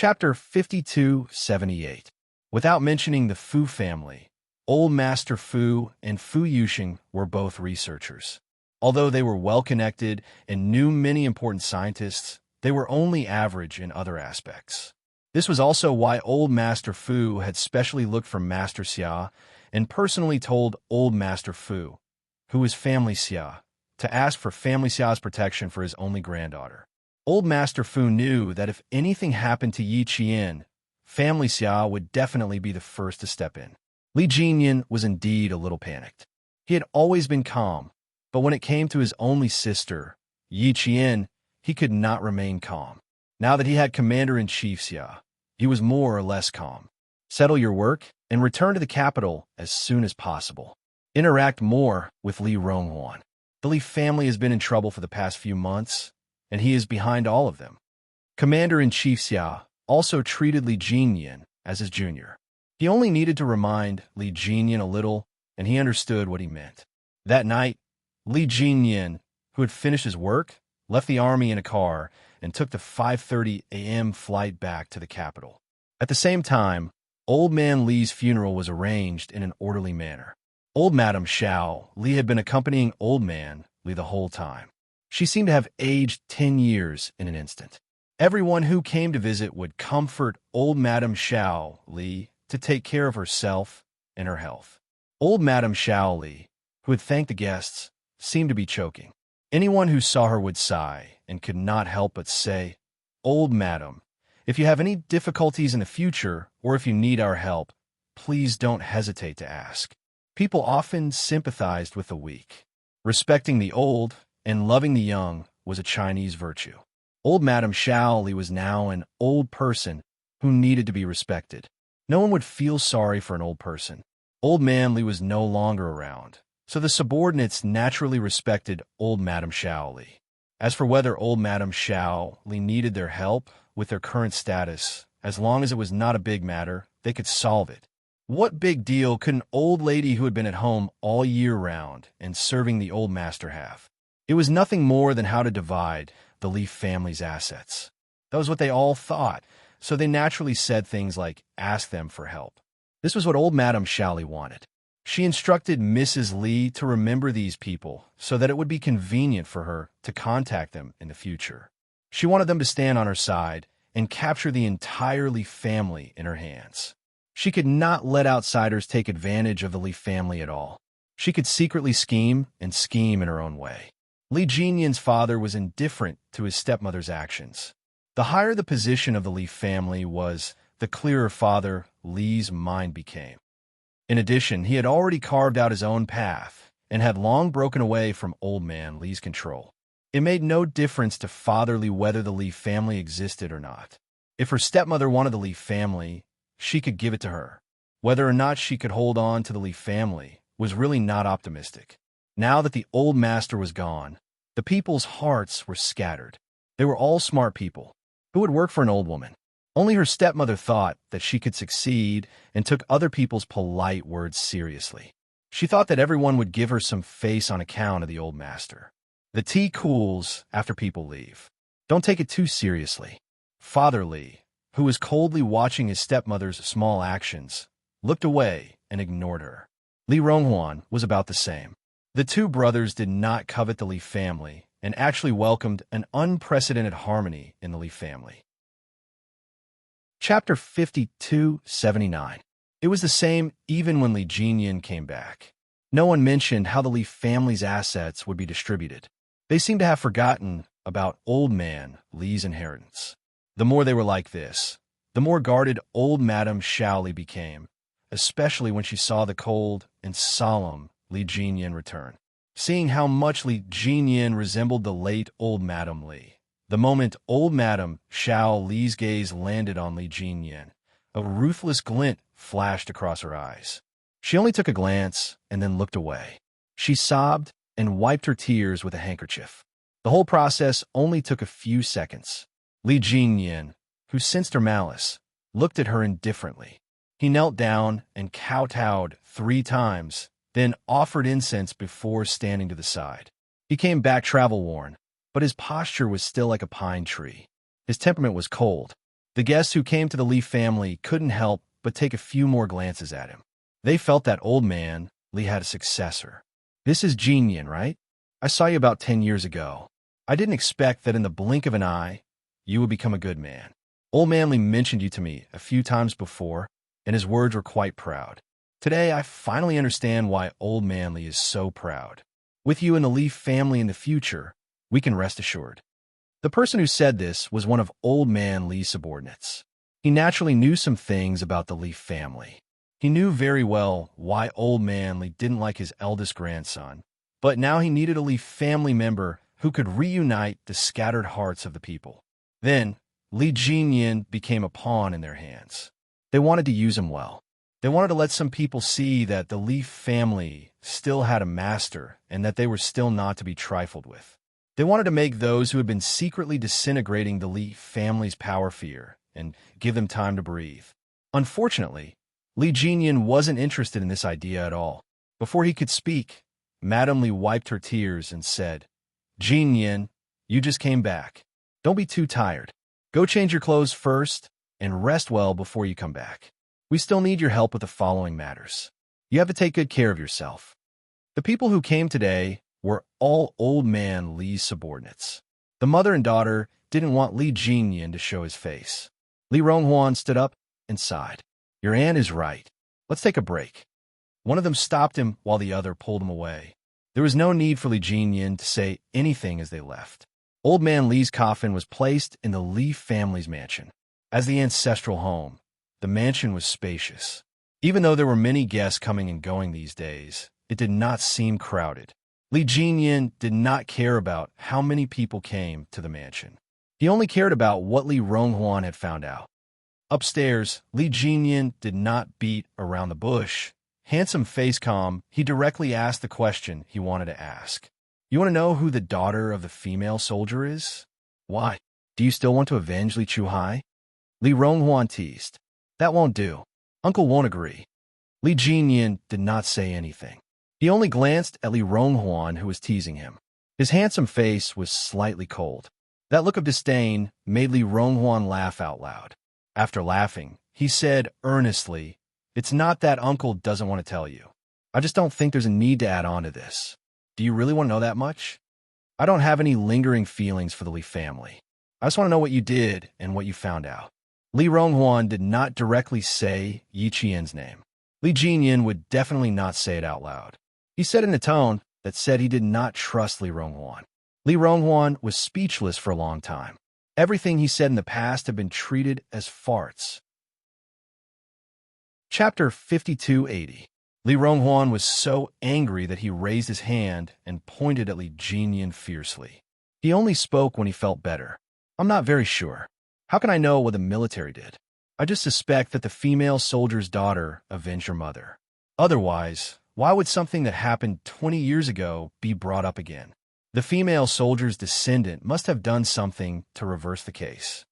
Chapter 5278. Without mentioning the Fu family, Old Master Fu and Fu Yuxing were both researchers. Although they were well-connected and knew many important scientists, they were only average in other aspects. This was also why Old Master Fu had specially looked for Master Xia and personally told Old Master Fu, who was Family Xia, to ask for Family Xia's protection for his only granddaughter. Old Master Fu knew that if anything happened to Yi Qian, Family Xia would definitely be the first to step in. Li Jinyan was indeed a little panicked. He had always been calm, but when it came to his only sister, Yi Qian, he could not remain calm. Now that he had Commander-in-Chief Xia, he was more or less calm. Settle your work and return to the capital as soon as possible. Interact more with Li Ronghuan. The Li family has been in trouble for the past few months, and he is behind all of them. Commander-in-Chief Xia also treated Li Jinyan as his junior. He only needed to remind Li Jinyan a little, and he understood what he meant. That night, Li Jinyan, who had finished his work, left the army in a car and took the 5:30 a.m. flight back to the capital. At the same time, Old Man Li's funeral was arranged in an orderly manner. Old Madame Xiao Li had been accompanying Old Man Li the whole time. She seemed to have aged 10 years in an instant. Everyone who came to visit would comfort Old Madame Xiao Li to take care of herself and her health. Old Madame Xiao Li, who had thanked the guests, seemed to be choking. Anyone who saw her would sigh and could not help but say, "Old Madam, if you have any difficulties in the future or if you need our help, please don't hesitate to ask." People often sympathized with the weak. Respecting the old and loving the young was a Chinese virtue. Old Madame Xiao Li was now an old person who needed to be respected. No one would feel sorry for an old person. Old Man Li was no longer around, so the subordinates naturally respected Old Madame Xiao Li. As for whether Old Madame Xiao Li needed their help with their current status, as long as it was not a big matter, they could solve it. What big deal could an old lady who had been at home all year round and serving the old master have? It was nothing more than how to divide the Li family's assets. That was what they all thought, so they naturally said things like, "Ask them for help." This was what Old Madame Xiao Li wanted. She instructed Mrs. Li to remember these people so that it would be convenient for her to contact them in the future. She wanted them to stand on her side and capture the entire Li family in her hands. She could not let outsiders take advantage of the Li family at all. She could secretly scheme and scheme in her own way. Li Jinyan's father was indifferent to his stepmother's actions. The higher the position of the Li family was, the clearer Father Li's mind became. In addition, he had already carved out his own path and had long broken away from Old Man Li's control. It made no difference to Father Li whether the Li family existed or not. If her stepmother wanted the Li family, she could give it to her. Whether or not she could hold on to the Li family was really not optimistic. Now that the old master was gone, the people's hearts were scattered. They were all smart people. Who would work for an old woman? Only her stepmother thought that she could succeed and took other people's polite words seriously. She thought that everyone would give her some face on account of the old master. The tea cools after people leave. Don't take it too seriously. Father Li, who was coldly watching his stepmother's small actions, looked away and ignored her. Li Ronghuan was about the same. The two brothers did not covet the Li family and actually welcomed an unprecedented harmony in the Li family. Chapter 5279. It was the same even when Li Jinyan came back. No one mentioned how the Li family's assets would be distributed. They seemed to have forgotten about Old Man Li's inheritance. The more they were like this, the more guarded Old Madame Xiao Li became, especially when she saw the cold and solemn Li Jinyan return. Seeing how much Li Jinyan resembled the late Old Madame Li, the moment Old Madame Xiao Li's gaze landed on Li Jinyan, a ruthless glint flashed across her eyes. She only took a glance and then looked away. She sobbed and wiped her tears with a handkerchief. The whole process only took a few seconds. Li Jinyan, who sensed her malice, looked at her indifferently. He knelt down and kowtowed 3 times, then offered incense before standing to the side. He came back travel-worn, but his posture was still like a pine tree. His temperament was cold. The guests who came to the Li family couldn't help but take a few more glances at him. They felt that old man, Li, had a successor. "This is Jinyan, right? I saw you about 10 years ago. I didn't expect that in the blink of an eye, you would become a good man. Old man Li mentioned you to me a few times before, and his words were quite proud. Today, I finally understand why old man Li is so proud. With you in the Li family in the future, we can rest assured." The person who said this was one of old man Li's subordinates. He naturally knew some things about the Li family. He knew very well why old man Li didn't like his eldest grandson, but now he needed a Li family member who could reunite the scattered hearts of the people. Then, Li Jinyan became a pawn in their hands. They wanted to use him well. They wanted to let some people see that the Li family still had a master and that they were still not to be trifled with. They wanted to make those who had been secretly disintegrating the Li family's power fear and give them time to breathe. Unfortunately, Li Jinyan wasn't interested in this idea at all. Before he could speak, Madame Li wiped her tears and said, "Jinyan, you just came back. Don't be too tired. Go change your clothes first and rest well before you come back. We still need your help with the following matters. You have to take good care of yourself." The people who came today were all old man Li's subordinates. The mother and daughter didn't want Li Jinyan to show his face. Li Ronghuan stood up and sighed. "Your aunt is right. Let's take a break." One of them stopped him while the other pulled him away. There was no need for Li Jinyan to say anything as they left. Old man Li's coffin was placed in the Li family's mansion. As the ancestral home, the mansion was spacious. Even though there were many guests coming and going these days, it did not seem crowded. Li Jinyan did not care about how many people came to the mansion. He only cared about what Li Ronghuan had found out. Upstairs, Li Jinyan did not beat around the bush. Handsome face calm, he directly asked the question he wanted to ask. "You want to know who the daughter of the female soldier is?" "Why? Do you still want to avenge Li Chuhai?" Li Ronghuan teased. "That won't do. Uncle won't agree." Li Jinyan did not say anything. He only glanced at Li Ronghuan, who was teasing him. His handsome face was slightly cold. That look of disdain made Li Ronghuan laugh out loud. After laughing, he said earnestly, "It's not that Uncle doesn't want to tell you. I just don't think there's a need to add on to this. Do you really want to know that much? I don't have any lingering feelings for the Li family. I just want to know what you did and what you found out." Li Ronghuan did not directly say Yi Qian's name. Li Jinyan would definitely not say it out loud. He said in a tone that said he did not trust Li Ronghuan. Li Ronghuan was speechless for a long time. Everything he said in the past had been treated as farts. Chapter 5280. Li Ronghuan was so angry that he raised his hand and pointed at Li Jinyan fiercely. He only spoke when he felt better. "I'm not very sure. How can I know what the military did? I just suspect that the female soldier's daughter avenged her mother. Otherwise, why would something that happened 20 years ago be brought up again? The female soldier's descendant must have done something to reverse the case."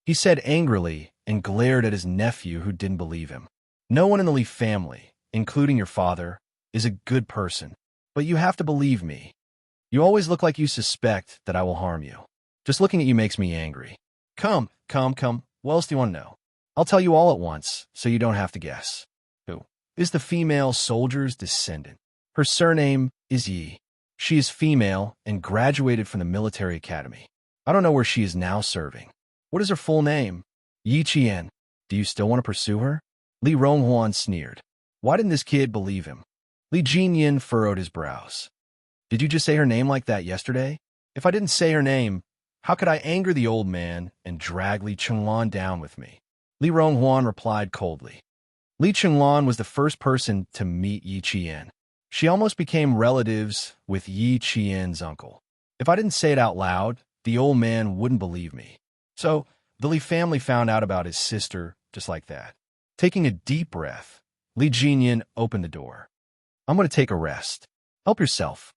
He said angrily and glared at his nephew, who didn't believe him. "No one in the Li family, including your father, is a good person, but you have to believe me. You always look like you suspect that I will harm you. Just looking at you makes me angry. Come. What else do you want to know? I'll tell you all at once, so you don't have to guess. Who is the female soldier's descendant? Her surname is Yi. She is female and graduated from the military academy. I don't know where she is now serving. What is her full name? Yi Qian. Do you still want to pursue her?" Li Ronghuan sneered. Why didn't this kid believe him? Li Jinyan furrowed his brows. "Did you just say her name like that yesterday? If I didn't say her name, how could I anger the old man and drag Li Chenglan down with me?" Li Ronghuan replied coldly. Li Chenglan was the first person to meet Yi Qian. She almost became relatives with Yi Qian's uncle. If I didn't say it out loud, the old man wouldn't believe me. So the Li family found out about his sister just like that. Taking a deep breath, Li Jinyan opened the door. "I'm going to take a rest. Help yourself."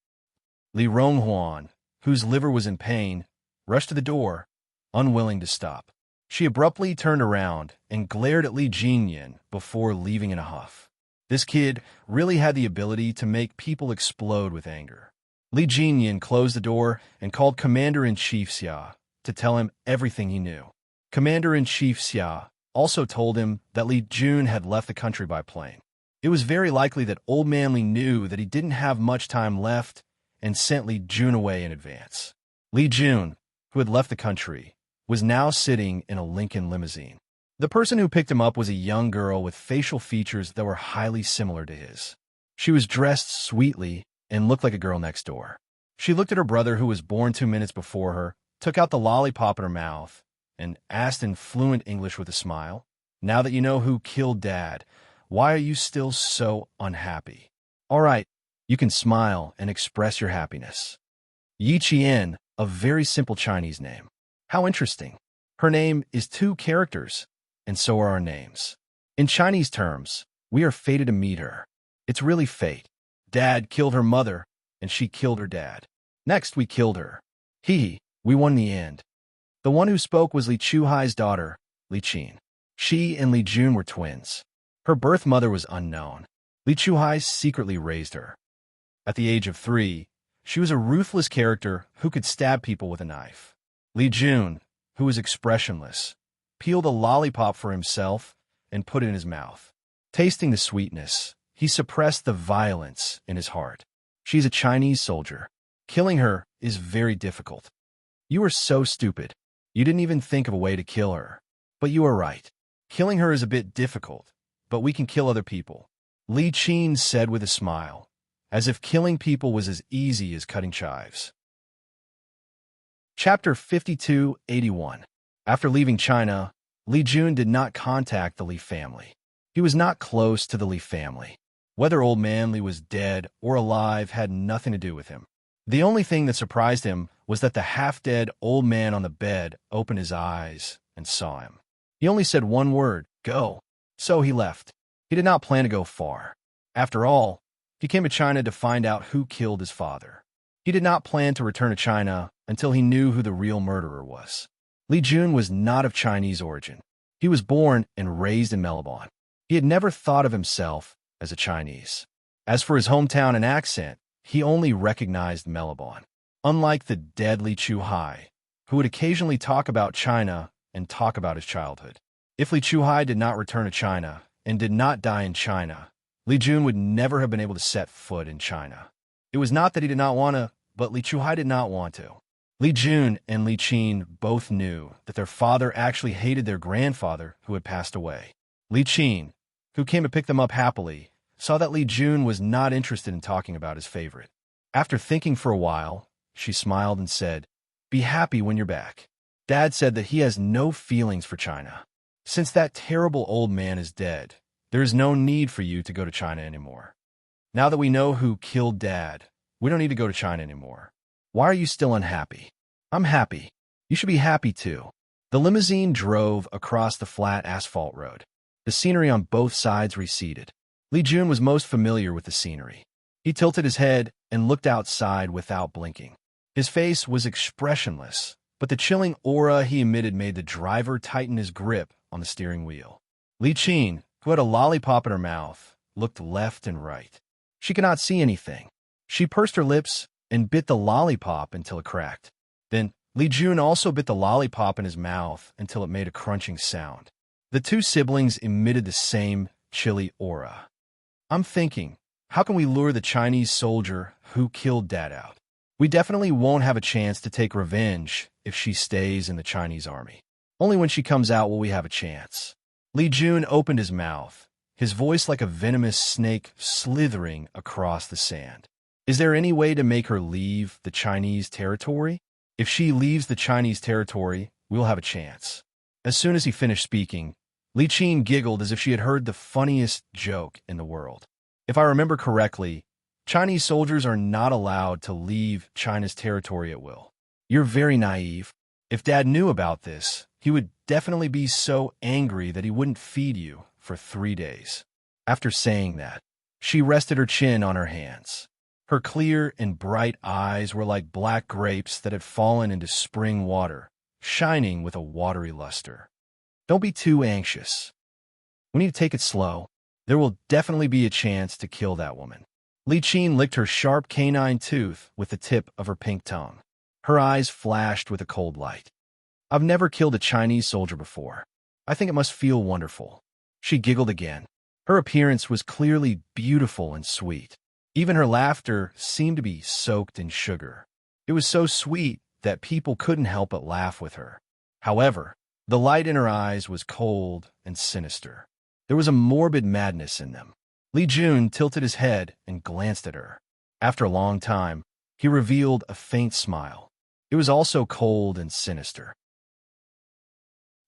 Li Ronghuan, whose liver was in pain, rushed to the door, unwilling to stop. She abruptly turned around and glared at Li Jinyan before leaving in a huff. This kid really had the ability to make people explode with anger. Li Jinyan closed the door and called Commander-in-Chief Xia to tell him everything he knew. Commander-in-Chief Xia also told him that Li Jun had left the country by plane. It was very likely that Old Man Li knew that he didn't have much time left and sent Li Jun away in advance. Li Jun, who had left the country, was now sitting in a Lincoln limousine. The person who picked him up was a young girl with facial features that were highly similar to his. She was dressed sweetly and looked like a girl next door. She looked at her brother, who was born 2 minutes before her, took out the lollipop in her mouth, and asked in fluent English with a smile, "Now that you know who killed Dad, why are you still so unhappy? All right, you can smile and express your happiness." Yi Qian, a very simple Chinese name. How interesting. Her name is 2 characters, and so are our names. In Chinese terms, we are fated to meet her. It's really fate. Dad killed her mother, and she killed her dad. Next, we killed her. We won in the end. The one who spoke was Li Chuhai's daughter, Li Qin. She and Li Jun were twins. Her birth mother was unknown. Li Chuhai secretly raised her. At the age of 3, she was a ruthless character who could stab people with a knife. Li Jun, who was expressionless, peeled a lollipop for himself and put it in his mouth. Tasting the sweetness, he suppressed the violence in his heart. She's a Chinese soldier. Killing her is very difficult. You are so stupid. You didn't even think of a way to kill her. But you are right. Killing her is a bit difficult, but we can kill other people. Li Qin said with a smile, as if killing people was as easy as cutting chives. Chapter 5281. After leaving China, Li Jun did not contact the Li family. He was not close to the Li family. Whether Old Man Li was dead or alive had nothing to do with him. The only thing that surprised him was that the half-dead old man on the bed opened his eyes and saw him. He only said one word, "Go." So he left. He did not plan to go far. After all, he came to China to find out who killed his father. He did not plan to return to China until he knew who the real murderer was. Li Jun was not of Chinese origin. He was born and raised in Melbourne. He had never thought of himself as a Chinese. As for his hometown and accent, he only recognized Melbourne. Unlike the dead Li Chuhai, who would occasionally talk about China and talk about his childhood. If Li Chuhai did not return to China and did not die in China, Li Jun would never have been able to set foot in China. It was not that he did not want to, but Li Chuhai did not want to. Li Jun and Li Qin both knew that their father actually hated their grandfather who had passed away. Li Qin, who came to pick them up happily, saw that Li Jun was not interested in talking about his favorite. After thinking for a while, she smiled and said, "Be happy when you're back. Dad said that he has no feelings for China. Since that terrible old man is dead, there is no need for you to go to China anymore. Now that we know who killed Dad, we don't need to go to China anymore. Why are you still unhappy? I'm happy. You should be happy too." The limousine drove across the flat asphalt road. The scenery on both sides receded. Li Jun was most familiar with the scenery. He tilted his head and looked outside without blinking. His face was expressionless, but the chilling aura he emitted made the driver tighten his grip on the steering wheel. Li Qin, who had a lollipop in her mouth, looked left and right. She could not see anything. She pursed her lips and bit the lollipop until it cracked. Then Li Jun also bit the lollipop in his mouth until it made a crunching sound. The 2 siblings emitted the same chilly aura. I'm thinking, how can we lure the Chinese soldier who killed Dad out? We definitely won't have a chance to take revenge if she stays in the Chinese army. Only when she comes out will we have a chance. Li Jun opened his mouth, his voice like a venomous snake slithering across the sand. Is there any way to make her leave the Chinese territory? If she leaves the Chinese territory, we'll have a chance. As soon as he finished speaking, Li Qin giggled as if she had heard the funniest joke in the world. If I remember correctly, Chinese soldiers are not allowed to leave China's territory at will. You're very naive. If Dad knew about this, he would definitely be so angry that he wouldn't feed you for 3 days. After saying that, she rested her chin on her hands. Her clear and bright eyes were like black grapes that had fallen into spring water, shining with a watery luster. Don't be too anxious. We need to take it slow. There will definitely be a chance to kill that woman. Li Qin licked her sharp canine tooth with the tip of her pink tongue. Her eyes flashed with a cold light. I've never killed a Chinese soldier before. I think it must feel wonderful." She giggled again. Her appearance was clearly beautiful and sweet. Even her laughter seemed to be soaked in sugar. It was so sweet that people couldn't help but laugh with her. However, the light in her eyes was cold and sinister. There was a morbid madness in them. Li Jun tilted his head and glanced at her. After a long time, he revealed a faint smile. It was also cold and sinister.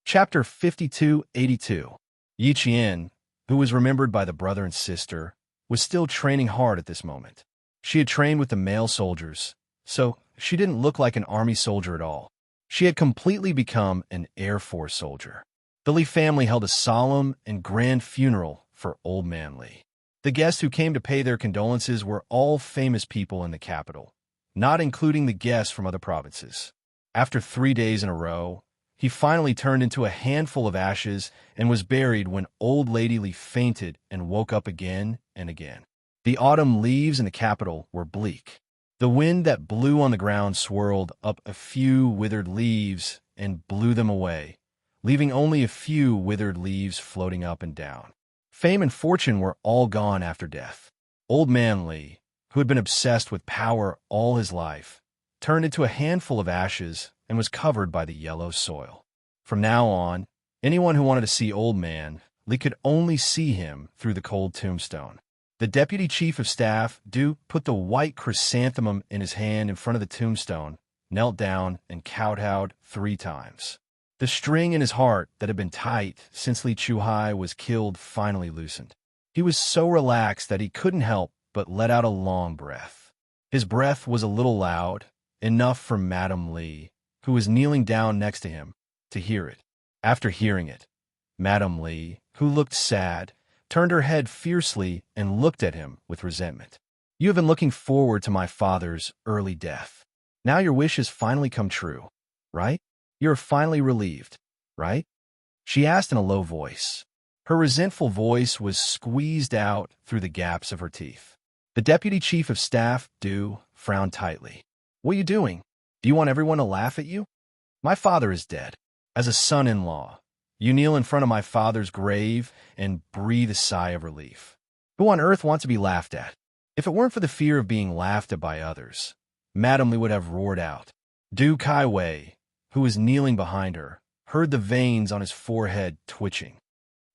Chapter 5282. Yi Qian, who was remembered by the brother and sister, was still training hard at this moment. She had trained with the male soldiers, so she didn't look like an army soldier at all. She had completely become an Air Force soldier. The Li family held a solemn and grand funeral for Old Man Li. The guests who came to pay their condolences were all famous people in the capital, not including the guests from other provinces. After 3 days in a row, he finally turned into a handful of ashes and was buried when Old Lady Li fainted and woke up again and again. The autumn leaves in the capital were bleak. The wind that blew on the ground swirled up a few withered leaves and blew them away, leaving only a few withered leaves floating up and down. Fame and fortune were all gone after death. Old Man Li, who had been obsessed with power all his life, turned into a handful of ashes and was covered by the yellow soil. From now on, anyone who wanted to see Old Man Li could only see him through the cold tombstone. The deputy chief of staff, Du, put the white chrysanthemum in his hand in front of the tombstone, knelt down, and kowtowed 3 times. The string in his heart that had been tight since Li Chuhai was killed finally loosened. He was so relaxed that he couldn't help but let out a long breath. His breath was a little loud, enough for Madame Li, who was kneeling down next to him, to hear it. After hearing it, Madame Li, who looked sad, turned her head fiercely and looked at him with resentment. "You have been looking forward to my father's early death. Now your wish has finally come true, right? You're finally relieved, right?" she asked in a low voice. Her resentful voice was squeezed out through the gaps of her teeth. The deputy chief of staff, Du, frowned tightly. "What are you doing? Do you want everyone to laugh at you? My father is dead. As a son-in-law, you kneel in front of my father's grave and breathe a sigh of relief. Who on earth wants to be laughed at? If it weren't for the fear of being laughed at by others," Madame Li would have roared out. Du Kaiwei, who was kneeling behind her, heard the veins on his forehead twitching.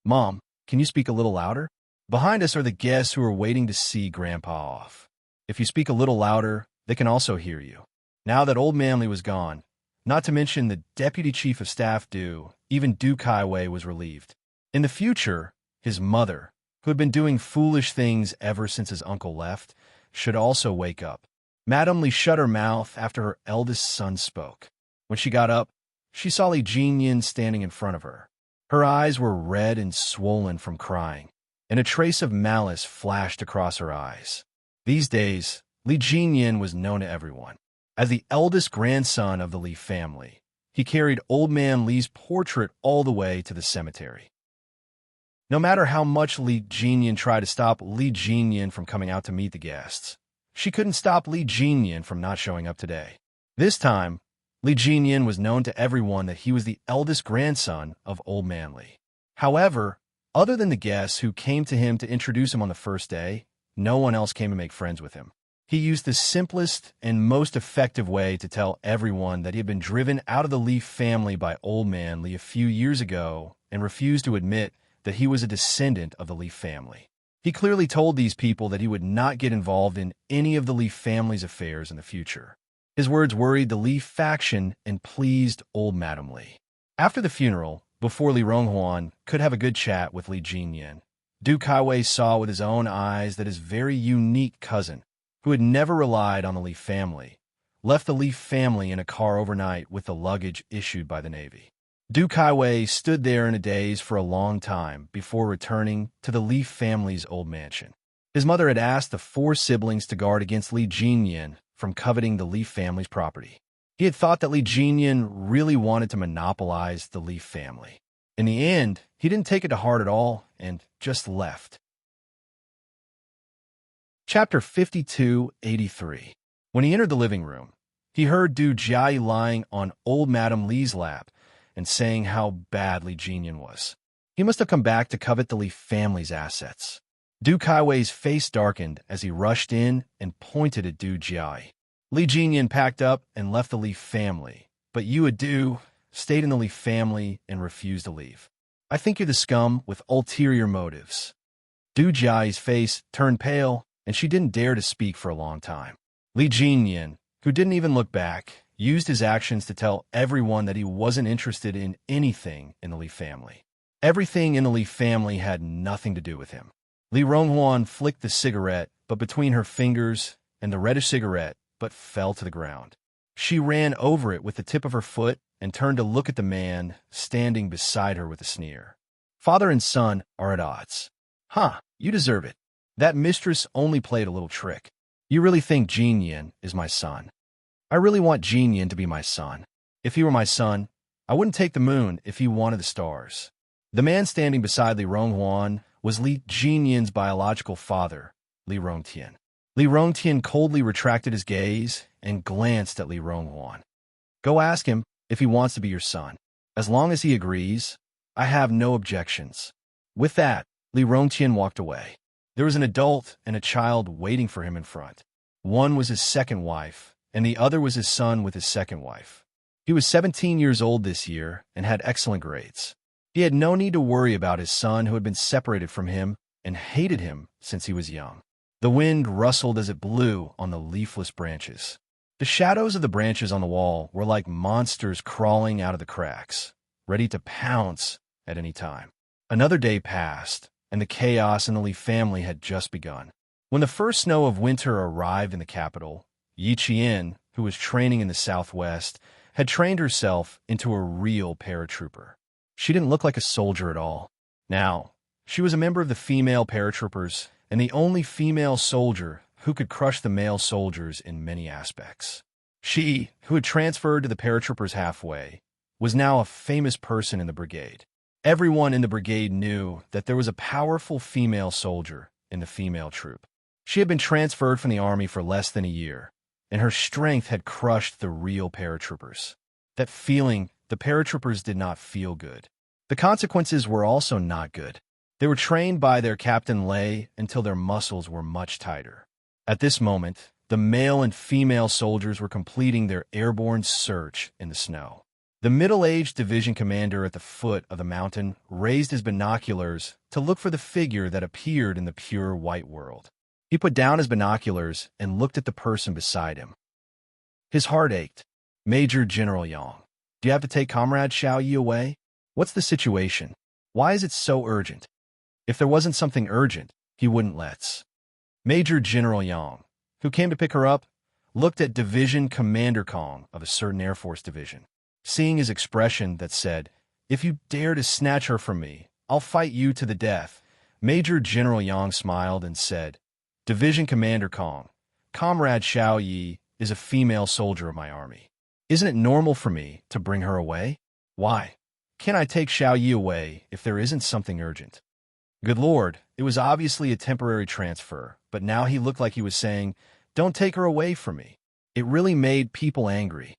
"Mom, can you speak a little louder? Behind us are the guests who are waiting to see Grandpa off. If you speak a little louder, they can also hear you." Now that Old Man Li was gone, not to mention the deputy chief of staff Du, even Du Kaiwei was relieved. In the future, his mother, who had been doing foolish things ever since his uncle left, should also wake up. Madame Li shut her mouth after her eldest son spoke. When she got up, she saw Li Jinyan standing in front of her. Her eyes were red and swollen from crying, and a trace of malice flashed across her eyes. These days, Li Jinyan was known to everyone. As the eldest grandson of the Li family, he carried Old Man Li's portrait all the way to the cemetery. No matter how much Li Jinyan tried to stop Li Jinyan from coming out to meet the guests, she couldn't stop Li Jinyan from not showing up today. This time, Li Jinyan was known to everyone that he was the eldest grandson of Old Man Li. However, other than the guests who came to him to introduce him on the first day, no one else came to make friends with him. He used the simplest and most effective way to tell everyone that he had been driven out of the Li family by Old Man Li a few years ago and refused to admit that he was a descendant of the Li family. He clearly told these people that he would not get involved in any of the Li family's affairs in the future. His words worried the Li faction and pleased old Madame Li. After the funeral, before Li Ronghuan could have a good chat with Li Jinyan, Du Kaiwei saw with his own eyes that his very unique cousin, who had never relied on the Li family, left the Li family in a car overnight with the luggage issued by the Navy. Du Kaiwei stood there in a daze for a long time before returning to the Li family's old mansion. His mother had asked the 4 siblings to guard against Li Jinyan from coveting the Li family's property. He had thought that Li Jinyan really wanted to monopolize the Li family. In the end, he didn't take it to heart at all and just left. Chapter 5283. When he entered the living room, he heard Du Jiayi lying on old Madame Li's lap, and saying how bad Li Jinyan was. He must have come back to covet the Li family's assets. Du Kaiwei's face darkened as he rushed in and pointed at Du Jiai. Li Jinyan packed up and left the Li family, but Du stayed in the Li family and refused to leave. I think you're the scum with ulterior motives. Du Jiai's face turned pale, and she didn't dare to speak for a long time. Li Jinyan, who didn't even look back, used his actions to tell everyone that he wasn't interested in anything in the Li family. Everything in the Li family had nothing to do with him. Li Ronghuan flicked the cigarette, but between her fingers and the reddish cigarette, but fell to the ground. She ran over it with the tip of her foot and turned to look at the man standing beside her with a sneer. Father and son are at odds. Huh, you deserve it. That mistress only played a little trick. You really think Jinyan is my son? I really want Jinyan to be my son. If he were my son, I wouldn't take the moon if he wanted the stars. The man standing beside Li Ronghuan was Li Jinyan's biological father, Li Rongtian. Li Rongtian coldly retracted his gaze and glanced at Li Ronghuan. Go ask him if he wants to be your son. As long as he agrees, I have no objections. With that, Li Rongtian walked away. There was an adult and a child waiting for him in front. One was his second wife, and the other was his son with his second wife. He was 17 years old this year and had excellent grades. He had no need to worry about his son who had been separated from him and hated him since he was young. The wind rustled as it blew on the leafless branches. The shadows of the branches on the wall were like monsters crawling out of the cracks, ready to pounce at any time. Another day passed, and the chaos in the Li family had just begun. When the first snow of winter arrived in the capital, Yi Qian, who was training in the southwest, had trained herself into a real paratrooper. She didn't look like a soldier at all. Now, she was a member of the female paratroopers and the only female soldier who could crush the male soldiers in many aspects. She, who had transferred to the paratroopers halfway, was now a famous person in the brigade. Everyone in the brigade knew that there was a powerful female soldier in the female troop. She had been transferred from the army for less than a year, and her strength had crushed the real paratroopers. That feeling, the paratroopers did not feel good. The consequences were also not good. They were trained by their Captain Lei until their muscles were much tighter. At this moment, the male and female soldiers were completing their airborne search in the snow. The middle-aged division commander at the foot of the mountain raised his binoculars to look for the figure that appeared in the pure white world. He put down his binoculars and looked at the person beside him. His heart ached. Major General Yang, do you have to take Comrade Xiao Yi away? What's the situation? Why is it so urgent? If there wasn't something urgent, he wouldn't let's. Major General Yang, who came to pick her up, looked at Division Commander Kong of a certain Air Force division. Seeing his expression that said, if you dare to snatch her from me, I'll fight you to the death, Major General Yang smiled and said, Division Commander Kong, Comrade Xiao Yi is a female soldier of my army. Isn't it normal for me to bring her away? Why? Can't I take Xiao Yi away if there isn't something urgent? Good Lord, it was obviously a temporary transfer, but now he looked like he was saying, don't take her away from me. It really made people angry.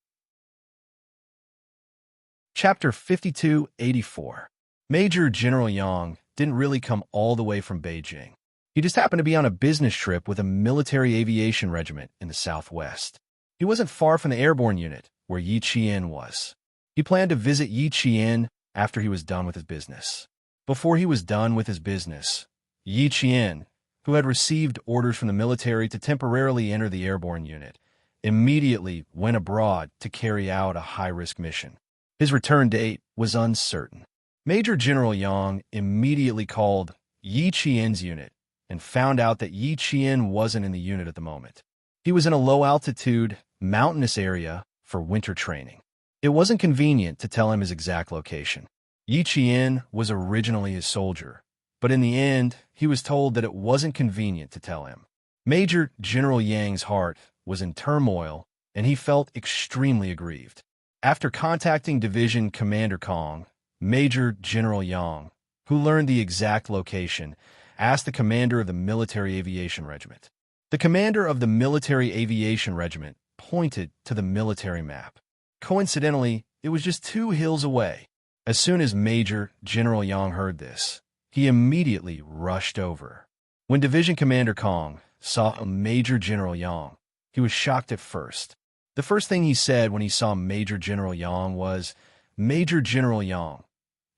Chapter 5284. Major General Yang didn't really come all the way from Beijing. He just happened to be on a business trip with a military aviation regiment in the southwest. He wasn't far from the airborne unit, where Yi Qian was. He planned to visit Yi Qian after he was done with his business. Before he was done with his business, Yi Qian, who had received orders from the military to temporarily enter the airborne unit, immediately went abroad to carry out a high-risk mission. His return date was uncertain. Major General Yang immediately called Yi Qian's unit and found out that Yi Qian wasn't in the unit at the moment. He was in a low-altitude, mountainous area for winter training. It wasn't convenient to tell him his exact location. Yi Qian was originally his soldier, but in the end, he was told that it wasn't convenient to tell him. Major General Yang's heart was in turmoil, and he felt extremely aggrieved. After contacting Division Commander Kong, Major General Yang, who learned the exact location, asked the commander of the Military Aviation Regiment. The commander of the Military Aviation Regiment pointed to the military map. Coincidentally, it was just 2 hills away. As soon as Major General Yang heard this, he immediately rushed over. When Division Commander Kong saw Major General Yang, he was shocked at first. The first thing he said when he saw Major General Yang was, "Major General Yang,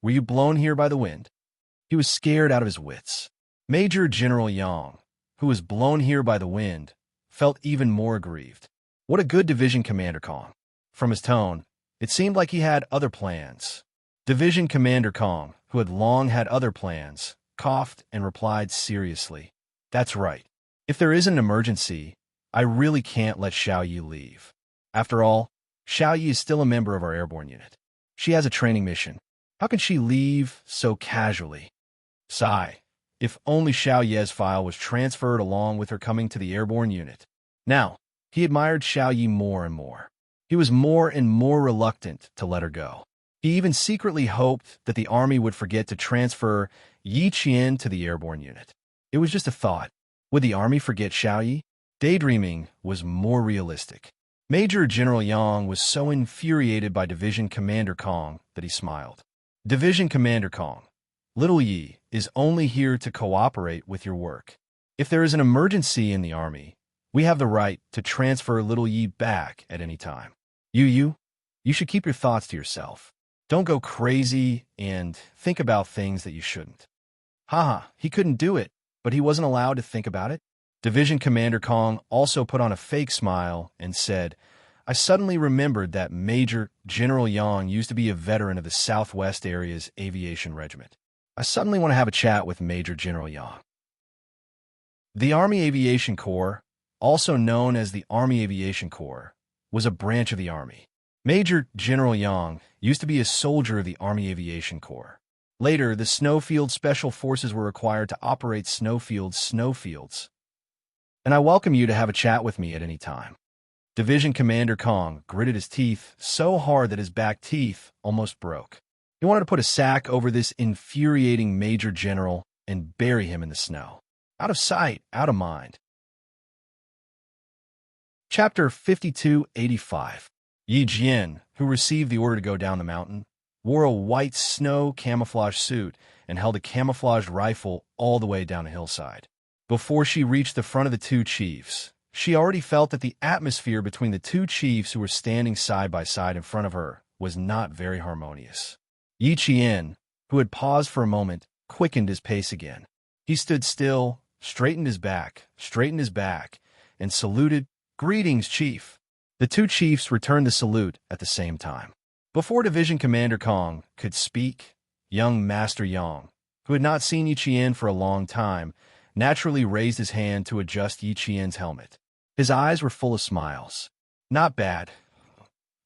were you blown here by the wind?" He was scared out of his wits. Major General Yang, who was blown here by the wind, felt even more aggrieved. What a good division commander, Kong. From his tone, it seemed like he had other plans. Division Commander Kong, who had long had other plans, coughed and replied seriously, "That's right. If there is an emergency, I really can't let Xiao Yi leave. After all, Xiao Yi is still a member of our airborne unit. She has a training mission. How can she leave so casually?" Sigh. If only Xiao Ye's file was transferred along with her coming to the airborne unit. Now, he admired Xiao Yi more and more. He was more and more reluctant to let her go. He even secretly hoped that the army would forget to transfer Yi Qian to the airborne unit. It was just a thought. Would the army forget Xiao Yi? Daydreaming was more realistic. Major General Yang was so infuriated by Division Commander Kong that he smiled. "Division Commander Kong, little Yi is only here to cooperate with your work. If there is an emergency in the army, we have the right to transfer little Yi back at any time. You should keep your thoughts to yourself. Don't go crazy and think about things that you shouldn't." Haha, he couldn't do it, but he wasn't allowed to think about it. Division Commander Kong also put on a fake smile and said, "I suddenly remembered that Major General Yang used to be a veteran of the Southwest Area's Aviation Regiment. I suddenly want to have a chat with Major General Yang." The Army Aviation Corps, also known as the Army Aviation Corps, was a branch of the Army. Major General Yang used to be a soldier of the Army Aviation Corps. Later, the Snowfield Special Forces were required to operate snowfields. "And I welcome you to have a chat with me at any time." Division Commander Kong gritted his teeth so hard that his back teeth almost broke. He wanted to put a sack over this infuriating Major General and bury him in the snow. Out of sight, out of mind. Chapter 5285. Yi Jian, who received the order to go down the mountain, wore a white snow camouflage suit and held a camouflaged rifle all the way down a hillside. Before she reached the front of the two chiefs, she already felt that the atmosphere between the two chiefs who were standing side by side in front of her was not very harmonious. Yi Qian, who had paused for a moment, quickened his pace again. He stood still, straightened his back, and saluted, "Greetings, Chief." The two chiefs returned the salute at the same time. Before Division Commander Kong could speak, young Master Yang, who had not seen Yi Qian for a long time, naturally raised his hand to adjust Yi Qian's helmet. His eyes were full of smiles. "Not bad.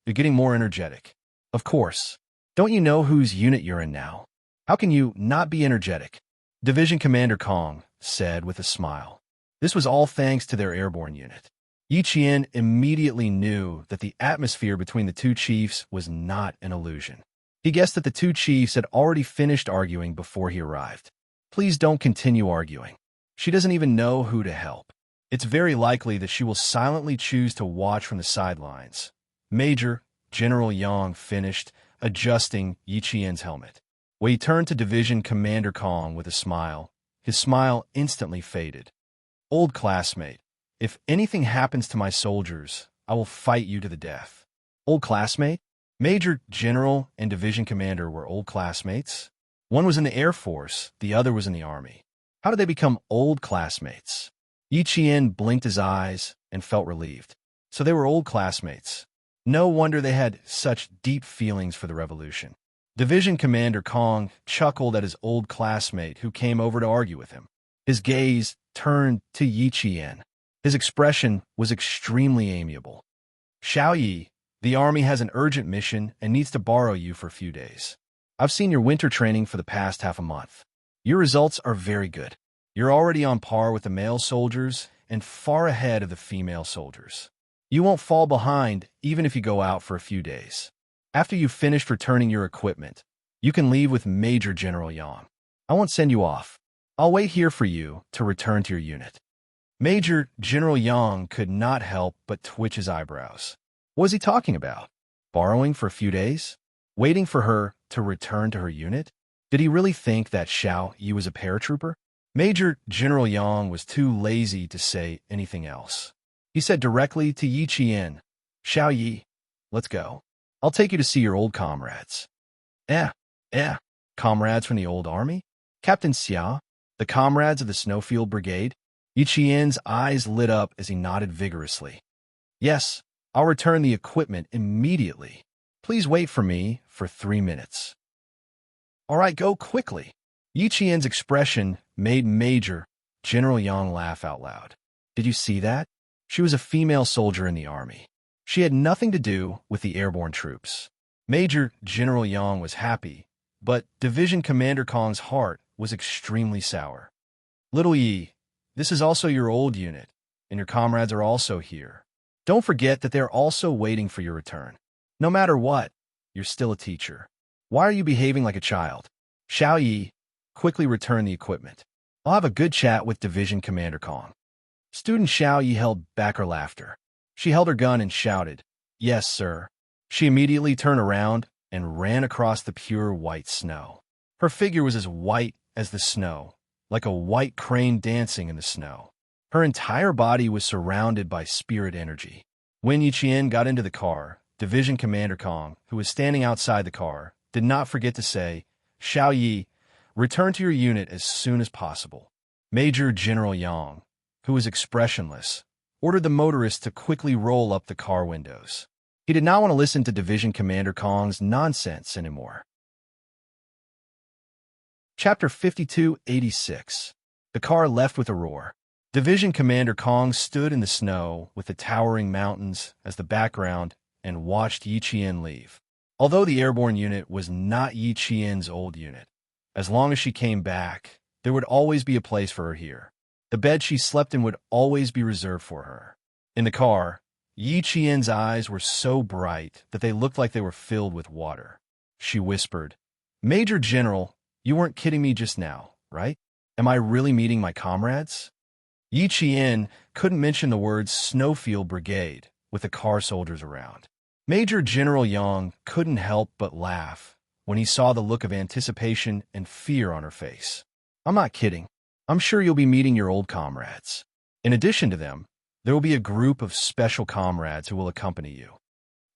You're getting more energetic." "Of course. Don't you know whose unit you're in now? How can you not be energetic?" Division Commander Kong said with a smile. This was all thanks to their airborne unit. Yi Qian immediately knew that the atmosphere between the two chiefs was not an illusion. He guessed that the two chiefs had already finished arguing before he arrived. "Please don't continue arguing. She doesn't even know who to help. It's very likely that she will silently choose to watch from the sidelines." Major General Yang finished adjusting Yi Qian's helmet. When he turned to Division Commander Kong with a smile, his smile instantly faded. "Old classmate, if anything happens to my soldiers, I will fight you to the death." Old classmate? Major General and Division Commander were old classmates? One was in the Air Force, the other was in the Army. How did they become old classmates? Yi Qian blinked his eyes and felt relieved. So they were old classmates. No wonder they had such deep feelings for the revolution. Division Commander Kong chuckled at his old classmate who came over to argue with him. His gaze turned to Yi Qian. His expression was extremely amiable. "Xiao Yi, the army has an urgent mission and needs to borrow you for a few days. I've seen your winter training for the past half a month. Your results are very good. You're already on par with the male soldiers and far ahead of the female soldiers. You won't fall behind even if you go out for a few days. After you've finished returning your equipment, you can leave with Major General Yang. I won't send you off. I'll wait here for you to return to your unit." Major General Yang could not help but twitch his eyebrows. What was he talking about? Borrowing for a few days? waiting for her to return to her unit? Did he really think that Xiao Yi was a paratrooper? Major General Yang was too lazy to say anything else. He said directly to Yi Qian, "Xiao Yi, let's go. I'll take you to see your old comrades." Eh, comrades from the old army? Captain Xia, the comrades of the Snowfield Brigade? Yi Qian's eyes lit up as he nodded vigorously. "Yes, I'll return the equipment immediately. Please wait for me for 3 minutes." "All right, go quickly." Yi Qian's expression made Major General Yang laugh out loud. Did you see that? She was a female soldier in the army. She had nothing to do with the airborne troops. Major General Yang was happy, but Division Commander Kong's heart was extremely sour. "Little Yi, this is also your old unit, and your comrades are also here. Don't forget that they're also waiting for your return. No matter what, you're still a teacher. Why are you behaving like a child?" Xiao Yi quickly returned the equipment. "I'll have a good chat with Division Commander Kong." Student Xiao Yi held back her laughter. She held her gun and shouted, "Yes, sir." She immediately turned around and ran across the pure white snow. Her figure was as white as the snow, like a white crane dancing in the snow. Her entire body was surrounded by spirit energy. When Yi Qian got into the car, Division Commander Kong, who was standing outside the car, did not forget to say, "Xiao Yi, return to your unit as soon as possible." Major General Yang, who was expressionless, ordered the motorist to quickly roll up the car windows. He did not want to listen to Division Commander Kong's nonsense anymore. Chapter 5286. The car left with a roar. Division Commander Kong stood in the snow with the towering mountains as the background and watched Yi Qian leave. Although the airborne unit was not Yi Qian's old unit, as long as she came back, there would always be a place for her here. The bed she slept in would always be reserved for her. In the car, Yi Qian's eyes were so bright that they looked like they were filled with water. She whispered, "Major General, you weren't kidding me just now, right? Am I really meeting my comrades?" Yi Qian couldn't mention the words Snowfield Brigade with the car soldiers around. Major General Yang couldn't help but laugh when he saw the look of anticipation and fear on her face. "I'm not kidding. I'm sure you'll be meeting your old comrades. In addition to them, there will be a group of special comrades who will accompany you."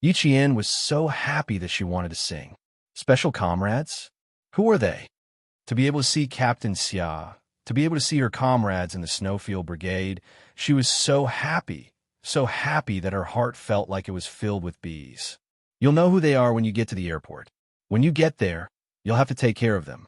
Yi Qian was so happy that she wanted to sing. Special comrades? Who are they? To be able to see Captain Xia, to be able to see her comrades in the Snowfield Brigade, she was so happy that her heart felt like it was filled with bees. "You'll know who they are when you get to the airport. When you get there, you'll have to take care of them."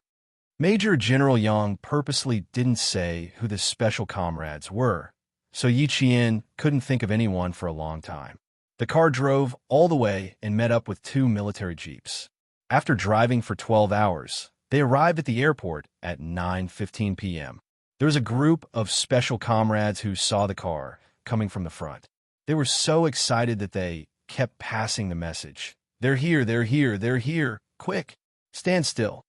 Major General Yang purposely didn't say who the special comrades were, so Yi Qian couldn't think of anyone for a long time. The car drove all the way and met up with 2 military jeeps. After driving for 12 hours, they arrived at the airport at 9:15 p.m. There was a group of special comrades who saw the car coming from the front. They were so excited that they kept passing the message. "They're here, they're here, they're here. Quick, stand still.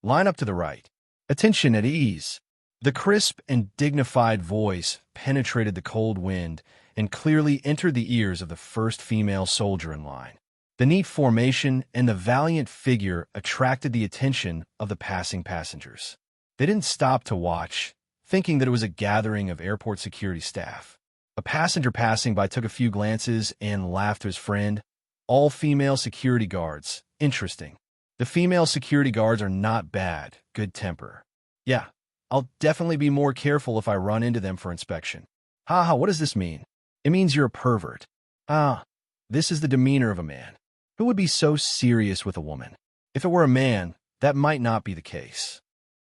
Line up to the right. Attention at ease." The crisp and dignified voice penetrated the cold wind and clearly entered the ears of the first female soldier in line. The neat formation and the valiant figure attracted the attention of the passing passengers. They didn't stop to watch, thinking that it was a gathering of airport security staff. A passenger passing by took a few glances and laughed to his friend. "All female security guards. Interesting. The female security guards are not bad. Good temper. Yeah, I'll definitely be more careful if I run into them for inspection." "Ha, what does this mean?" "It means you're a pervert." "Ah, this is the demeanor of a man. Who would be so serious with a woman? If it were a man, that might not be the case."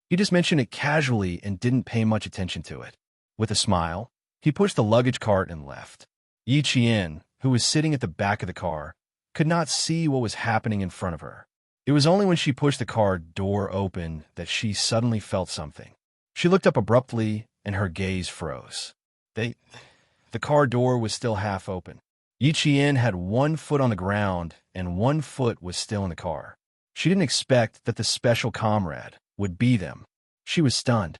He just mentioned it casually and didn't pay much attention to it. With a smile, he pushed the luggage cart and left. Yi Qian, who was sitting at the back of the car, could not see what was happening in front of her. It was only when she pushed the car door open that she suddenly felt something. She looked up abruptly and her gaze froze. The car door was still half open. Yi Qian had 1 foot on the ground and 1 foot was still in the car. She didn't expect that the special comrade would be them. She was stunned.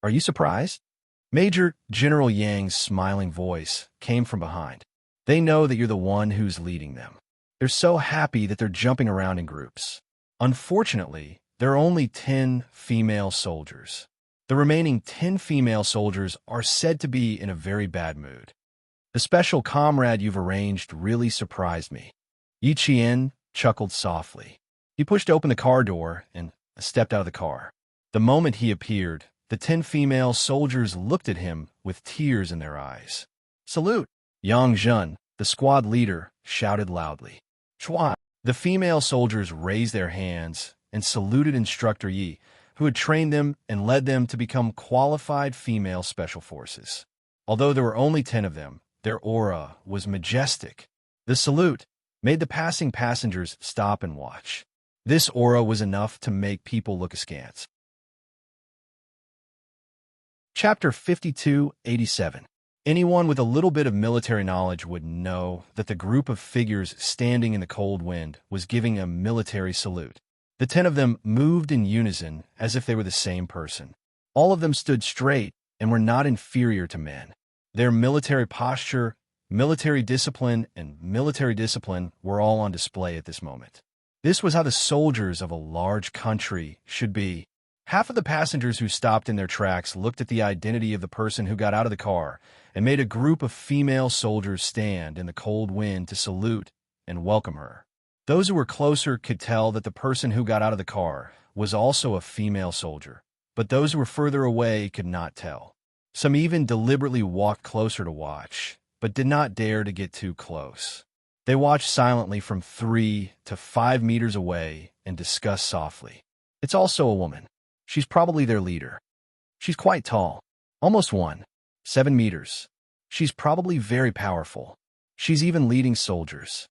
"Are you surprised?" Major General Yang's smiling voice came from behind. "They know that you're the one who's leading them. They're so happy that they're jumping around in groups. Unfortunately, there are only 10 female soldiers. The remaining 10 female soldiers are said to be in a very bad mood. The special comrade you've arranged really surprised me. Yi Qian chuckled softly. He pushed open the car door and stepped out of the car. The moment he appeared, the 10 female soldiers looked at him with tears in their eyes. "Salute!" Yang Zhen, the squad leader, shouted loudly. "Chua!" The female soldiers raised their hands and saluted Instructor Yi, who had trained them and led them to become qualified female special forces. Although there were only 10 of them, their aura was majestic. The salute made the passing passengers stop and watch. This aura was enough to make people look askance. Chapter 5287. Anyone with a little bit of military knowledge would know that the group of figures standing in the cold wind was giving a military salute. The 10 of them moved in unison as if they were the same person. All of them stood straight and were not inferior to men. Their military posture, military discipline, and military discipline were all on display at this moment. This was how the soldiers of a large country should be. Half of the passengers who stopped in their tracks looked at the identity of the person who got out of the car and made a group of female soldiers stand in the cold wind to salute and welcome her. Those who were closer could tell that the person who got out of the car was also a female soldier, but those who were further away could not tell. Some even deliberately walked closer to watch, but did not dare to get too close. They watched silently from 3 to 5 meters away and discussed softly. "It's also a woman. She's probably their leader. She's quite tall, almost 7 meters. She's probably very powerful. She's even leading soldiers.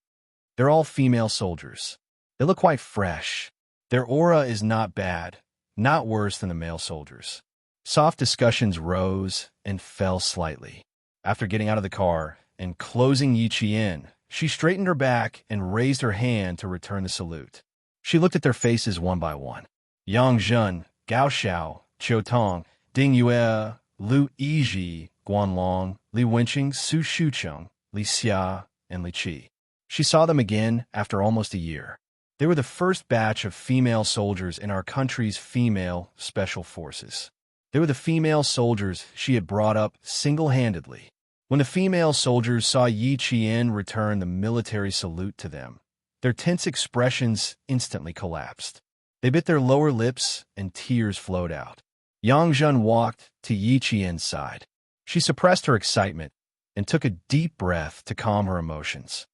They're all female soldiers. They look quite fresh. Their aura is not bad, not worse than the male soldiers." Soft discussions rose and fell slightly. After getting out of the car and closing Yi Qian, she straightened her back and raised her hand to return the salute. She looked at their faces one by one. Yang Zhen, Gao Xiao, Qiu Tong, Ding Yue, Lu Yizhi, Guan Long, Li Wenqing, Su Shucheng, Li Xia, and Li Qi. She saw them again after almost a year. They were the first batch of female soldiers in our country's female special forces. They were the female soldiers she had brought up single-handedly. When the female soldiers saw Yi Qian return the military salute to them, their tense expressions instantly collapsed. They bit their lower lips and tears flowed out. Yang Zhen walked to Yi Qian's side. She suppressed her excitement and took a deep breath to calm her emotions.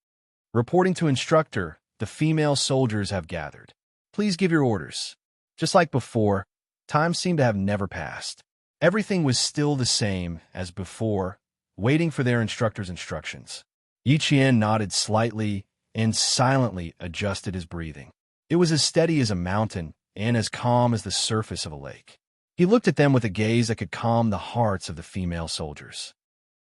Reporting to instructor, the female soldiers have gathered. Please give your orders. Just like before, time seemed to have never passed. Everything was still the same as before, waiting for their instructor's instructions. Yi Qian nodded slightly and silently adjusted his breathing. It was as steady as a mountain and as calm as the surface of a lake. He looked at them with a gaze that could calm the hearts of the female soldiers.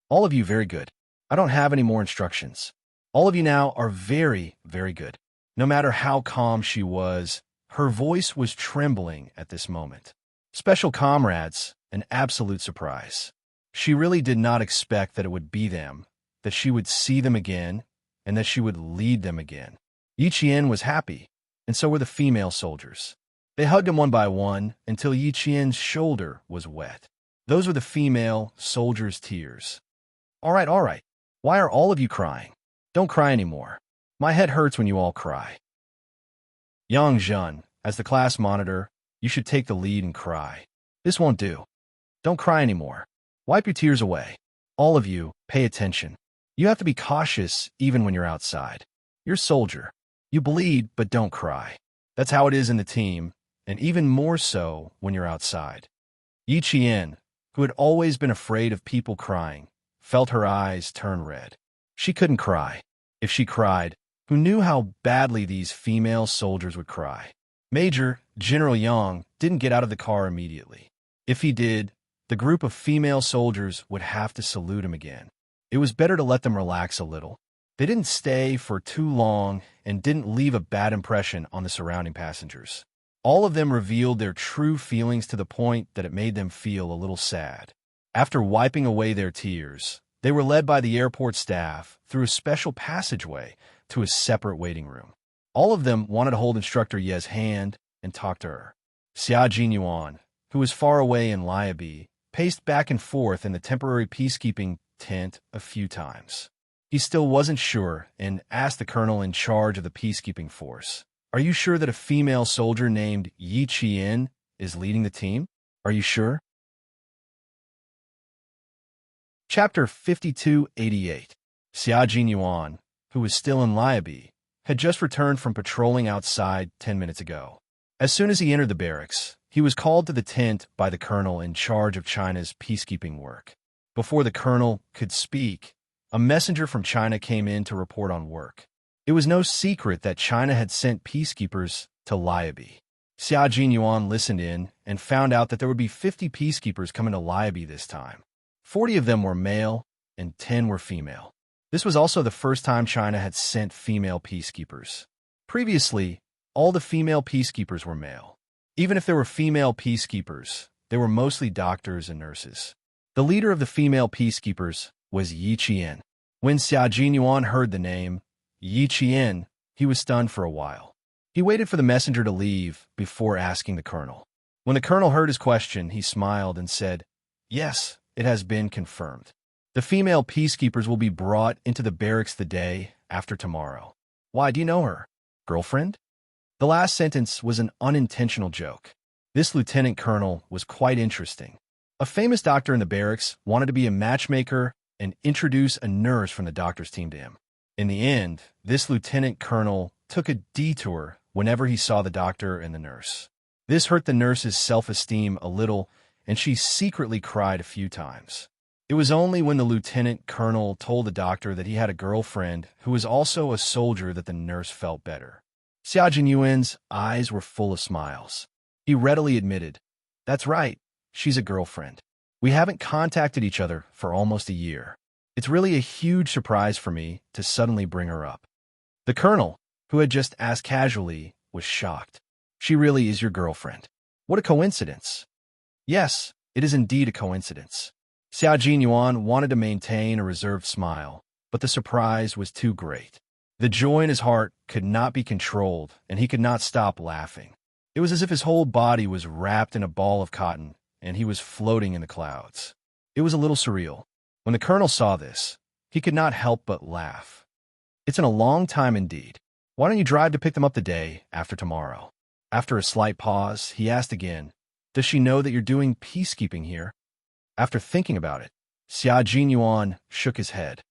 "All of you very good. I don't have any more instructions. All of you now are very, very good." No matter how calm she was, her voice was trembling at this moment. Special comrades, an absolute surprise. She really did not expect that it would be them, that she would see them again, and that she would lead them again. Yi Qian was happy, and so were the female soldiers. They hugged him one by one until Yi Qian's shoulder was wet. Those were the female soldiers' tears. All right. Why are all of you crying? Don't cry anymore. My head hurts when you all cry." Yang Zhen, as the class monitor, you should take the lead and cry. This won't do. Don't cry anymore. Wipe your tears away. All of you, pay attention. You have to be cautious even when you're outside. You're a soldier. You bleed, but don't cry. That's how it is in the team, and even more so when you're outside. Yi Qian, who had always been afraid of people crying, felt her eyes turn red. She couldn't cry. If she cried, who knew how badly these female soldiers would cry? Major General Yang didn't get out of the car immediately. If he did, the group of female soldiers would have to salute him again. It was better to let them relax a little. They didn't stay for too long and didn't leave a bad impression on the surrounding passengers. All of them revealed their true feelings to the point that it made them feel a little sad. After wiping away their tears, they were led by the airport staff through a special passageway to a separate waiting room. All of them wanted to hold Instructor Ye's hand and talk to her. Xia Jinyuan, who was far away in Liabi, paced back and forth in the temporary peacekeeping tent a few times. He still wasn't sure and asked the colonel in charge of the peacekeeping force, "Are you sure that a female soldier named Yi Qian is leading the team? Are you sure?" Chapter 5288. Xia Jinyuan, who was still in Liabi, had just returned from patrolling outside 10 minutes ago. As soon as he entered the barracks, he was called to the tent by the colonel in charge of China's peacekeeping work. Before the colonel could speak, a messenger from China came in to report on work. It was no secret that China had sent peacekeepers to Liabi. Xia Jinyuan listened in and found out that there would be 50 peacekeepers coming to Liabi this time. 40 of them were male and 10 were female. This was also the first time China had sent female peacekeepers. Previously, all the female peacekeepers were male. Even if there were female peacekeepers, they were mostly doctors and nurses. The leader of the female peacekeepers was Yi Qian. When Xia Jinyuan heard the name, Yi Qian, he was stunned for a while. He waited for the messenger to leave before asking the colonel. When the colonel heard his question, he smiled and said, "Yes, it has been confirmed. The female peacekeepers will be brought into the barracks the day after tomorrow." "Why, do you know her? Girlfriend?" The last sentence was an unintentional joke. This lieutenant colonel was quite interesting. A famous doctor in the barracks wanted to be a matchmaker and introduce a nurse from the doctor's team to him. In the end, this lieutenant colonel took a detour whenever he saw the doctor and the nurse. This hurt the nurse's self-esteem a little, and she secretly cried a few times. It was only when the lieutenant colonel told the doctor that he had a girlfriend who was also a soldier that the nurse felt better. Xia Jinyuan's eyes were full of smiles. He readily admitted, "That's right, she's a girlfriend. We haven't contacted each other for almost a year. It's really a huge surprise for me to suddenly bring her up." The colonel, who had just asked casually, was shocked. "She really is your girlfriend? What a coincidence." "Yes, it is indeed a coincidence." Xia Jinyuan wanted to maintain a reserved smile, but the surprise was too great. The joy in his heart could not be controlled, and he could not stop laughing. It was as if his whole body was wrapped in a ball of cotton, and he was floating in the clouds. It was a little surreal. When the colonel saw this, he could not help but laugh. "It's in a long time indeed. Why don't you drive to pick them up the day after tomorrow?" After a slight pause, he asked again, "Does she know that you're doing peacekeeping here?" After thinking about it, Xia Jinyuan shook his head.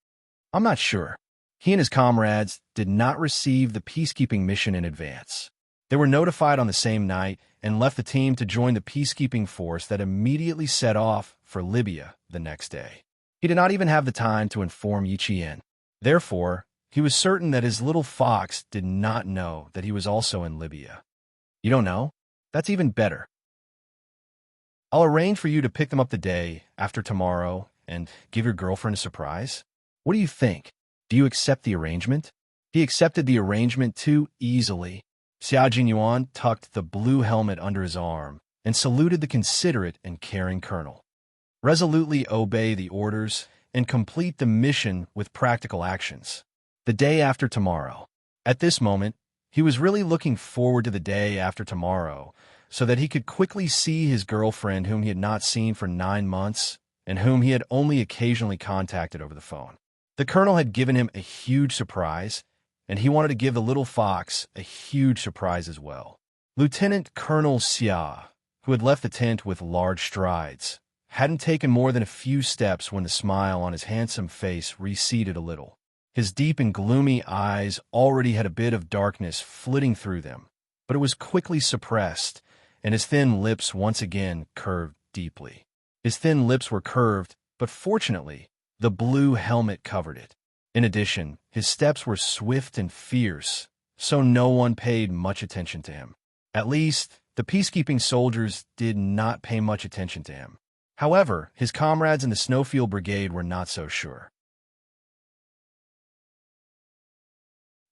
"I'm not sure." He and his comrades did not receive the peacekeeping mission in advance. They were notified on the same night and left the team to join the peacekeeping force that immediately set off for Libya the next day. He did not even have the time to inform Yi Qian. Therefore, he was certain that his little fox did not know that he was also in Libya. "You don't know? That's even better. I'll arrange for you to pick them up the day after tomorrow and give your girlfriend a surprise. What do you think? Do you accept the arrangement?" He accepted the arrangement too easily. Xia Jinyuan tucked the blue helmet under his arm and saluted the considerate and caring colonel. Resolutely obey the orders and complete the mission with practical actions. The day after tomorrow. At this moment, he was really looking forward to the day after tomorrow so that he could quickly see his girlfriend whom he had not seen for 9 months and whom he had only occasionally contacted over the phone. The colonel had given him a huge surprise, and he wanted to give the little fox a huge surprise as well. Lieutenant Colonel Xia, who had left the tent with large strides, hadn't taken more than a few steps when the smile on his handsome face receded a little. His deep and gloomy eyes already had a bit of darkness flitting through them, but it was quickly suppressed, and his thin lips once again curved deeply. His thin lips were curved, but fortunately, the blue helmet covered it. In addition, his steps were swift and fierce, so no one paid much attention to him. At least, the peacekeeping soldiers did not pay much attention to him. However, his comrades in the Snowfield Brigade were not so sure.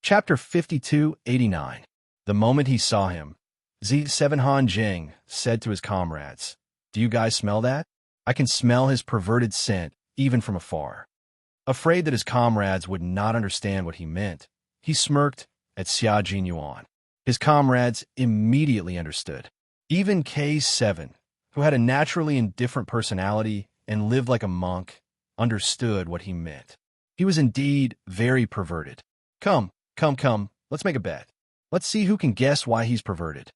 Chapter 5289. The moment he saw him, Z7 Han Jing said to his comrades, "Do you guys smell that? I can smell his perverted scent even from afar." Afraid that his comrades would not understand what he meant, He smirked at Xia Jinyuan. His comrades immediately understood. Even K7, who had a naturally indifferent personality and lived like a monk, understood what he meant. He was indeed very perverted. Come, let's make a bet. Let's see who can guess why he's perverted.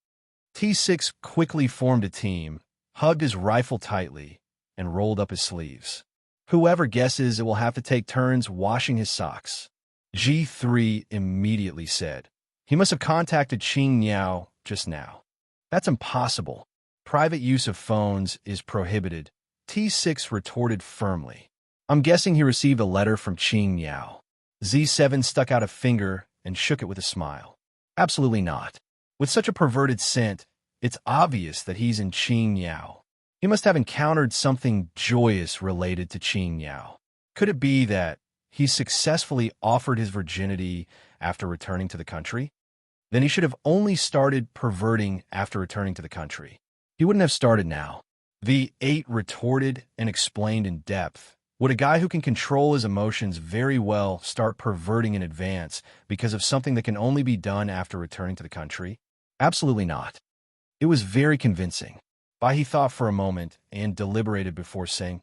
T6 quickly formed a team, hugged his rifle tightly, and rolled up his sleeves. Whoever guesses, it will have to take turns washing his socks. G3 immediately said. He must have contacted Qing Niao just now. That's impossible. Private use of phones is prohibited. T6 retorted firmly. I'm guessing he received a letter from Qing Niao. Z7 stuck out a finger and shook it with a smile. Absolutely not. With such a perverted scent, it's obvious that he's in Qing Niao. He must have encountered something joyous related to Qing Niao. Could it be that he successfully offered his virginity after returning to the country? Then he should have only started perverting after returning to the country. He wouldn't have started now. V8 retorted and explained in depth. Would a guy who can control his emotions very well start perverting in advance because of something that can only be done after returning to the country? Absolutely not. It was very convincing. Bai he thought for a moment and deliberated before saying,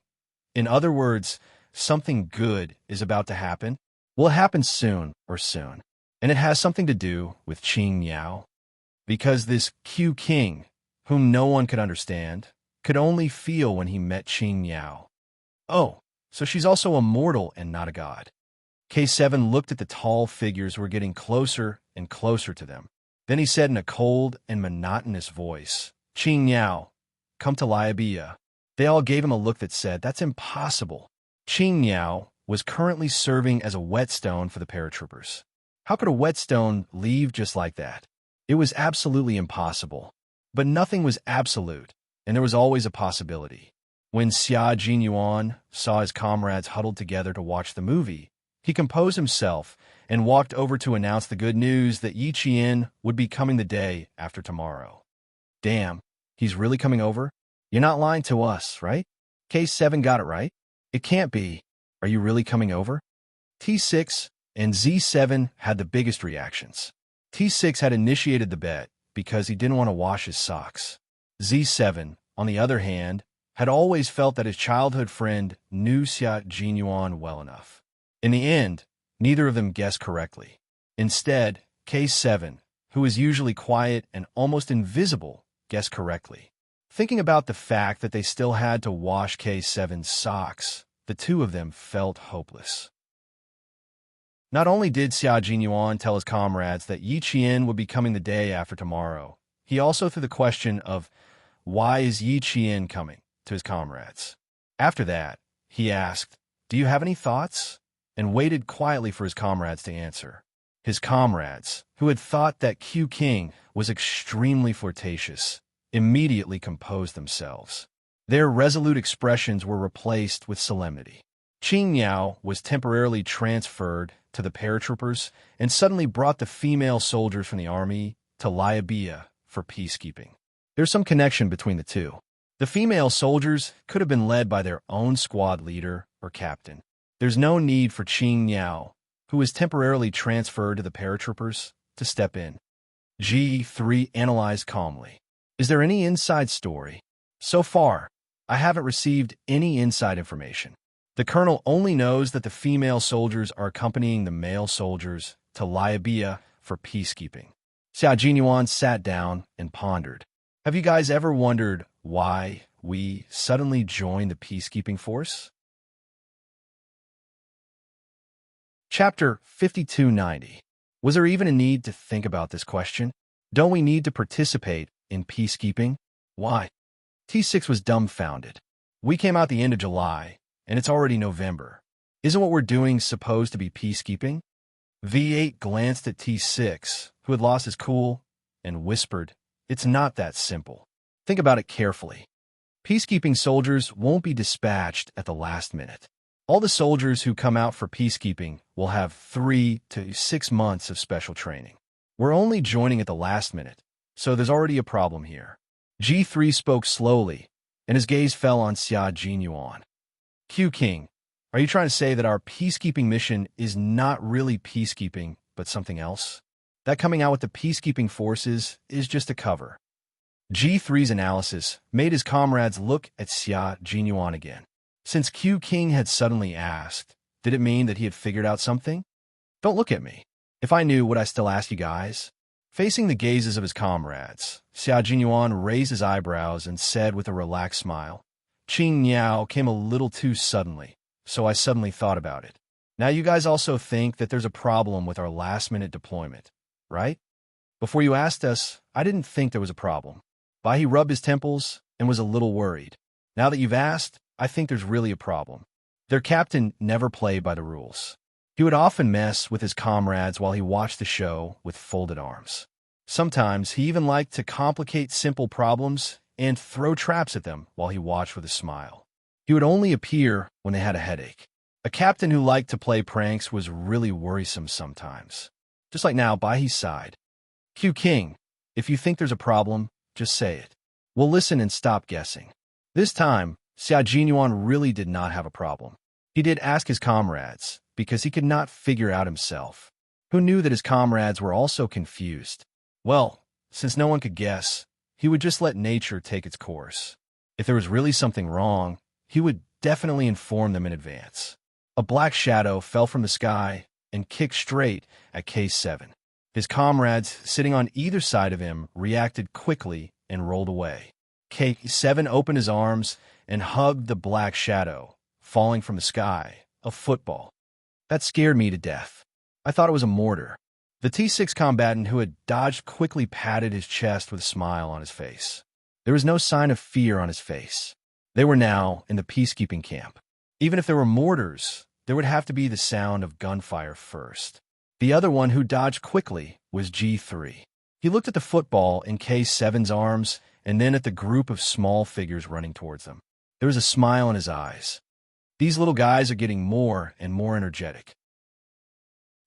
in other words, something good is about to happen. Will it happen soon or soon? And it has something to do with Qing Niao. Because this Q King, whom no one could understand, could only feel when he met Qing Niao. Oh, so she's also a mortal and not a god. K7 looked at the tall figures who were getting closer and closer to them. Then he said in a cold and monotonous voice, Qing Niao, come to Liabia. They all gave him a look that said, that's impossible. Qing Niao was currently serving as a whetstone for the paratroopers. How could a whetstone leave just like that? It was absolutely impossible. But nothing was absolute, and there was always a possibility. When Xia Jinyuan saw his comrades huddled together to watch the movie, he composed himself and walked over to announce the good news that Yi Qian would be coming the day after tomorrow. Damn, he's really coming over? You're not lying to us, right? K7 got it right? It can't be. Are you really coming over? T6 and Z7 had the biggest reactions. T6 had initiated the bet because he didn't want to wash his socks. Z7, on the other hand, had always felt that his childhood friend knew Xia Jinyuan well enough. In the end, neither of them guessed correctly. Instead, K7, who is usually quiet and almost invisible, guessed correctly. Thinking about the fact that they still had to wash K7's socks, the two of them felt hopeless. Not only did Xia Jinyuan tell his comrades that Yi Qian would be coming the day after tomorrow, he also threw the question of, why is Yi Qian coming, to his comrades. After that, he asked, do you have any thoughts? And waited quietly for his comrades to answer. His comrades, who had thought that Q King was extremely flirtatious, immediately composed themselves. Their resolute expressions were replaced with solemnity. Qing Niao was temporarily transferred to the paratroopers and suddenly brought the female soldiers from the army to Liabia for peacekeeping. There's some connection between the two. The female soldiers could have been led by their own squad leader or captain. There's no need for Qing Niao, who was temporarily transferred to the paratroopers, to step in. G3 analyzed calmly. Is there any inside story? So far, I haven't received any inside information. The colonel only knows that the female soldiers are accompanying the male soldiers to Liabia for peacekeeping. Xia Jinyuan sat down and pondered. Have you guys ever wondered why we suddenly joined the peacekeeping force? Chapter 5290. Was there even a need to think about this question? Don't we need to participate in peacekeeping? Why? T6 was dumbfounded. We came out the end of July, and it's already November. Isn't what we're doing supposed to be peacekeeping? V8 glanced at T6, who had lost his cool, and whispered, it's not that simple. Think about it carefully. Peacekeeping soldiers won't be dispatched at the last minute. All the soldiers who come out for peacekeeping will have 3 to 6 months of special training. We're only joining at the last minute, so there's already a problem here. G3 spoke slowly, and his gaze fell on Xia Jinyuan. Q King, are you trying to say that our peacekeeping mission is not really peacekeeping but something else. That coming out with the peacekeeping forces is just a cover. G3's analysis made his comrades look at Xia Jinyuan again. Since Q King had suddenly asked, did it mean that he had figured out something? Don't look at me. If I knew, would I still ask you guys? Facing the gazes of his comrades, Xia Jinyuan raised his eyebrows and said with a relaxed smile, Qing Niao came a little too suddenly, so I suddenly thought about it. Now you guys also think that there's a problem with our last-minute deployment, right? Before you asked us, I didn't think there was a problem. Bai he rubbed his temples and was a little worried. Now that you've asked, I think there's really a problem. Their captain never played by the rules. He would often mess with his comrades while he watched the show with folded arms. Sometimes he even liked to complicate simple problems and throw traps at them while he watched with a smile. He would only appear when they had a headache. A captain who liked to play pranks was really worrisome sometimes. Just like now, by his side. Q King, if you think there's a problem, just say it. We'll listen and stop guessing. This time, Xia Jinyuan really did not have a problem. He did ask his comrades, because he could not figure out himself. Who knew that his comrades were also confused? Well, since no one could guess, he would just let nature take its course. If there was really something wrong, he would definitely inform them in advance. A black shadow fell from the sky and kicked straight at K7. His comrades, sitting on either side of him, reacted quickly and rolled away. K7 opened his arms and hugged the black shadow, falling from the sky, a football. That scared me to death. I thought it was a mortar. The T6 combatant who had dodged quickly patted his chest with a smile on his face. There was no sign of fear on his face. They were now in the peacekeeping camp. Even if there were mortars, there would have to be the sound of gunfire first. The other one who dodged quickly was G3. He looked at the football in K7's arms and then at the group of small figures running towards them. There was a smile in his eyes. These little guys are getting more and more energetic.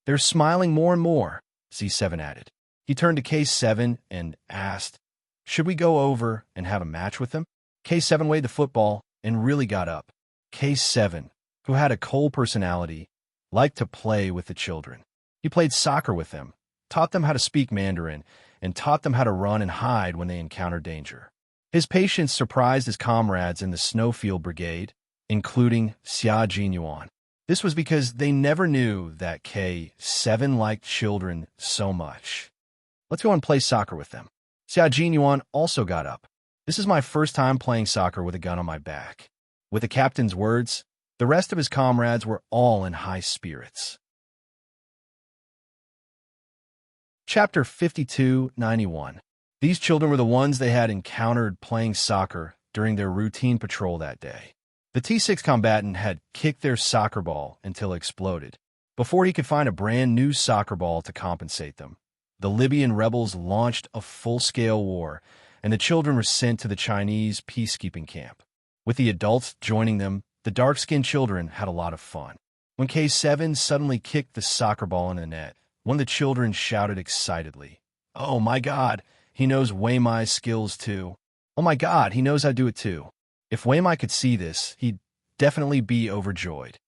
They're smiling more and more, C7 added. He turned to K7 and asked, should we go over and have a match with them? K7 weighed the football and really got up. K7, who had a cold personality, liked to play with the children. He played soccer with them, taught them how to speak Mandarin, and taught them how to run and hide when they encountered danger. His patience surprised his comrades in the Snowfield Brigade, including Xia Jinyuan. This was because they never knew that K7 liked children so much. Let's go and play soccer with them. Xia Jinyuan also got up. This is my first time playing soccer with a gun on my back. With the captain's words, the rest of his comrades were all in high spirits. Chapter 5291. These children were the ones they had encountered playing soccer during their routine patrol that day. The T6 combatant had kicked their soccer ball until it exploded, before he could find a brand new soccer ball to compensate them. The Libyan rebels launched a full-scale war, and the children were sent to the Chinese peacekeeping camp. With the adults joining them, the dark-skinned children had a lot of fun. When K7 suddenly kicked the soccer ball in the net, one of the children shouted excitedly, "Oh my God, he knows Wei Mai's skills too. Oh my God, he knows how to do it too." If Wei Mai could see this, he'd definitely be overjoyed.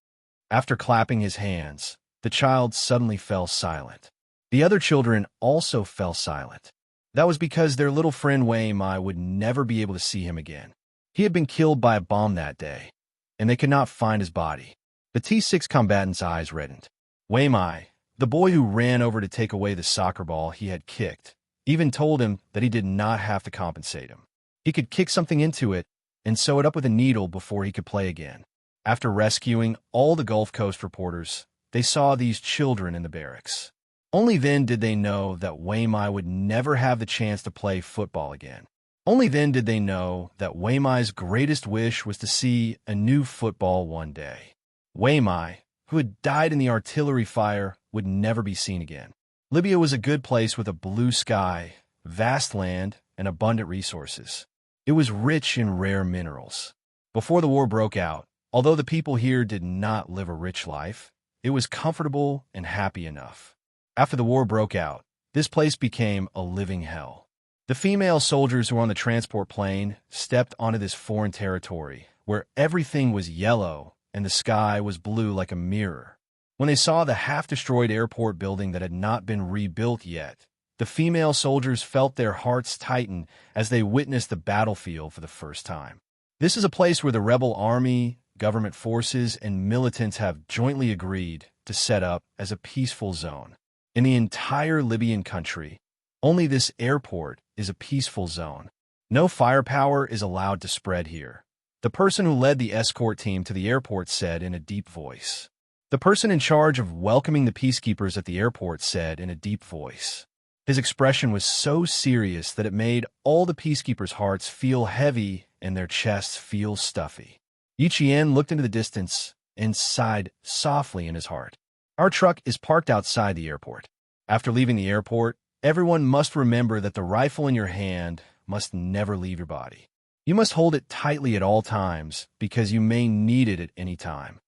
After clapping his hands, the child suddenly fell silent. The other children also fell silent. That was because their little friend Wei Mai would never be able to see him again. He had been killed by a bomb that day, and they could not find his body. The T6 combatant's eyes reddened. Wei Mai, the boy who ran over to take away the soccer ball he had kicked, even told him that he did not have to compensate him. He could kick something into it and sew it up with a needle before he could play again. After rescuing all the Gulf Coast reporters, they saw these children in the barracks. Only then did they know that Wei Mai would never have the chance to play football again. Only then did they know that Wei Mai's greatest wish was to see a new football one day. Wei Mai, who had died in the artillery fire, would never be seen again. Libya was a good place with a blue sky, vast land, and abundant resources. It was rich in rare minerals. Before the war broke out, although the people here did not live a rich life, it was comfortable and happy enough. After the war broke out, this place became a living hell. The female soldiers who were on the transport plane stepped onto this foreign territory, where everything was yellow and the sky was blue like a mirror. When they saw the half-destroyed airport building that had not been rebuilt yet, the female soldiers felt their hearts tighten as they witnessed the battlefield for the first time. This is a place where the rebel army, government forces, and militants have jointly agreed to set up as a peaceful zone. In the entire Libyan country, only this airport is a peaceful zone. No firepower is allowed to spread here. The person who led the escort team to the airport said in a deep voice. The person in charge of welcoming the peacekeepers at the airport said in a deep voice. His expression was so serious that it made all the peacekeepers' hearts feel heavy and their chests feel stuffy. Yichien looked into the distance and sighed softly in his heart. Our truck is parked outside the airport. After leaving the airport, everyone must remember that the rifle in your hand must never leave your body. You must hold it tightly at all times because you may need it at any time.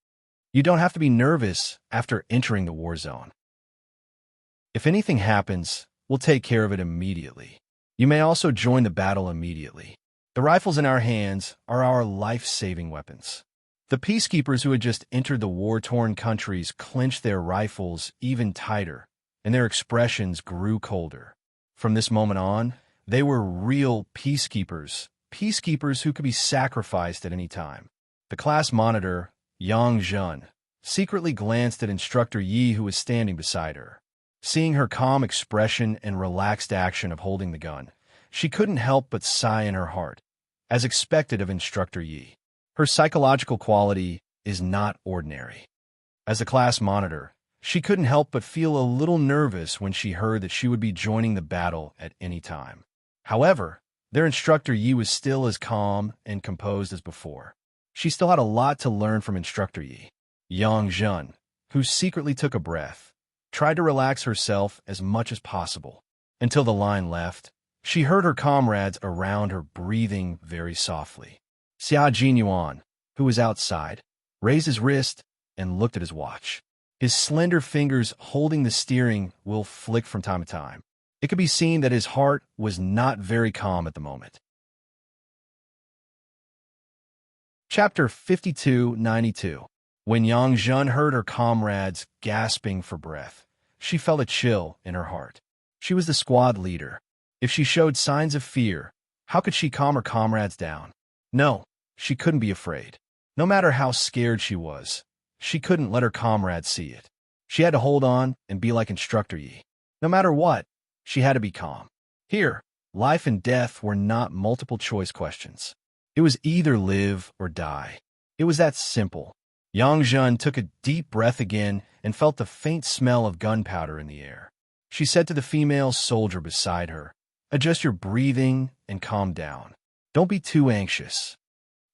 You don't have to be nervous after entering the war zone. If anything happens, we'll take care of it immediately. You may also join the battle immediately. The rifles in our hands are our life-saving weapons. The peacekeepers who had just entered the war-torn countries clenched their rifles even tighter, and their expressions grew colder. From this moment on, they were real peacekeepers who could be sacrificed at any time. The class monitor, Yang Zhen, secretly glanced at Instructor Yi, who was standing beside her. Seeing her calm expression and relaxed action of holding the gun, she couldn't help but sigh in her heart, as expected of Instructor Yi. Her psychological quality is not ordinary. As the class monitor, she couldn't help but feel a little nervous when she heard that she would be joining the battle at any time. However, their Instructor Yi was still as calm and composed as before. She still had a lot to learn from Instructor Yi. Yang Zhen, who secretly took a breath, tried to relax herself as much as possible. Until the line left, she heard her comrades around her breathing very softly. Xia Jinyuan, who was outside, raised his wrist and looked at his watch. His slender fingers holding the steering wheel flicked from time to time. It could be seen that his heart was not very calm at the moment. Chapter 52-92. When Yang Zhen heard her comrades gasping for breath, she felt a chill in her heart. She was the squad leader. If she showed signs of fear, how could she calm her comrades down? No, she couldn't be afraid. No matter how scared she was, she couldn't let her comrades see it. She had to hold on and be like Instructor Yi. No matter what, she had to be calm. Here, life and death were not multiple-choice questions. It was either live or die. It was that simple. Yang Zhen took a deep breath again and felt the faint smell of gunpowder in the air. She said to the female soldier beside her, "Adjust your breathing and calm down. Don't be too anxious."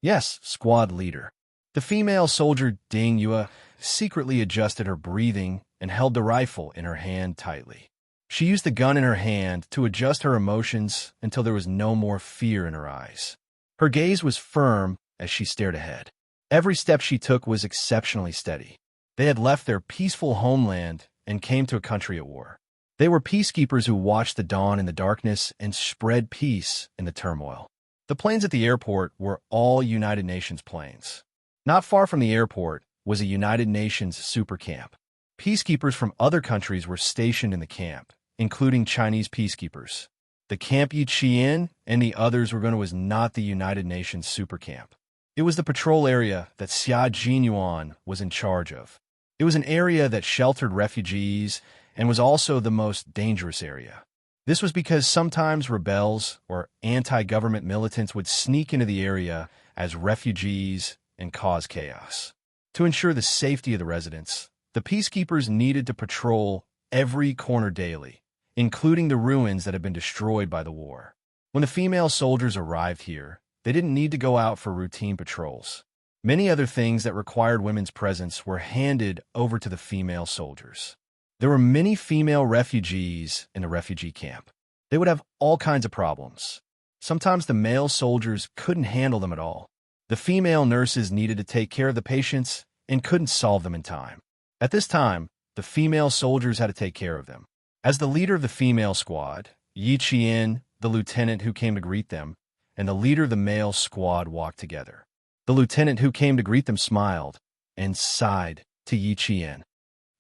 "Yes, squad leader." The female soldier Ding Yue secretly adjusted her breathing and held the rifle in her hand tightly. She used the gun in her hand to adjust her emotions until there was no more fear in her eyes. Her gaze was firm as she stared ahead. Every step she took was exceptionally steady. They had left their peaceful homeland and came to a country at war. They were peacekeepers who watched the dawn in the darkness and spread peace in the turmoil. The planes at the airport were all United Nations planes. Not far from the airport was a United Nations super camp. Peacekeepers from other countries were stationed in the camp, including Chinese peacekeepers. The Camp Yichien and the others were going to was not the United Nations super camp. It was the patrol area that Xia Jinyuan was in charge of. It was an area that sheltered refugees and was also the most dangerous area. This was because sometimes rebels or anti-government militants would sneak into the area as refugees and cause chaos. To ensure the safety of the residents, the peacekeepers needed to patrol every corner daily, including the ruins that had been destroyed by the war. When the female soldiers arrived here, they didn't need to go out for routine patrols. Many other things that required women's presence were handed over to the female soldiers. There were many female refugees in the refugee camp. They would have all kinds of problems. Sometimes the male soldiers couldn't handle them at all. The female nurses needed to take care of the patients and couldn't solve them in time. At this time, the female soldiers had to take care of them. As the leader of the female squad, Yi Qian, the lieutenant who came to greet them, and the leader of the male squad walked together. The lieutenant who came to greet them smiled and sighed to Yi Qian.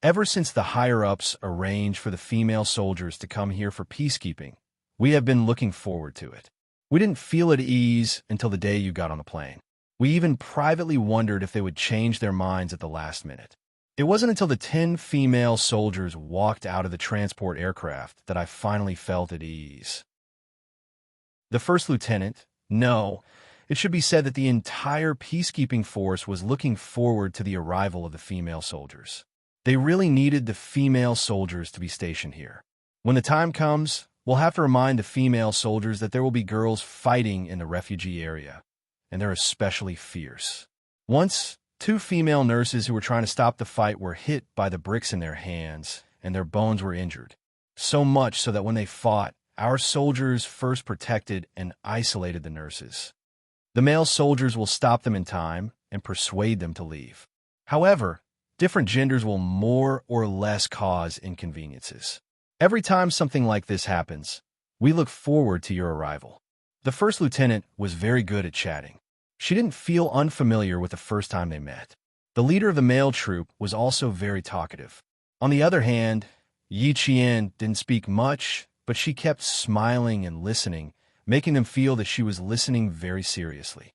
Ever since the higher-ups arranged for the female soldiers to come here for peacekeeping, we have been looking forward to it. We didn't feel at ease until the day you got on the plane. We even privately wondered if they would change their minds at the last minute. It wasn't until the 10 female soldiers walked out of the transport aircraft that I finally felt at ease. The first lieutenant, no, it should be said that the entire peacekeeping force was looking forward to the arrival of the female soldiers. They really needed the female soldiers to be stationed here. When the time comes, we'll have to remind the female soldiers that there will be girls fighting in the refugee area, and they're especially fierce. Once, 2 female nurses who were trying to stop the fight were hit by the bricks in their hands, and their bones were injured. So much so that when they fought, our soldiers first protected and isolated the nurses. The male soldiers will stop them in time and persuade them to leave. However, different genders will more or less cause inconveniences. Every time something like this happens, we look forward to your arrival. The first lieutenant was very good at chatting. She didn't feel unfamiliar with the first time they met. The leader of the male troop was also very talkative. On the other hand, Yi Qian didn't speak much, but she kept smiling and listening, making them feel that she was listening very seriously.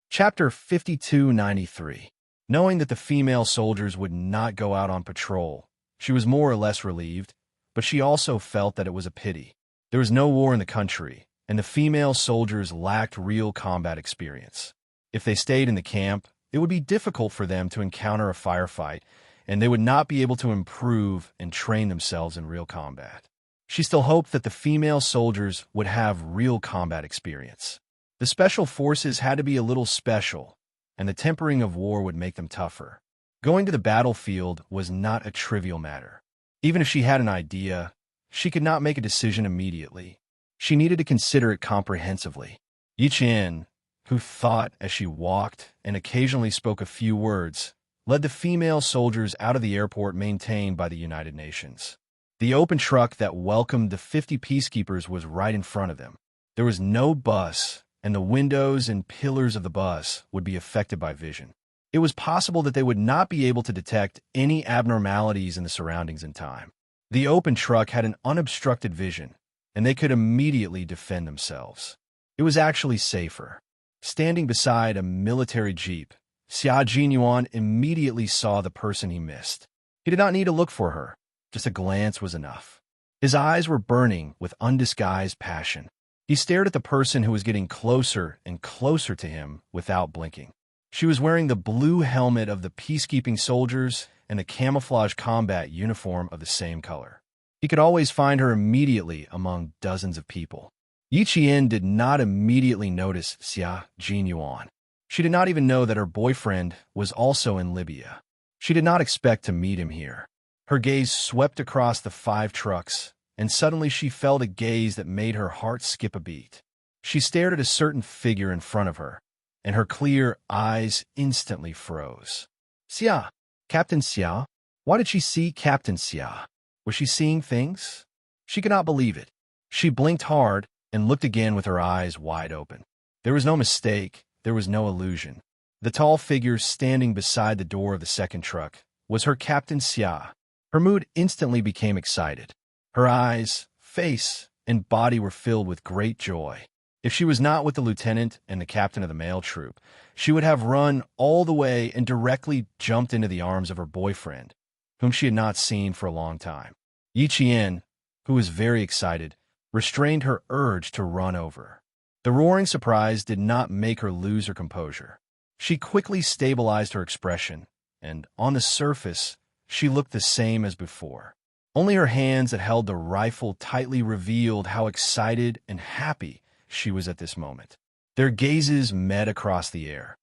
Chapter 5293. Knowing that the female soldiers would not go out on patrol, she was more or less relieved, but she also felt that it was a pity. There was no war in the country, and the female soldiers lacked real combat experience. If they stayed in the camp, it would be difficult for them to encounter a firefight, and they would not be able to improve and train themselves in real combat. She still hoped that the female soldiers would have real combat experience. The special forces had to be a little special, and the tempering of war would make them tougher. Going to the battlefield was not a trivial matter. Even if she had an idea, she could not make a decision immediately. She needed to consider it comprehensively. Yi Qian, who thought as she walked and occasionally spoke a few words, led the female soldiers out of the airport maintained by the United Nations. The open truck that welcomed the 50 peacekeepers was right in front of them. There was no bus, and the windows and pillars of the bus would be affected by vision. It was possible that they would not be able to detect any abnormalities in the surroundings in time. The open truck had an unobstructed vision, and they could immediately defend themselves. It was actually safer. Standing beside a military jeep, Xia Jinyuan immediately saw the person he missed. He did not need to look for her. Just a glance was enough. His eyes were burning with undisguised passion. He stared at the person who was getting closer and closer to him without blinking. She was wearing the blue helmet of the peacekeeping soldiers and the camouflage combat uniform of the same color. He could always find her immediately among dozens of people. Yi Qian did not immediately notice Xia Jinyuan. She did not even know that her boyfriend was also in Libya. She did not expect to meet him here. Her gaze swept across the 5 trucks, and suddenly she felt a gaze that made her heart skip a beat. She stared at a certain figure in front of her, and her clear eyes instantly froze. Xia, Captain Xia? Why did she see Captain Xia? Was she seeing things? She could not believe it. She blinked hard and looked again with her eyes wide open. There was no mistake, there was no illusion. The tall figure standing beside the door of the second truck was her Captain Xia. Her mood instantly became excited. Her eyes, face, and body were filled with great joy. If she was not with the lieutenant and the captain of the male troop, she would have run all the way and directly jumped into the arms of her boyfriend, whom she had not seen for a long time. Yi Qian, who was very excited, restrained her urge to run over. The roaring surprise did not make her lose her composure. She quickly stabilized her expression, and on the surface, she looked the same as before. Only her hands that held the rifle tightly revealed how excited and happy she was at this moment. Their gazes met across the air.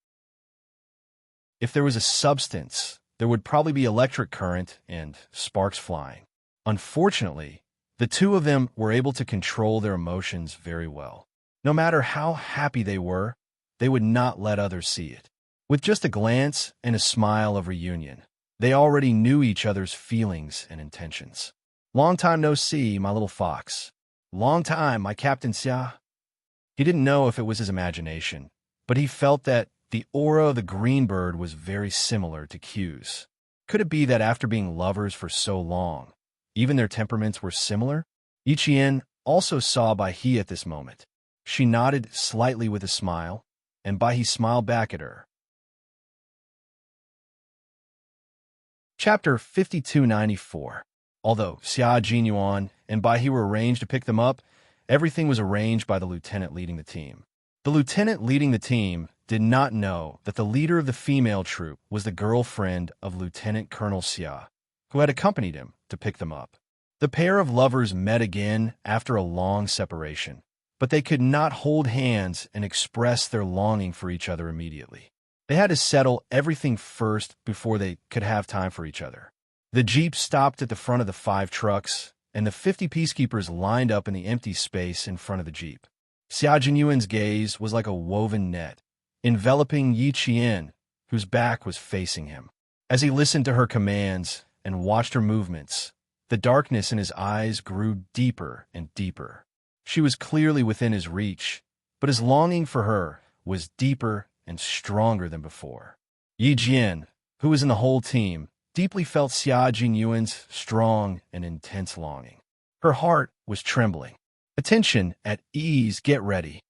If there was a substance, there would probably be electric current and sparks flying. Unfortunately, the two of them were able to control their emotions very well. No matter how happy they were, they would not let others see it. With just a glance and a smile of reunion, they already knew each other's feelings and intentions. Long time no see, my little fox. Long time, my Captain Xia. He didn't know if it was his imagination, but he felt that The aura of the green bird was very similar to Q's. Could it be that after being lovers for so long, even their temperaments were similar? Yiqian also saw Bai He at this moment. She nodded slightly with a smile, and Bai He smiled back at her. Chapter 5294. Although Xia Jinyuan and Bai He were arranged to pick them up, everything was arranged by the lieutenant leading the team. The lieutenant leading the team did not know that the leader of the female troop was the girlfriend of Lieutenant Colonel Xia, who had accompanied him to pick them up. The pair of lovers met again after a long separation, but they could not hold hands and express their longing for each other immediately. They had to settle everything first before they could have time for each other. The jeep stopped at the front of the 5 trucks, and the 50 peacekeepers lined up in the empty space in front of the jeep. Xia Jinyuan's gaze was like a woven net, enveloping Yiqian, whose back was facing him. As he listened to her commands and watched her movements, the darkness in his eyes grew deeper and deeper. She was clearly within his reach, but his longing for her was deeper and stronger than before. Yiqian, who was in the whole team, deeply felt Xia Jinyuan's strong and intense longing. Her heart was trembling. Attention, at ease, get ready.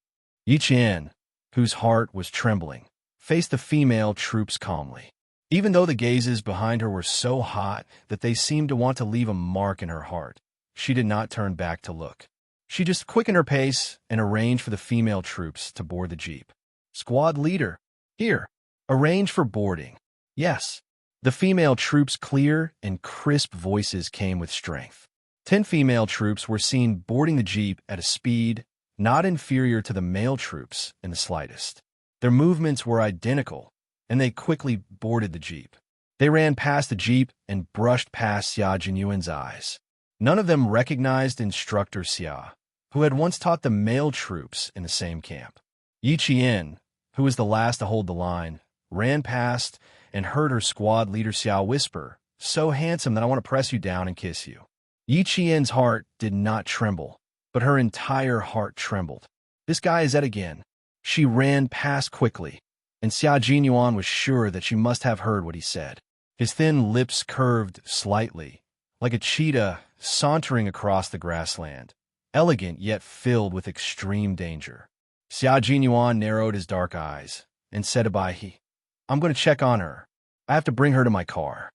Yiqian, whose heart was trembling, faced the female troops calmly. Even though the gazes behind her were so hot that they seemed to want to leave a mark in her heart, she did not turn back to look. She just quickened her pace and arranged for the female troops to board the jeep. Squad leader, here, arrange for boarding. Yes. The female troops' clear and crisp voices came with strength. 10 female troops were seen boarding the jeep at a speed not inferior to the male troops in the slightest. Their movements were identical, and they quickly boarded the jeep. They ran past the jeep and brushed past Xia Jinyuan's eyes. None of them recognized Instructor Xia, who had once taught the male troops in the same camp. Yiqian, who was the last to hold the line, ran past and heard her squad leader Xia whisper, "So handsome that I want to press you down and kiss you." Yiqian's heart did not tremble, but her entire heart trembled. This guy is it again. She ran past quickly, and Xia Jinyuan was sure that she must have heard what he said. His thin lips curved slightly, like a cheetah sauntering across the grassland, elegant yet filled with extreme danger. Xia Jinyuan narrowed his dark eyes and said to Bai He, "I'm going to check on her. I have to bring her to my car."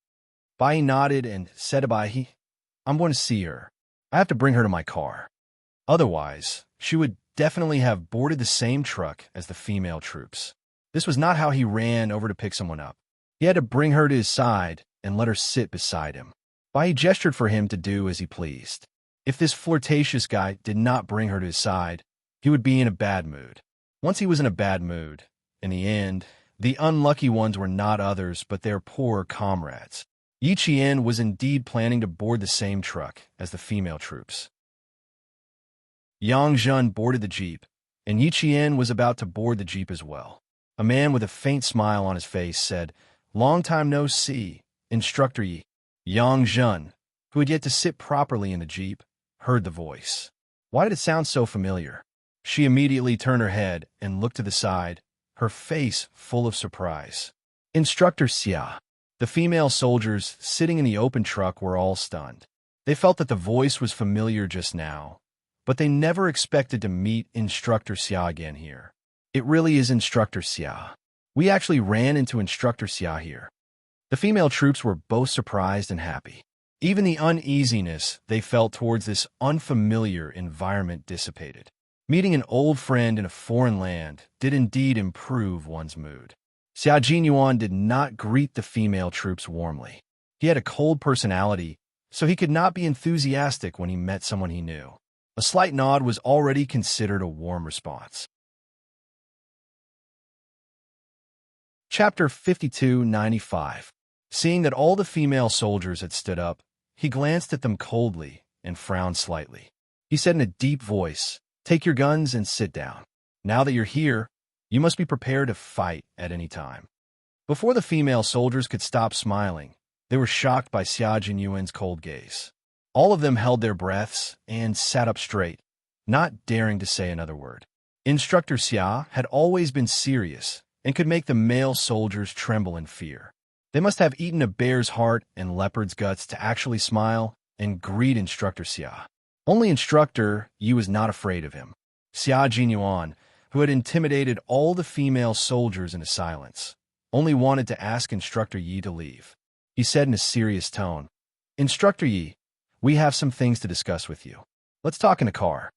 Bai He nodded and said to Bai He, "I'm going to see her. I have to bring her to my car." Otherwise, she would definitely have boarded the same truck as the female troops. This was not how he ran over to pick someone up. He had to bring her to his side and let her sit beside him. Bai He gestured for him to do as he pleased. If this flirtatious guy did not bring her to his side, he would be in a bad mood. Once he was in a bad mood, in the end, the unlucky ones were not others but their poor comrades. Yiqian was indeed planning to board the same truck as the female troops. Yang Zhen boarded the jeep, and Yiqian was about to board the jeep as well. A man with a faint smile on his face said, "Long time no see, Instructor Yi." Yang Zhen, who had yet to sit properly in the jeep, heard the voice. Why did it sound so familiar? She immediately turned her head and looked to the side, her face full of surprise. Instructor Xia. The female soldiers sitting in the open truck were all stunned. They felt that the voice was familiar just now, but they never expected to meet Instructor Xia again here. It really is Instructor Xia. We actually ran into Instructor Xia here. The female troops were both surprised and happy. Even the uneasiness they felt towards this unfamiliar environment dissipated. Meeting an old friend in a foreign land did indeed improve one's mood. Xia Jinyuan did not greet the female troops warmly. He had a cold personality, so he could not be enthusiastic when he met someone he knew. A slight nod was already considered a warm response. Chapter 5295. Seeing that all the female soldiers had stood up, he glanced at them coldly and frowned slightly. He said in a deep voice, "Take your guns and sit down. Now that you're here, you must be prepared to fight at any time." Before the female soldiers could stop smiling, they were shocked by Xia Jinyuan's cold gaze. All of them held their breaths and sat up straight, not daring to say another word. Instructor Xia had always been serious and could make the male soldiers tremble in fear. They must have eaten a bear's heart and leopard's guts to actually smile and greet Instructor Xia. Only Instructor Yi was not afraid of him. Xia Jinyuan, who had intimidated all the female soldiers into silence, only wanted to ask Instructor Yi to leave. He said in a serious tone, "Instructor Yi, we have some things to discuss with you. Let's talk in the car."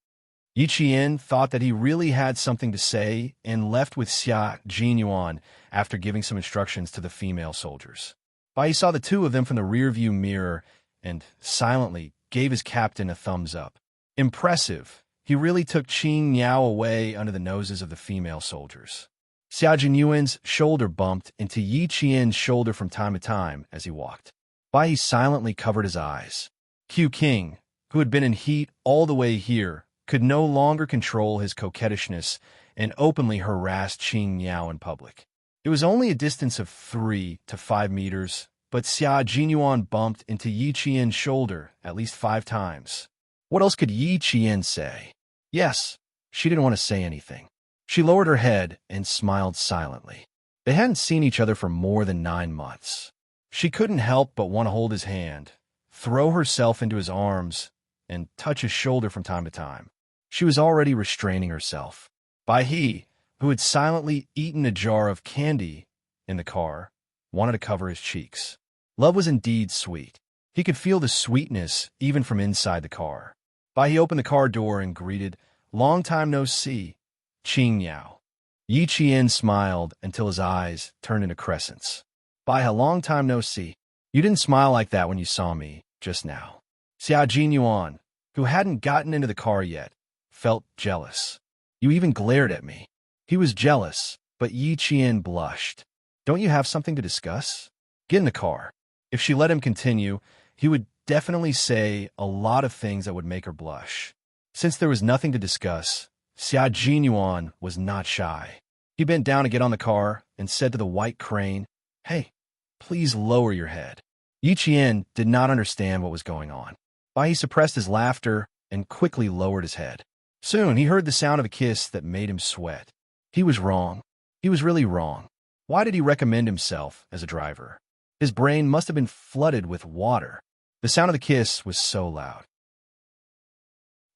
Yi Qian thought that he really had something to say and left with Xia Jinyuan after giving some instructions to the female soldiers. Bai saw the two of them from the rearview mirror and silently gave his captain a thumbs up. Impressive. He really took Qing Niao away under the noses of the female soldiers. Xia Jinyuan's shoulder bumped into Yi Qian's shoulder from time to time as he walked. Bai silently covered his eyes. Q King, who had been in heat all the way here, could no longer control his coquettishness and openly harassed Qing Niao in public. It was only a distance of 3 to 5 meters, but Xia Jinyuan bumped into Yi Qian's shoulder at least 5 times. What else could Yi Qian say? Yes, she didn't want to say anything. She lowered her head and smiled silently. They hadn't seen each other for more than 9 months. She couldn't help but want to hold his hand, throw herself into his arms, and touch his shoulder from time to time. She was already restraining herself. Bai He, who had silently eaten a jar of candy in the car, wanted to cover his cheeks. Love was indeed sweet. He could feel the sweetness even from inside the car. Bai He opened the car door and greeted, "Long time no see, Qing Niao." Yi Qian smiled until his eyes turned into crescents. "Bai He, long time no see. You didn't smile like that when you saw me just now." Xia Jinyuan, who hadn't gotten into the car yet, felt jealous. "You even glared at me." He was jealous, but Yi Qian blushed. "Don't you have something to discuss? Get in the car." If she let him continue, he would definitely say a lot of things that would make her blush. Since there was nothing to discuss, Xia Jinyuan was not shy. He bent down to get on the car and said to the white crane, "Hey, please lower your head." Yi Qian did not understand what was going on. Bai He suppressed his laughter and quickly lowered his head. Soon he heard the sound of a kiss that made him sweat. He was wrong. He was really wrong. Why did he recommend himself as a driver? His brain must have been flooded with water. The sound of the kiss was so loud.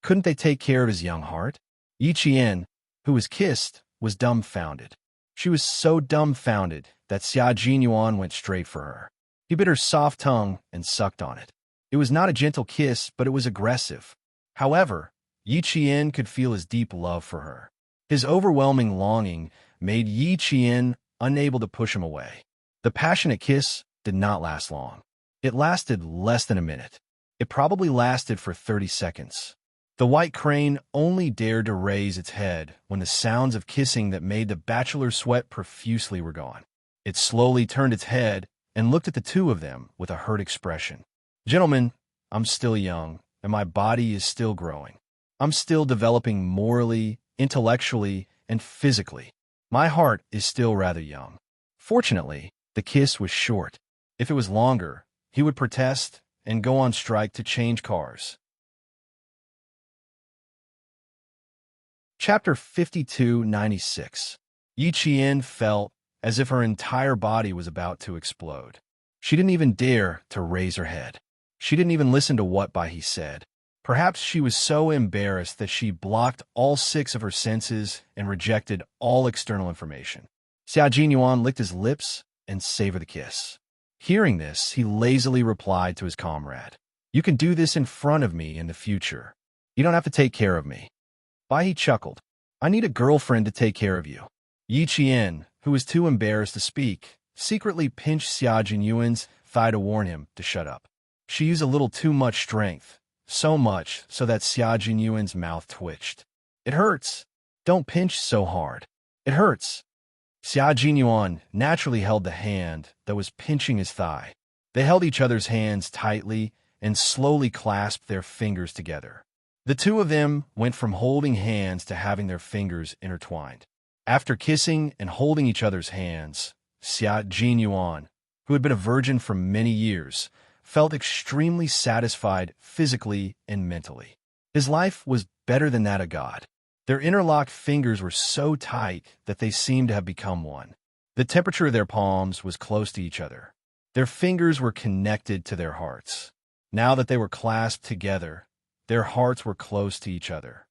Couldn't they take care of his young heart? Yi Qian, who was kissed, was dumbfounded. She was so dumbfounded that Xia Jinyuan went straight for her. He bit her soft tongue and sucked on it. It was not a gentle kiss, but it was aggressive. However, Yi Qian could feel his deep love for her. His overwhelming longing made Yi Qian unable to push him away. The passionate kiss did not last long. It lasted less than a minute. It probably lasted for 30 seconds. The white crane only dared to raise its head when the sounds of kissing that made the bachelor sweat profusely were gone. It slowly turned its head and looked at the two of them with a hurt expression. "Gentlemen, I'm still young, and my body is still growing. I'm still developing morally, intellectually, and physically. My heart is still rather young." Fortunately, the kiss was short. If it was longer, he would protest and go on strike to change cars. Chapter 5296. Yi Qian felt as if her entire body was about to explode. She didn't even dare to raise her head. She didn't even listen to what Bai He said. Perhaps she was so embarrassed that she blocked all 6 of her senses and rejected all external information. Xia Jinyuan licked his lips and savored the kiss. Hearing this, he lazily replied to his comrade, "You can do this in front of me in the future. You don't have to take care of me." Bai He chuckled. "I need a girlfriend to take care of you." Yi Qian, who was too embarrassed to speak, secretly pinched Xia Jinyuan's thigh to warn him to shut up. She used a little too much strength, so much so that Xia Jinyuan's mouth twitched. "It hurts. Don't pinch so hard. It hurts." Xia Jinyuan naturally held the hand that was pinching his thigh. They held each other's hands tightly and slowly clasped their fingers together. The two of them went from holding hands to having their fingers intertwined. After kissing and holding each other's hands, Xia Jinyuan, who had been a virgin for many years, felt extremely satisfied physically and mentally. His life was better than that of God. Their interlocked fingers were so tight that they seemed to have become one. The temperature of their palms was close to each other. Their fingers were connected to their hearts. Now that they were clasped together, their hearts were close to each other.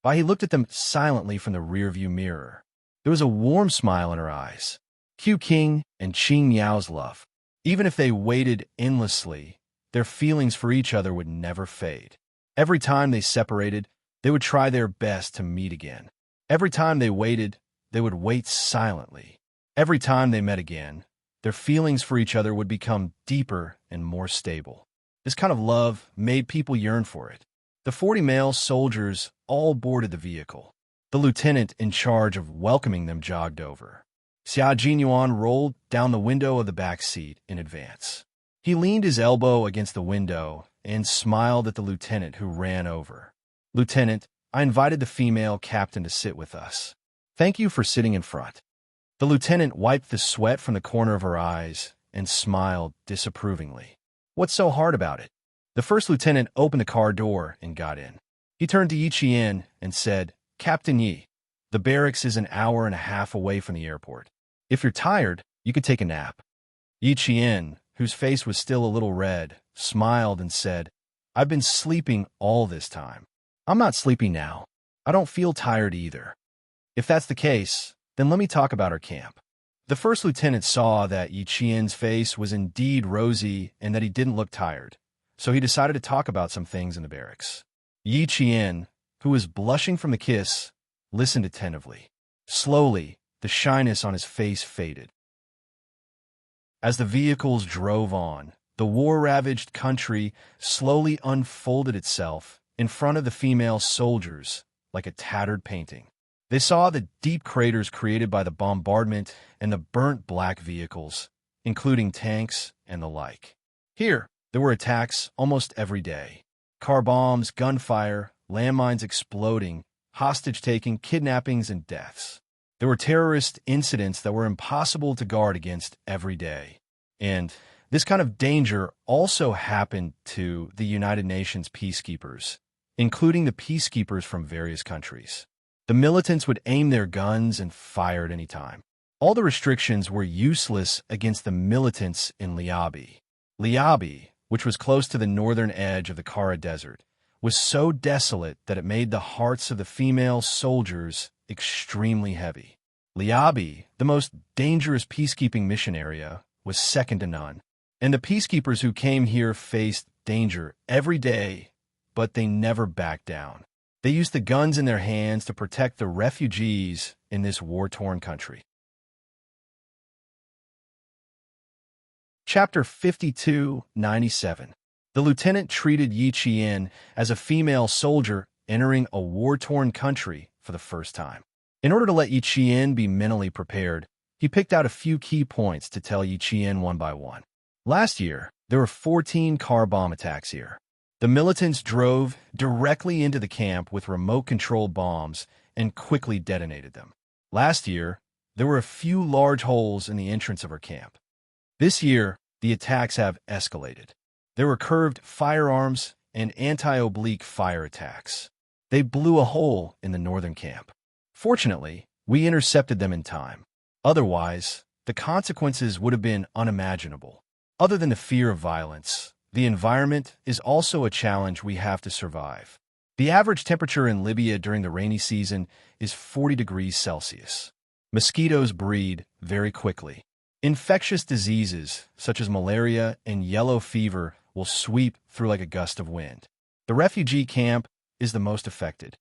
He looked at them silently from the rearview mirror. There was a warm smile in her eyes. Q King and Qing Miao's love. Even if they waited endlessly, their feelings for each other would never fade. Every time they separated, they would try their best to meet again. Every time they waited, they would wait silently. Every time they met again, their feelings for each other would become deeper and more stable. This kind of love made people yearn for it. The 40 male soldiers all boarded the vehicle. The lieutenant in charge of welcoming them jogged over. Xia Jinyuan rolled down the window of the back seat in advance. He leaned his elbow against the window and smiled at the lieutenant who ran over. "Lieutenant, I invited the female captain to sit with us. Thank you for sitting in front." The lieutenant wiped the sweat from the corner of her eyes and smiled disapprovingly. "What's so hard about it?" The first lieutenant opened the car door and got in. He turned to Yi Qian and said, "Captain Yi, the barracks is an hour and a half away from the airport. If you're tired, you could take a nap." Yi Qian, whose face was still a little red, smiled and said, "I've been sleeping all this time. I'm not sleepy now. I don't feel tired either." "If that's the case, then let me talk about our camp." The first lieutenant saw that Yi Qian's face was indeed rosy and that he didn't look tired, so he decided to talk about some things in the barracks. Yi Qian, who was blushing from the kiss, listened attentively. Slowly, the shyness on his face faded. As the vehicles drove on, the war-ravaged country slowly unfolded itself in front of the female soldiers like a tattered painting. They saw the deep craters created by the bombardment and the burnt black vehicles, including tanks and the like. Here, there were attacks almost every day. Car bombs, gunfire, landmines exploding, hostage-taking, kidnappings, and deaths. There were terrorist incidents that were impossible to guard against every day. And this kind of danger also happened to the United Nations peacekeepers, including the peacekeepers from various countries. The militants would aim their guns and fire at any time. All the restrictions were useless against the militants in Liabi. Liabi, which was close to the northern edge of the Kara Desert, was so desolate that it made the hearts of the female soldiers extremely heavy. Liabi, the most dangerous peacekeeping mission area, was second to none. And the peacekeepers who came here faced danger every day, but they never backed down. They used the guns in their hands to protect the refugees in this war-torn country. Chapter 52-97. The lieutenant treated Yi Qian as a female soldier entering a war-torn country for the first time. In order to let Yi Qian be mentally prepared, he picked out a few key points to tell Yi Qian one by one. Last year, there were 14 car bomb attacks here. The militants drove directly into the camp with remote-controlled bombs and quickly detonated them. Last year, there were a few large holes in the entrance of our camp. This year, the attacks have escalated. There were curved firearms and anti-oblique fire attacks. They blew a hole in the northern camp. Fortunately, we intercepted them in time. Otherwise, the consequences would have been unimaginable. Other than the fear of violence, the environment is also a challenge we have to survive. The average temperature in Libya during the rainy season is 40 degrees Celsius. Mosquitoes breed very quickly. Infectious diseases, such as malaria and yellow fever, will sweep through like a gust of wind. The refugee camp is the most affected.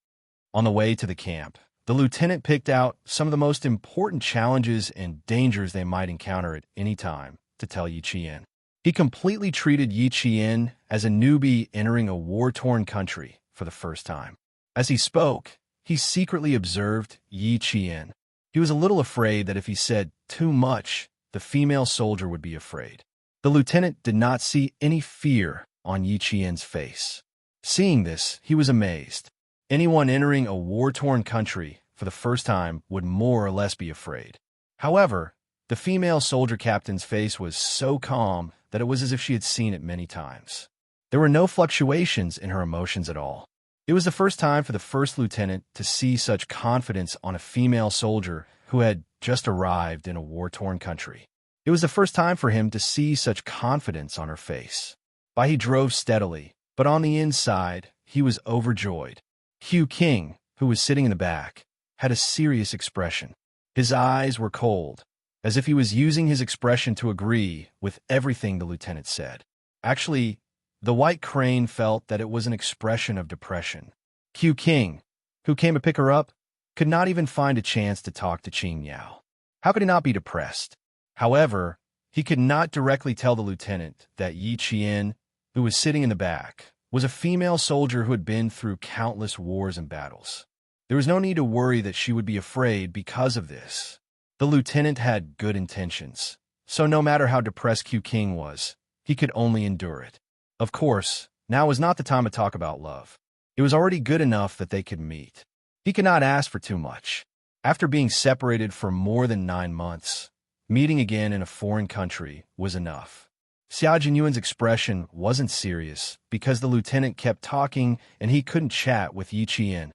On the way to the camp, the lieutenant picked out some of the most important challenges and dangers they might encounter at any time to tell Yi Qian. He completely treated Yi Qian as a newbie entering a war-torn country for the first time. As he spoke, he secretly observed Yi Qian. He was a little afraid that if he said too much, the female soldier would be afraid. The lieutenant did not see any fear on Yi Qian's face. Seeing this, he was amazed. Anyone entering a war-torn country for the first time would more or less be afraid. However, the female soldier captain's face was so calm that it was as if she had seen it many times. There were no fluctuations in her emotions at all. It was the first time for the first lieutenant to see such confidence on a female soldier who had just arrived in a war-torn country. It was the first time for him to see such confidence on her face. He drove steadily, but on the inside, he was overjoyed. Hugh King, who was sitting in the back, had a serious expression. His eyes were cold, as if he was using his expression to agree with everything the lieutenant said. Actually, the White Crane felt that it was an expression of depression. Hugh King, who came to pick her up, could not even find a chance to talk to Qing Yao. How could he not be depressed? However, he could not directly tell the lieutenant that Yi Qian, who was sitting in the back, was a female soldier who had been through countless wars and battles. There was no need to worry that she would be afraid because of this. The lieutenant had good intentions, so no matter how depressed Hugh King was, he could only endure it. Of course, now was not the time to talk about love. It was already good enough that they could meet. He could not ask for too much. After being separated for more than 9 months, meeting again in a foreign country was enough. Xia Jinyuan's expression wasn't serious because the lieutenant kept talking and he couldn't chat with Yi Qian.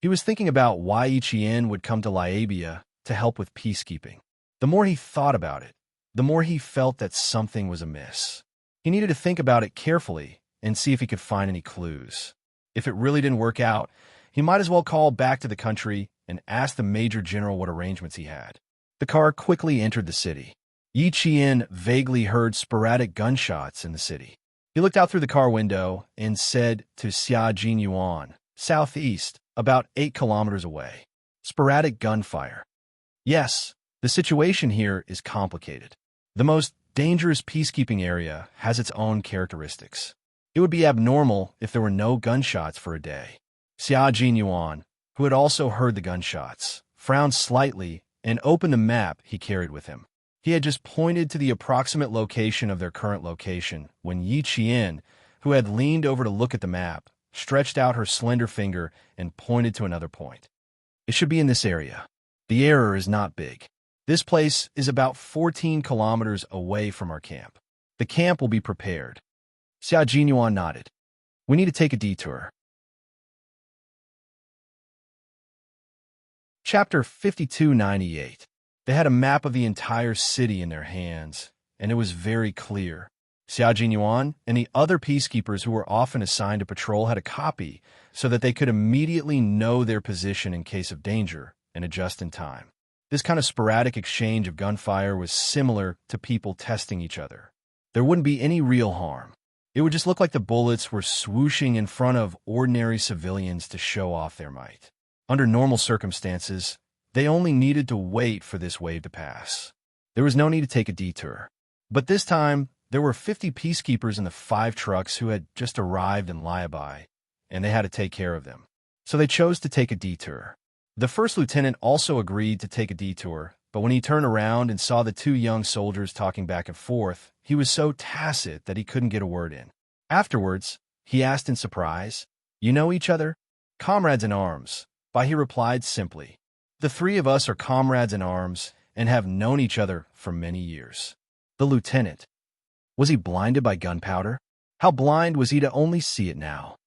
He was thinking about why Yi Qian would come to Liabia to help with peacekeeping. The more he thought about it, the more he felt that something was amiss. He needed to think about it carefully and see if he could find any clues. If it really didn't work out, he might as well call back to the country and ask the Major General what arrangements he had. The car quickly entered the city. Yi Qian vaguely heard sporadic gunshots in the city. He looked out through the car window and said to Xia Jinyuan, southeast, about 8 kilometers away. Sporadic gunfire. Yes, the situation here is complicated. The most dangerous peacekeeping area has its own characteristics. It would be abnormal if there were no gunshots for a day. Xia Jinyuan, who had also heard the gunshots, frowned slightly and opened the map he carried with him. He had just pointed to the approximate location of their current location when Yi Qian, who had leaned over to look at the map, stretched out her slender finger and pointed to another point. It should be in this area. The error is not big. This place is about 14 kilometers away from our camp. The camp will be prepared. Xia Jinyuan nodded. We need to take a detour. Chapter 5298. They had a map of the entire city in their hands, and it was very clear. Xia Jinyuan and the other peacekeepers who were often assigned to patrol had a copy so that they could immediately know their position in case of danger and adjust in time. This kind of sporadic exchange of gunfire was similar to people testing each other. There wouldn't be any real harm. It would just look like the bullets were swooshing in front of ordinary civilians to show off their might. Under normal circumstances, they only needed to wait for this wave to pass. There was no need to take a detour. But this time, there were 50 peacekeepers in the 5 trucks who had just arrived in Liabai, and they had to take care of them. So they chose to take a detour. The first lieutenant also agreed to take a detour, but when he turned around and saw the 2 young soldiers talking back and forth, he was so tacit that he couldn't get a word in. Afterwards, he asked in surprise, "You know each other?" "Comrades in arms," he replied simply. "The 3 of us are comrades in arms and have known each other for many years." The lieutenant. Was he blinded by gunpowder? How blind was he to only see it now?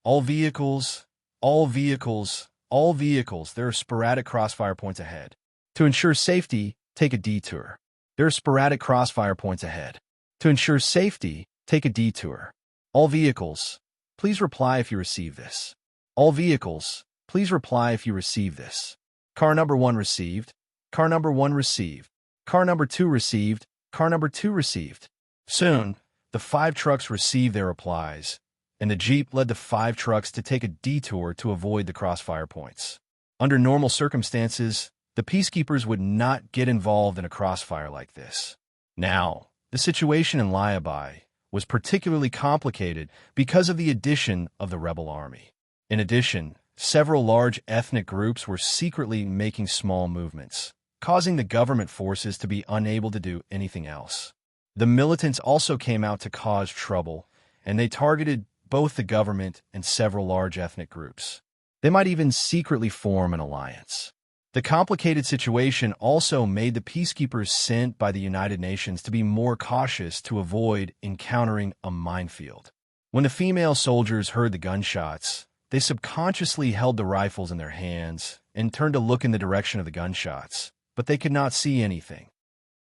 All vehicles, all vehicles, all vehicles, there are sporadic crossfire points ahead. To ensure safety, take a detour. There are sporadic crossfire points ahead. To ensure safety, take a detour. All vehicles, please reply if you receive this. All vehicles, please reply if you receive this. Car number 1 received. Car number 1 received. Car number 2 received. Car number 2 received. Soon, the 5 trucks received their replies, and the Jeep led the 5 trucks to take a detour to avoid the crossfire points. Under normal circumstances, the peacekeepers would not get involved in a crossfire like this. Now, the situation in Liabai was particularly complicated because of the addition of the rebel army. In addition, several large ethnic groups were secretly making small movements, causing the government forces to be unable to do anything else. The militants also came out to cause trouble, and they targeted both the government and several large ethnic groups. They might even secretly form an alliance. The complicated situation also made the peacekeepers sent by the United Nations to be more cautious to avoid encountering a minefield. When the female soldiers heard the gunshots, they subconsciously held the rifles in their hands and turned to look in the direction of the gunshots, but they could not see anything.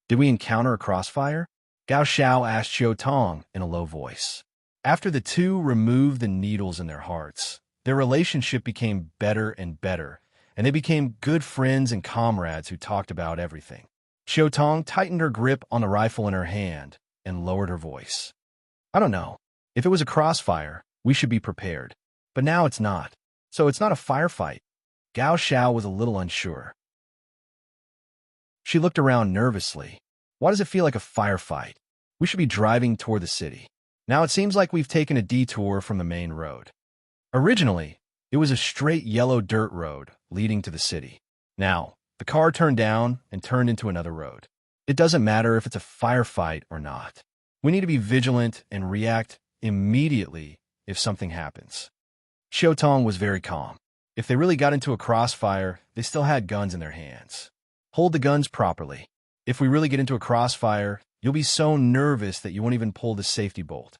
Did we encounter a crossfire? Gao Xiao asked Xiao Tong in a low voice. After the two removed the needles in their hearts, their relationship became better and better, and they became good friends and comrades who talked about everything. Xiao Tong tightened her grip on the rifle in her hand and lowered her voice. I don't know. If it was a crossfire, we should be prepared. But now it's not. So it's not a firefight. Gao Xiao was a little unsure. She looked around nervously. Why does it feel like a firefight? We should be driving toward the city. Now it seems like we've taken a detour from the main road. Originally, it was a straight yellow dirt road leading to the city. Now, the car turned down and turned into another road. It doesn't matter if it's a firefight or not. We need to be vigilant and react immediately if something happens. Xiao Tong was very calm. If they really got into a crossfire, they still had guns in their hands. Hold the guns properly. If we really get into a crossfire, you'll be so nervous that you won't even pull the safety bolt.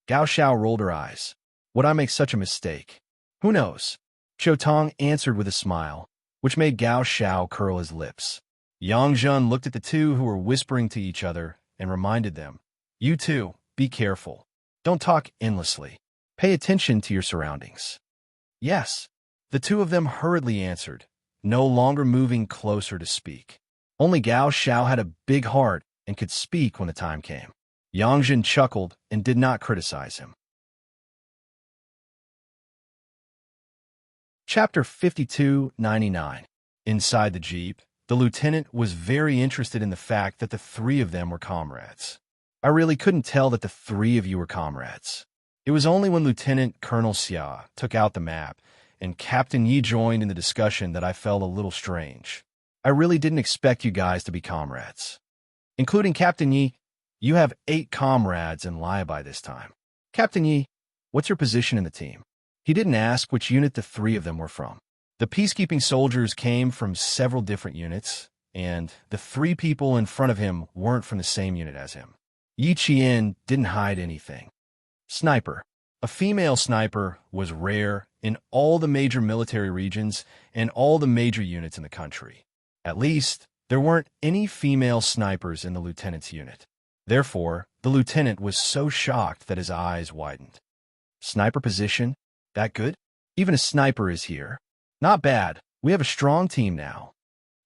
Gao Xiao rolled her eyes. Would I make such a mistake? Who knows? Xiao Tong answered with a smile, which made Gao Xiao curl his lips. Yang Zhen looked at the two who were whispering to each other and reminded them, You too, be careful. Don't talk endlessly. Pay attention to your surroundings. Yes. The two of them hurriedly answered, no longer moving closer to speak. Only Gao Xiao had a big heart and could speak when the time came. Yang Zhen chuckled and did not criticize him. Chapter 52-99. Inside the jeep, the lieutenant was very interested in the fact that the three of them were comrades. I really couldn't tell that the three of you were comrades. It was only when Lieutenant Colonel Xia took out the map and Captain Yi joined in the discussion that I felt a little strange. I really didn't expect you guys to be comrades. Including Captain Yi, you have 8 comrades in Lie by this time. Captain Yi, what's your position in the team? He didn't ask which unit the three of them were from. The peacekeeping soldiers came from several different units, and the 3 people in front of him weren't from the same unit as him. Yi Qian didn't hide anything. Sniper. A female sniper was rare in all the major military regions and all the major units in the country. At least, there weren't any female snipers in the lieutenant's unit. Therefore, the lieutenant was so shocked that his eyes widened. Sniper position? That good? Even a sniper is here. Not bad. We have a strong team now.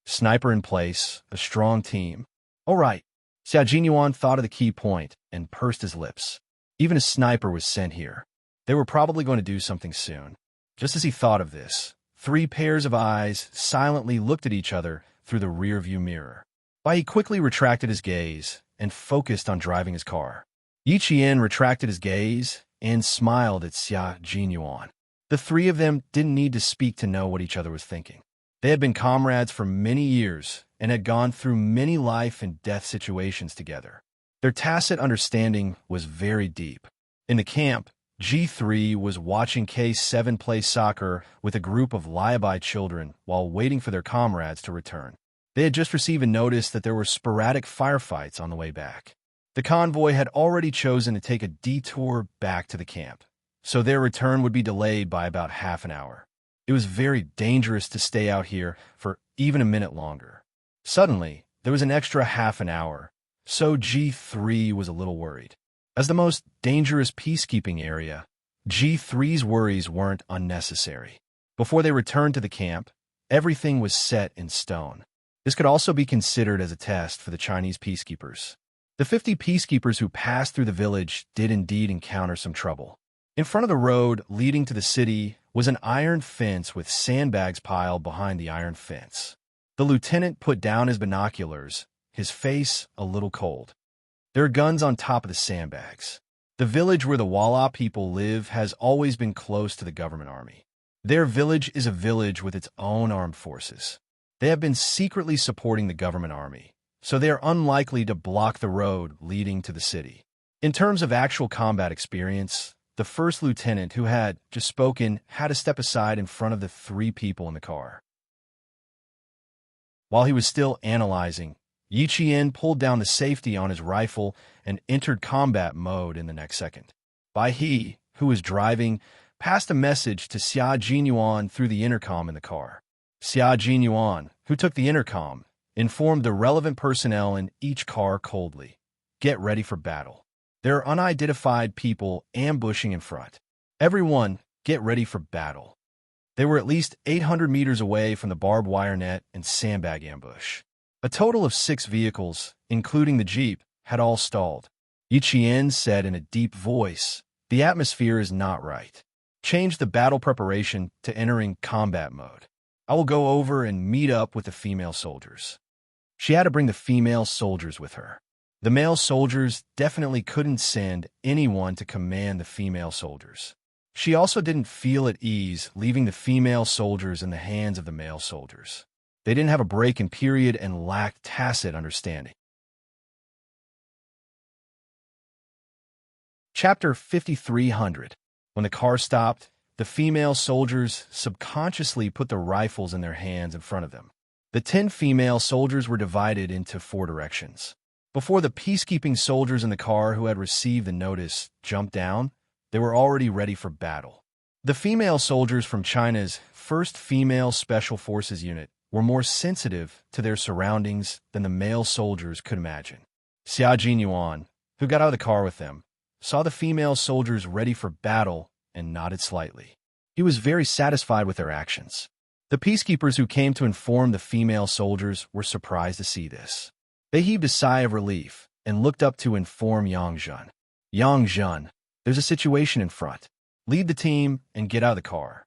Sniper in place, a strong team. All right. Xiao Jinyuan thought of the key point and pursed his lips. Even a sniper was sent here. They were probably going to do something soon. Just as he thought of this, 3 pairs of eyes silently looked at each other through the rearview mirror. Bai quickly retracted his gaze and focused on driving his car. Yi Qian retracted his gaze and smiled at Xia Jinyuan. The 3 of them didn't need to speak to know what each other was thinking. They had been comrades for many years and had gone through many life and death situations together. Their tacit understanding was very deep. In the camp, G3 was watching K7 play soccer with a group of Liabai children while waiting for their comrades to return. They had just received a notice that there were sporadic firefights on the way back. The convoy had already chosen to take a detour back to the camp, so their return would be delayed by about half an hour. It was very dangerous to stay out here for even a minute longer. Suddenly, there was an extra half an hour, so G3 was a little worried. As the most dangerous peacekeeping area, G3's worries weren't unnecessary. Before they returned to the camp, everything was set in stone. This could also be considered as a test for the Chinese peacekeepers. The 50 peacekeepers who passed through the village did indeed encounter some trouble. In front of the road leading to the city was an iron fence with sandbags piled behind the iron fence. The lieutenant put down his binoculars, his face a little cold. There are guns on top of the sandbags. The village where the Walla people live has always been close to the government army. Their village is a village with its own armed forces. They have been secretly supporting the government army, so they are unlikely to block the road leading to the city. In terms of actual combat experience, the first lieutenant who had just spoken had to step aside in front of the 3 people in the car. While he was still analyzing, Yi Qian pulled down the safety on his rifle and entered combat mode in the next second. Bai He, who was driving, passed a message to Xia Jinyuan through the intercom in the car. Xia Jinyuan, who took the intercom, informed the relevant personnel in each car coldly. Get ready for battle. There are unidentified people ambushing in front. Everyone, get ready for battle. They were at least 800 meters away from the barbed wire net and sandbag ambush. A total of 6 vehicles, including the Jeep, had all stalled. Yi Qian said in a deep voice, "The atmosphere is not right. Change the battle preparation to entering combat mode. I will go over and meet up with the female soldiers." She had to bring the female soldiers with her. The male soldiers definitely couldn't send anyone to command the female soldiers. She also didn't feel at ease leaving the female soldiers in the hands of the male soldiers. They didn't have a break-in period and lacked tacit understanding. Chapter 5300. When the car stopped, the female soldiers subconsciously put the rifles in their hands in front of them. The 10 female soldiers were divided into 4 directions. Before the peacekeeping soldiers in the car who had received the notice jumped down, they were already ready for battle. The female soldiers from China's 1st Female Special Forces Unit were more sensitive to their surroundings than the male soldiers could imagine. Xia Jinyuan, who got out of the car with them, saw the female soldiers ready for battle and nodded slightly. He was very satisfied with their actions. The peacekeepers who came to inform the female soldiers were surprised to see this. They heaved a sigh of relief and looked up to inform Yang Zhen. "Yang Zhen, there's a situation in front. Lead the team and get out of the car."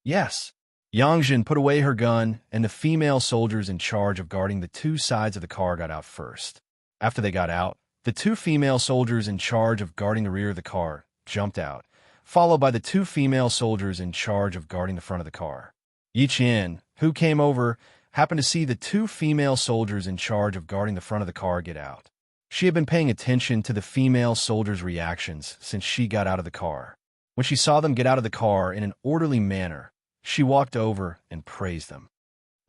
"Yes." Yang Zhen put away her gun, and the female soldiers in charge of guarding the 2 sides of the car got out first. After they got out, the 2 female soldiers in charge of guarding the rear of the car jumped out, followed by the 2 female soldiers in charge of guarding the front of the car. Yi Qian, who came over, happened to see the 2 female soldiers in charge of guarding the front of the car get out. She had been paying attention to the female soldiers' reactions since she got out of the car. When she saw them get out of the car in an orderly manner, she walked over and praised them.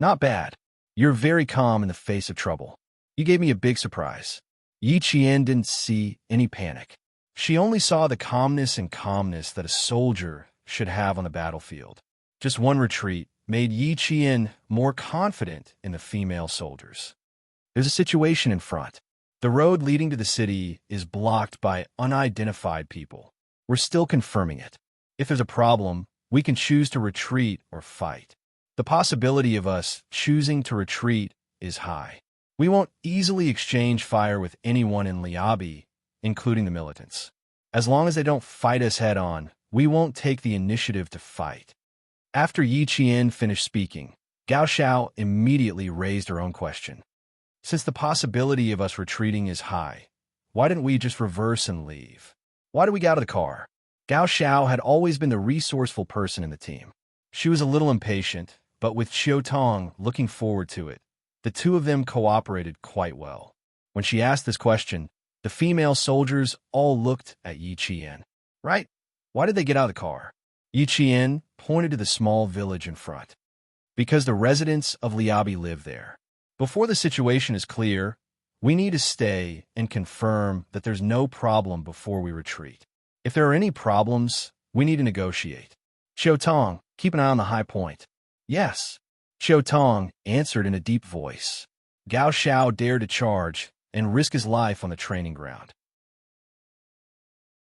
"Not bad. You're very calm in the face of trouble. You gave me a big surprise." Yi Qian didn't see any panic. She only saw the calmness that a soldier should have on the battlefield. Just one retreat made Yi Qian more confident in the female soldiers. "There's a situation in front. The road leading to the city is blocked by unidentified people. We're still confirming it. If there's a problem, we can choose to retreat or fight. The possibility of us choosing to retreat is high. We won't easily exchange fire with anyone in Liabi, including the militants. As long as they don't fight us head-on, we won't take the initiative to fight." After Yi Qian finished speaking, Gao Xiao immediately raised her own question. "Since the possibility of us retreating is high, why didn't we just reverse and leave? Why did we get out of the car?" Gao Xiao had always been the resourceful person in the team. She was a little impatient, but with Qiu Tong looking forward to it, the 2 of them cooperated quite well. When she asked this question, the female soldiers all looked at Yi Qian. "Right? Why did they get out of the car?" Yi Qian pointed to the small village in front. "Because the residents of Liabi live there. Before the situation is clear, we need to stay and confirm that there's no problem before we retreat. If there are any problems, we need to negotiate." Qiu Tong, keep an eye on the high point. "Yes." Qiu Tong answered in a deep voice. Gao Xiao dared to charge and risk his life on the training ground.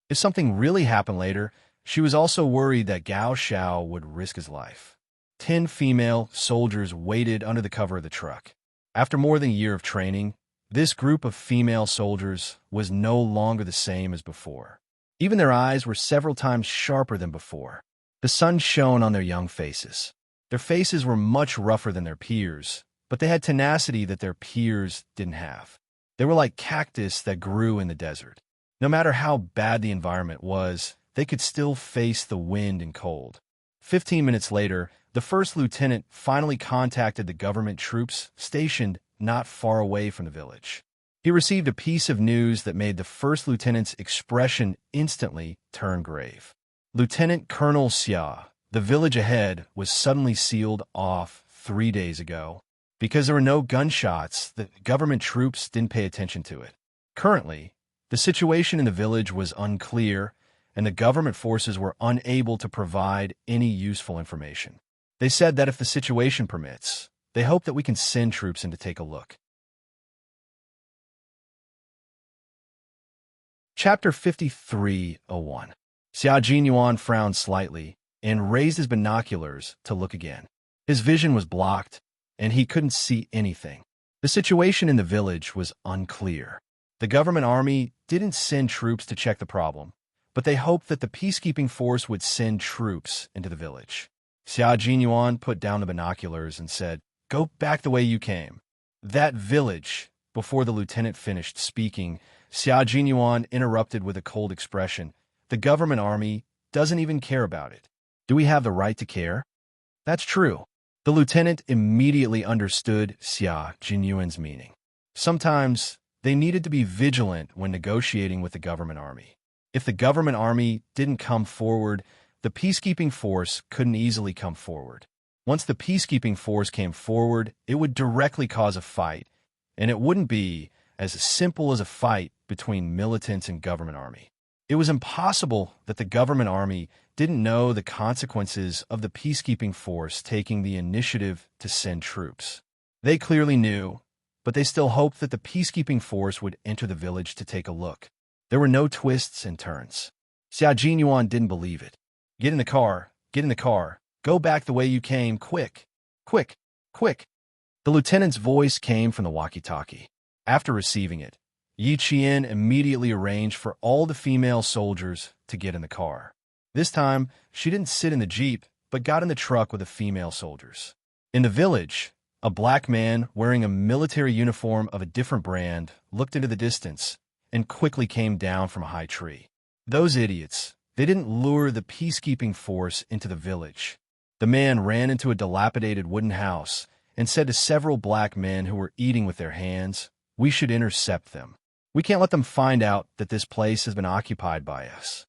If something really happened later, she was also worried that Gao Xiao would risk his life. 10 female soldiers waited under the cover of the truck. After more than a year of training, this group of female soldiers was no longer the same as before. Even their eyes were several times sharper than before. The sun shone on their young faces. Their faces were much rougher than their peers, but they had tenacity that their peers didn't have. They were like cactus that grew in the desert. No matter how bad the environment was, they could still face the wind and cold. 15 minutes later, the first lieutenant finally contacted the government troops stationed not far away from the village. He received a piece of news that made the first lieutenant's expression instantly turn grave. "Lieutenant Colonel Xia, the village ahead was suddenly sealed off 3 days ago. Because there were no gunshots, the government troops didn't pay attention to it. Currently, the situation in the village was unclear, and the government forces were unable to provide any useful information. They said that if the situation permits, they hope that we can send troops in to take a look. Chapter 53:01. Xia Jinyuan frowned slightly and raised his binoculars to look again. His vision was blocked, and he couldn't see anything. The situation in the village was unclear. The government army didn't send troops to check the problem, but they hoped that the peacekeeping force would send troops into the village. Xia Jinyuan put down the binoculars and said, "Go back the way you came." That village. Before the lieutenant finished speaking, Xia Jinyuan interrupted with a cold expression. "The government army doesn't even care about it. Do we have the right to care?" "That's true." The lieutenant immediately understood Xia Jinyuan's meaning. Sometimes they needed to be vigilant when negotiating with the government army. If the government army didn't come forward, the peacekeeping force couldn't easily come forward. Once the peacekeeping force came forward, it would directly cause a fight, and it wouldn't be as simple as a fight between militants and government army. It was impossible that the government army didn't know the consequences of the peacekeeping force taking the initiative to send troops. They clearly knew, but they still hoped that the peacekeeping force would enter the village to take a look. There were no twists and turns. Xia Jinyuan didn't believe it. Get in the car. Get in the car. Go back the way you came. Quick. Quick. Quick." The lieutenant's voice came from the walkie-talkie. After receiving it, Yi Qian immediately arranged for all the female soldiers to get in the car. This time, she didn't sit in the jeep, but got in the truck with the female soldiers. In the village, a black man wearing a military uniform of a different brand looked into the distance and quickly came down from a high tree. Those idiots, they didn't lure the peacekeeping force into the village. The man ran into a dilapidated wooden house and said to several black men who were eating with their hands, "We should intercept them. We can't let them find out that this place has been occupied by us."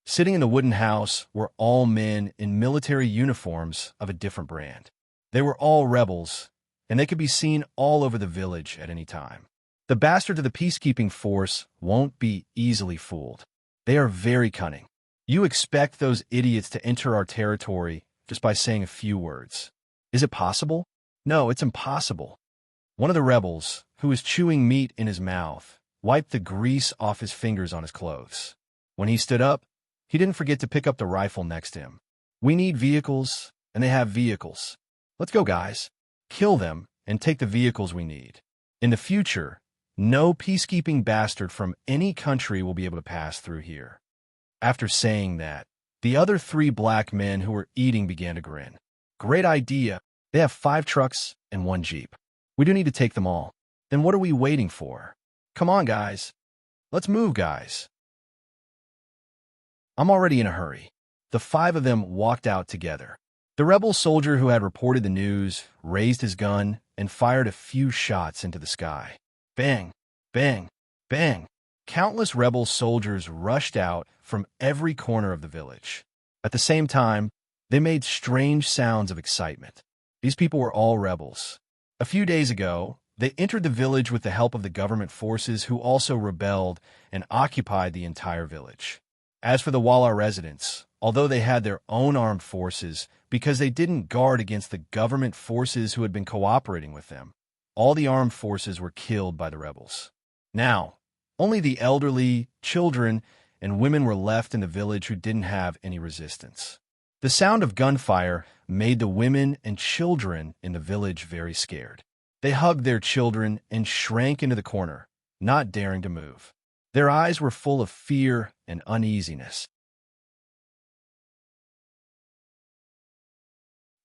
Sitting in the wooden house were all men in military uniforms of a different brand. They were all rebels, and they could be seen all over the village at any time. The bastards of the peacekeeping force won't be easily fooled. They are very cunning. You expect those idiots to enter our territory just by saying a few words. Is it possible? No, it's impossible. One of the rebels, who was chewing meat in his mouth, wiped the grease off his fingers on his clothes. When he stood up, he didn't forget to pick up the rifle next to him. "We need vehicles, and they have vehicles. Let's go, guys. Kill them and take the vehicles we need. In the future, no peacekeeping bastard from any country will be able to pass through here." After saying that, the other 3 black men who were eating began to grin. "Great idea. They have 5 trucks and 1 jeep. We do need to take them all. Then what are we waiting for? Come on, guys. Let's move, guys." "I'm already in a hurry." The 5 of them walked out together. The rebel soldier who had reported the news raised his gun and fired a few shots into the sky. Bang, bang, bang. Countless rebel soldiers rushed out from every corner of the village. At the same time, they made strange sounds of excitement. These people were all rebels. A few days ago, they entered the village with the help of the government forces who also rebelled and occupied the entire village. As for the Wala residents, although they had their own armed forces because they didn't guard against the government forces who had been cooperating with them, all the armed forces were killed by the rebels. Now, only the elderly, children, and women were left in the village who didn't have any resistance. The sound of gunfire made the women and children in the village very scared. They hugged their children and shrank into the corner, not daring to move. Their eyes were full of fear and uneasiness.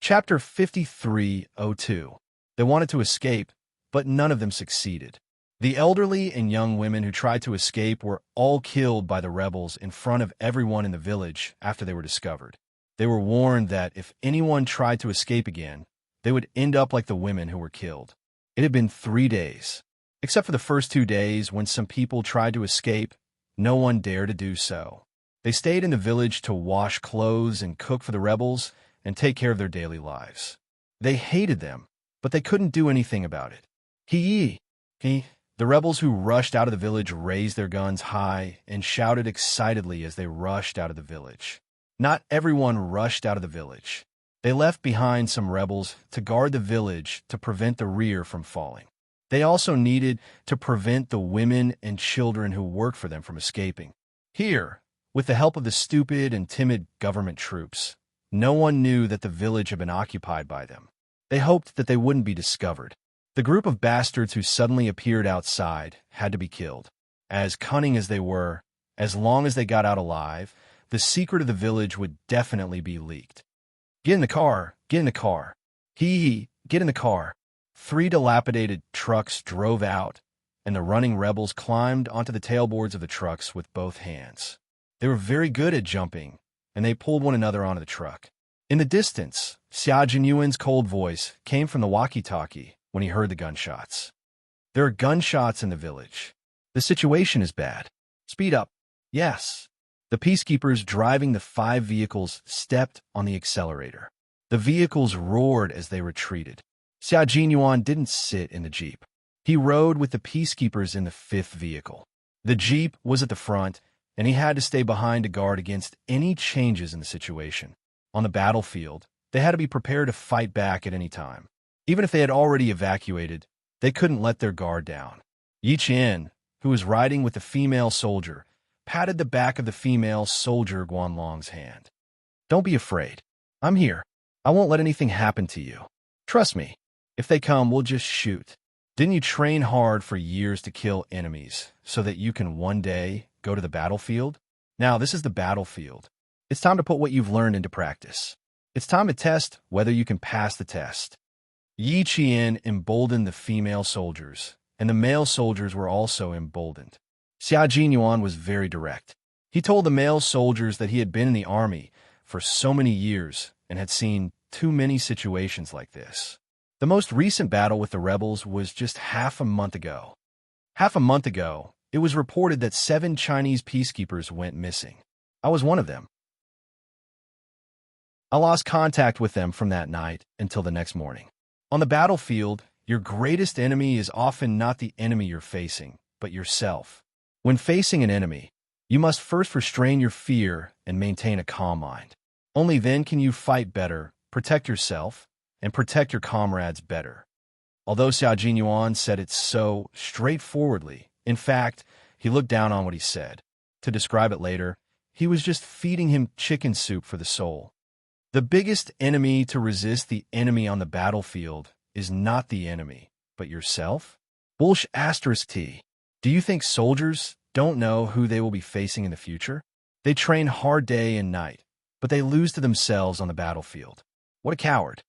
Chapter 53:02. They wanted to escape, but none of them succeeded. The elderly and young women who tried to escape were all killed by the rebels in front of everyone in the village after they were discovered. They were warned that if anyone tried to escape again, they would end up like the women who were killed. It had been 3 days. Except for the first 2 days when some people tried to escape, no one dared to do so. They stayed in the village to wash clothes and cook for the rebels and take care of their daily lives. They hated them, but they couldn't do anything about it. The rebels who rushed out of the village raised their guns high and shouted excitedly as they rushed out of the village. Not everyone rushed out of the village. They left behind some rebels to guard the village to prevent the rear from falling. They also needed to prevent the women and children who worked for them from escaping. Here, with the help of the stupid and timid government troops, no one knew that the village had been occupied by them. They hoped that they wouldn't be discovered. The group of bastards who suddenly appeared outside had to be killed. As cunning as they were, as long as they got out alive, the secret of the village would definitely be leaked. Get in the car, get in the car. Hee, get in the car. 3 dilapidated trucks drove out, and the running rebels climbed onto the tailboards of the trucks with both hands. They were very good at jumping, and they pulled one another onto the truck. In the distance, Xia Jinyuan's cold voice came from the walkie-talkie when he heard the gunshots. There are gunshots in the village. The situation is bad. Speed up. Yes. The peacekeepers driving the 5 vehicles stepped on the accelerator. The vehicles roared as they retreated. Xia Jinyuan didn't sit in the jeep. He rode with the peacekeepers in the 5th vehicle. The jeep was at the front, and he had to stay behind to guard against any changes in the situation. On the battlefield, they had to be prepared to fight back at any time. Even if they had already evacuated, they couldn't let their guard down. Yi Qian, who was riding with the female soldier, patted the back of the female soldier Guanlong's hand. Don't be afraid. I'm here. I won't let anything happen to you. Trust me. If they come, we'll just shoot. Didn't you train hard for years to kill enemies so that you can one day go to the battlefield? Now, this is the battlefield. It's time to put what you've learned into practice. It's time to test whether you can pass the test. Yi Qian emboldened the female soldiers, and the male soldiers were also emboldened. Xia Jinyuan was very direct. He told the male soldiers that he had been in the army for so many years and had seen too many situations like this. The most recent battle with the rebels was just half a month ago. Half a month ago, it was reported that 7 Chinese peacekeepers went missing. I was one of them. I lost contact with them from that night until the next morning. On the battlefield, your greatest enemy is often not the enemy you're facing, but yourself. When facing an enemy, you must first restrain your fear and maintain a calm mind. Only then can you fight better, protect yourself, and protect your comrades better. Although Xia Jinyuan said it so straightforwardly, in fact, he looked down on what he said. To describe it later, he was just feeding him chicken soup for the soul. The biggest enemy to resist the enemy on the battlefield is not the enemy, but yourself? Bullsh asterisk T. Do you think soldiers don't know who they will be facing in the future? They train hard day and night, but they lose to themselves on the battlefield. What a coward.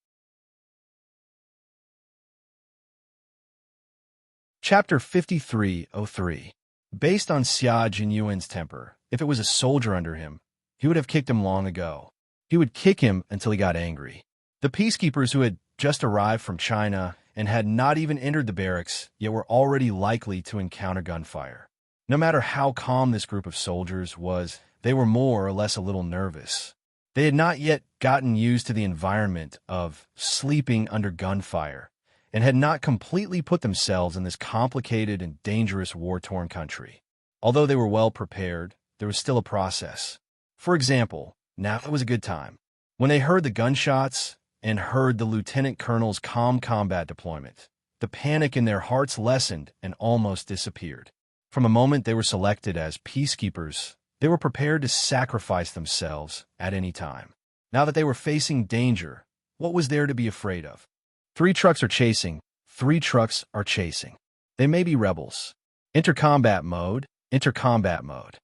Chapter 5303. Based on Xia Jinyuan's temper, if it was a soldier under him, he would have kicked him long ago. He would kick him until he got angry. The peacekeepers who had just arrived from China and had not even entered the barracks, yet were already likely to encounter gunfire. No matter how calm this group of soldiers was, they were more or less a little nervous. They had not yet gotten used to the environment of sleeping under gunfire and had not completely put themselves in this complicated and dangerous war-torn country. Although they were well prepared, there was still a process. For example, now it was a good time. When they heard the gunshots and heard the lieutenant colonel's calm combat deployment, the panic in their hearts lessened and almost disappeared. From the moment they were selected as peacekeepers, they were prepared to sacrifice themselves at any time. Now that they were facing danger, what was there to be afraid of? 3 trucks are chasing. 3 trucks are chasing. They may be rebels. Enter combat mode. Enter combat mode.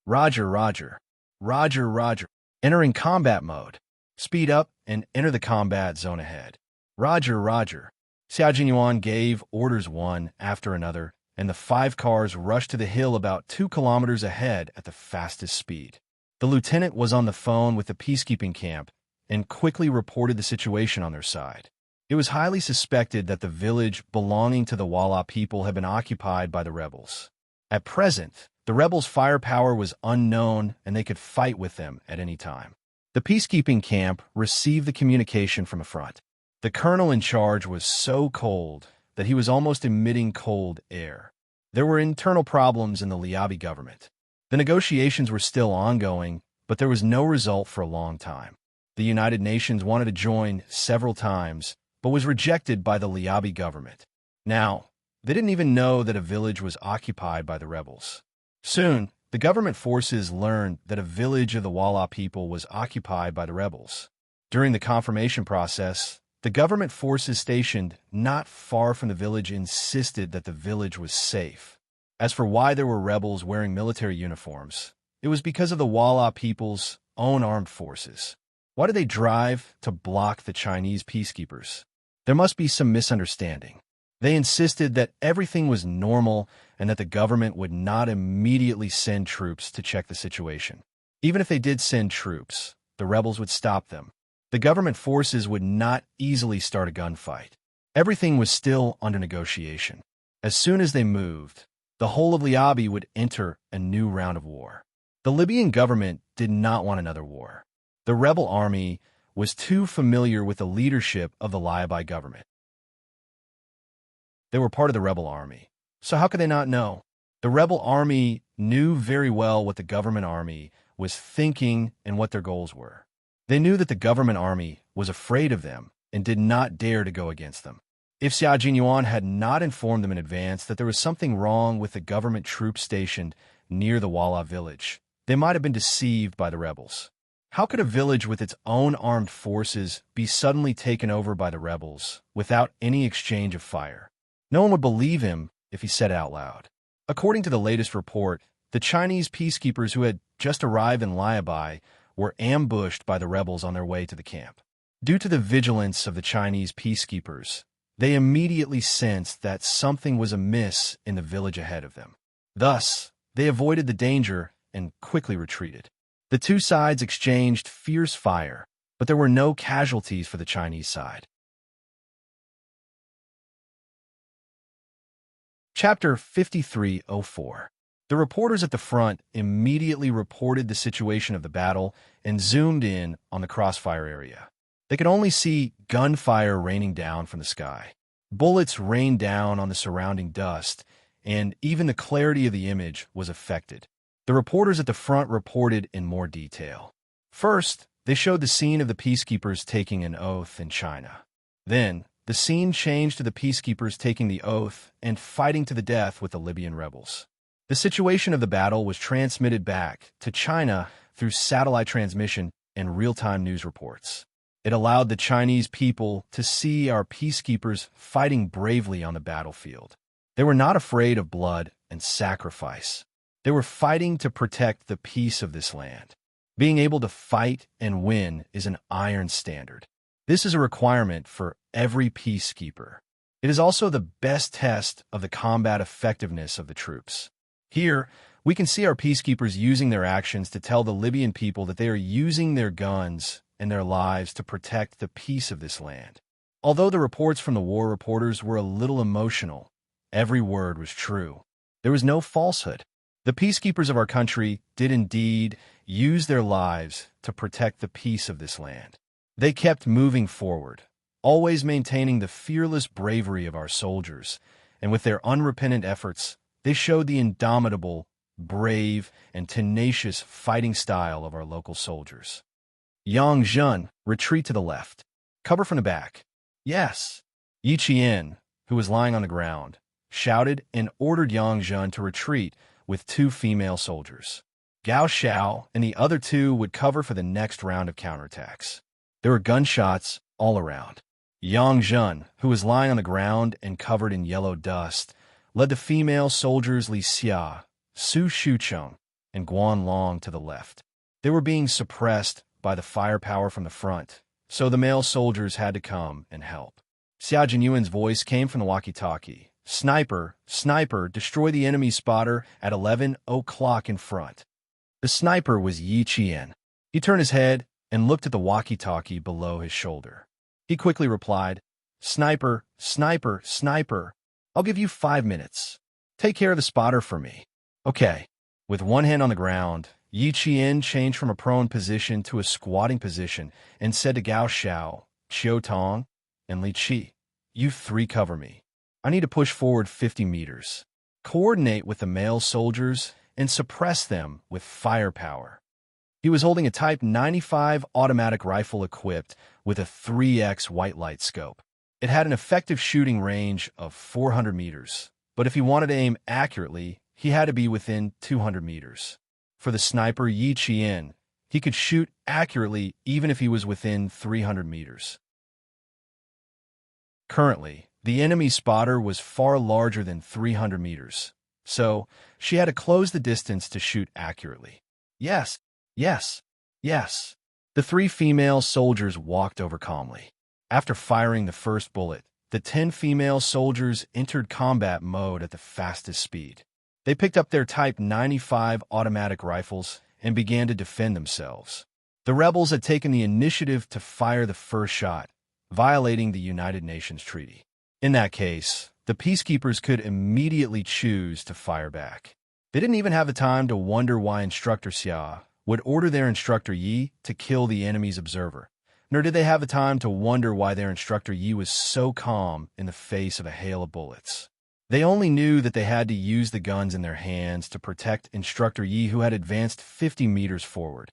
Roger, roger. Roger, roger. Entering combat mode. Speed up and enter the combat zone ahead. Roger, roger. Xia Jinyuan gave orders one after another, and the 5 cars rushed to the hill about 2 kilometers ahead at the fastest speed. The lieutenant was on the phone with the peacekeeping camp and quickly reported the situation on their side. It was highly suspected that the village belonging to the Walla people had been occupied by the rebels. At present, the rebels' firepower was unknown and they could fight with them at any time. The peacekeeping camp received the communication from the front. The colonel in charge was so cold that he was almost emitting cold air. There were internal problems in the Liabi government. The negotiations were still ongoing, but there was no result for a long time. The United Nations wanted to join several times, but was rejected by the Liabi government. Now, they didn't even know that a village was occupied by the rebels. Soon, the government forces learned that a village of the Walla people was occupied by the rebels. During the confirmation process, the government forces stationed not far from the village insisted that the village was safe. As for why there were rebels wearing military uniforms, it was because of the Walla people's own armed forces. Why did they drive to block the Chinese peacekeepers? There must be some misunderstanding. They insisted that everything was normal and that the government would not immediately send troops to check the situation. Even if they did send troops, the rebels would stop them. The government forces would not easily start a gunfight. Everything was still under negotiation. As soon as they moved, the whole of Liabi would enter a new round of war. The Libyan government did not want another war. The rebel army was too familiar with the leadership of the Liabi government. They were part of the rebel army, so how could they not know? The rebel army knew very well what the government army was thinking and what their goals were. They knew that the government army was afraid of them and did not dare to go against them. If Xia Jinyuan had not informed them in advance that there was something wrong with the government troops stationed near the Walla village, they might have been deceived by the rebels. How could a village with its own armed forces be suddenly taken over by the rebels without any exchange of fire? No one would believe him if he said it out loud. According to the latest report, the Chinese peacekeepers who had just arrived in Liabi were ambushed by the rebels on their way to the camp. Due to the vigilance of the Chinese peacekeepers, they immediately sensed that something was amiss in the village ahead of them. Thus, they avoided the danger and quickly retreated. The two sides exchanged fierce fire, but there were no casualties for the Chinese side. Chapter 5304. The reporters at the front immediately reported the situation of the battle and zoomed in on the crossfire area. They could only see gunfire raining down from the sky. Bullets rained down on the surrounding dust, and even the clarity of the image was affected. The reporters at the front reported in more detail. First, they showed the scene of the peacekeepers taking an oath in China. Then, the scene changed to the peacekeepers taking the oath and fighting to the death with the Libyan rebels. The situation of the battle was transmitted back to China through satellite transmission and real-time news reports. It allowed the Chinese people to see our peacekeepers fighting bravely on the battlefield. They were not afraid of blood and sacrifice. They were fighting to protect the peace of this land. Being able to fight and win is an iron standard. This is a requirement for every peacekeeper. It is also the best test of the combat effectiveness of the troops. Here, we can see our peacekeepers using their actions to tell the Libyan people that they are using their guns and their lives to protect the peace of this land. Although the reports from the war reporters were a little emotional, every word was true. There was no falsehood. The peacekeepers of our country did indeed use their lives to protect the peace of this land. They kept moving forward, always maintaining the fearless bravery of our soldiers, and with their unrepentant efforts, they showed the indomitable, brave, and tenacious fighting style of our local soldiers. Yang Zhen, retreat to the left. Cover from the back. Yes. Yi Qian, who was lying on the ground, shouted and ordered Yang Zhen to retreat with two female soldiers. Gao Xiao and the other two would cover for the next round of counterattacks. There were gunshots all around. Yang Zhen, who was lying on the ground and covered in yellow dust, led the female soldiers Li Xia, Su Shucheng, and Guan Long to the left. They were being suppressed by the firepower from the front, so the male soldiers had to come and help. Xia Jinyuan's voice came from the walkie-talkie. Sniper, sniper, destroy the enemy spotter at 11 o'clock in front. The sniper was Yi Qian. He turned his head and looked at the walkie-talkie below his shoulder. He quickly replied, Sniper, sniper, sniper. I'll give you 5 minutes. Take care of the spotter for me. Okay. With one hand on the ground, Yi Qian changed from a prone position to a squatting position and said to Gao Xiao, Qiu Tong, and Li Qi, you three cover me. I need to push forward 50 meters. Coordinate with the male soldiers and suppress them with firepower. He was holding a Type 95 automatic rifle equipped with a 3x white light scope. It had an effective shooting range of 400 meters, but if he wanted to aim accurately, he had to be within 200 meters. For the sniper Yi Qian, he could shoot accurately even if he was within 300 meters. Currently, the enemy spotter was far larger than 300 meters, so she had to close the distance to shoot accurately. Yes, yes, yes. The 3 female soldiers walked over calmly. After firing the first bullet, the 10 female soldiers entered combat mode at the fastest speed. They picked up their Type 95 automatic rifles and began to defend themselves. The rebels had taken the initiative to fire the first shot, violating the United Nations Treaty. In that case, the peacekeepers could immediately choose to fire back. They didn't even have the time to wonder why Instructor Xia would order their Instructor Yi to kill the enemy's observer, nor did they have the time to wonder why their Instructor Yi was so calm in the face of a hail of bullets. They only knew that they had to use the guns in their hands to protect Instructor Yi, who had advanced 50 meters forward.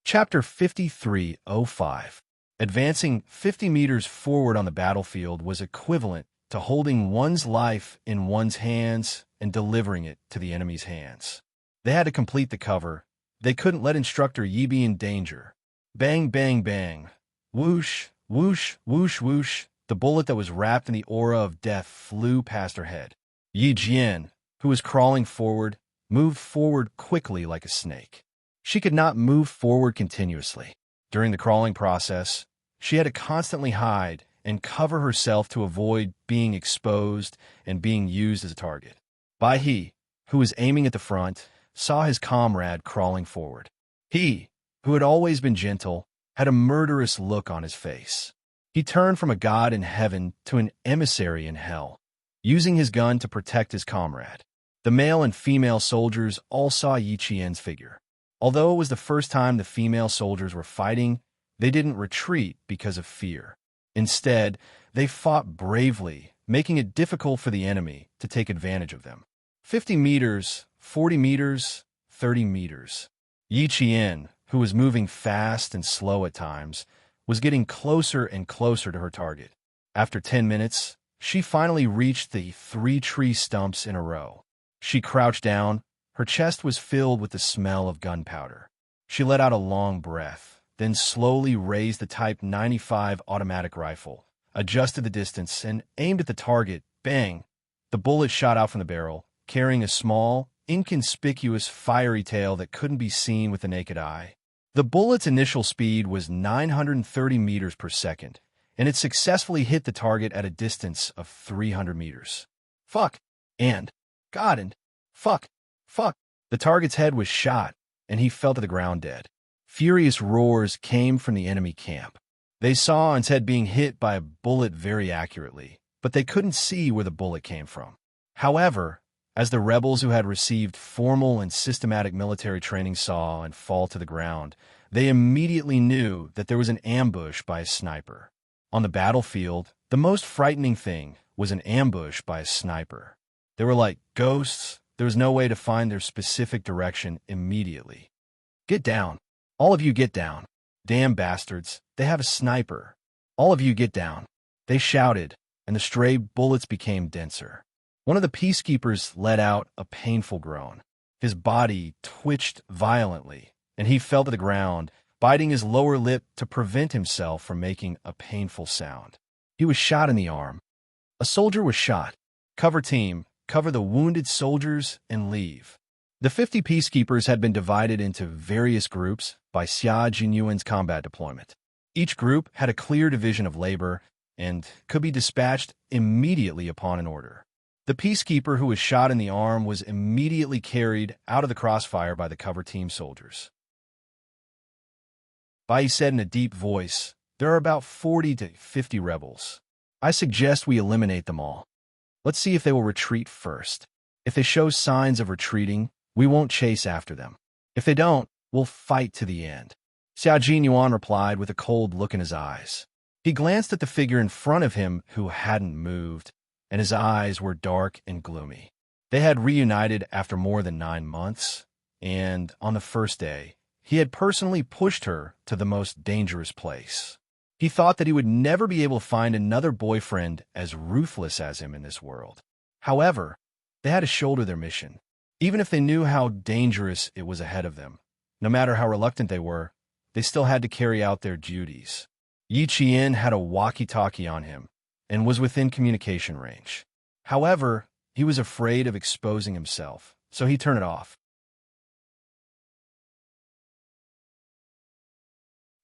Chapter 53:05. Advancing 50 meters forward on the battlefield was equivalent to holding one's life in one's hands and delivering it to the enemy's hands. They had to complete the cover. They couldn't let Instructor Yi be in danger. Bang, bang, bang. Whoosh, whoosh, whoosh, whoosh. The bullet that was wrapped in the aura of death flew past her head. Yi Jian, who was crawling forward, moved forward quickly like a snake. She could not move forward continuously. During the crawling process, she had to constantly hide and cover herself to avoid being exposed and being used as a target. Bai He, who was aiming at the front, saw his comrade crawling forward. He, who had always been gentle, had a murderous look on his face. He turned from a god in heaven to an emissary in hell, using his gun to protect his comrade. The male and female soldiers all saw Yi Qian's figure. Although it was the first time the female soldiers were fighting, they didn't retreat because of fear. Instead, they fought bravely, making it difficult for the enemy to take advantage of them. 50 meters, 40 meters, 30 meters. Yi Qian, who was moving fast and slow at times, was getting closer and closer to her target. After 10 minutes, she finally reached the 3 tree stumps in a row. She crouched down. Her chest was filled with the smell of gunpowder. She let out a long breath, then slowly raised the Type 95 automatic rifle, adjusted the distance, and aimed at the target. Bang! The bullet shot out from the barrel, carrying a small, inconspicuous fiery tail that couldn't be seen with the naked eye. The bullet's initial speed was 930 meters per second, and it successfully hit the target at a distance of 300 meters. Fuck! And God and fuck! Fuck! The target's head was shot, and he fell to the ground dead. Furious roars came from the enemy camp. They saw its head being hit by a bullet very accurately, but they couldn't see where the bullet came from. However, as the rebels who had received formal and systematic military training saw and fall to the ground, they immediately knew that there was an ambush by a sniper. On the battlefield, the most frightening thing was an ambush by a sniper. They were like ghosts. There was no way to find their specific direction immediately. Get down. All of you get down. Damn bastards, they have a sniper. All of you get down. They shouted, and the stray bullets became denser. One of the peacekeepers let out a painful groan. His body twitched violently, and he fell to the ground, biting his lower lip to prevent himself from making a painful sound. He was shot in the arm. A soldier was shot. Cover team. Cover the wounded soldiers and leave. The 50 peacekeepers had been divided into various groups by Xia Jinyuan's combat deployment. Each group had a clear division of labor and could be dispatched immediately upon an order. The peacekeeper who was shot in the arm was immediately carried out of the crossfire by the cover team soldiers. Bai said in a deep voice, "There are about 40 to 50 rebels. I suggest we eliminate them all. Let's see if they will retreat first. If they show signs of retreating, we won't chase after them. If they don't, we'll fight to the end." Xia Jinyuan replied with a cold look in his eyes. He glanced at the figure in front of him who hadn't moved, and his eyes were dark and gloomy. They had reunited after more than 9 months, and on the first day, he had personally pushed her to the most dangerous place. He thought that he would never be able to find another boyfriend as ruthless as him in this world. However, they had to shoulder their mission, even if they knew how dangerous it was ahead of them. No matter how reluctant they were, they still had to carry out their duties. Yi Qian had a walkie-talkie on him and was within communication range. However, he was afraid of exposing himself, so he turned it off.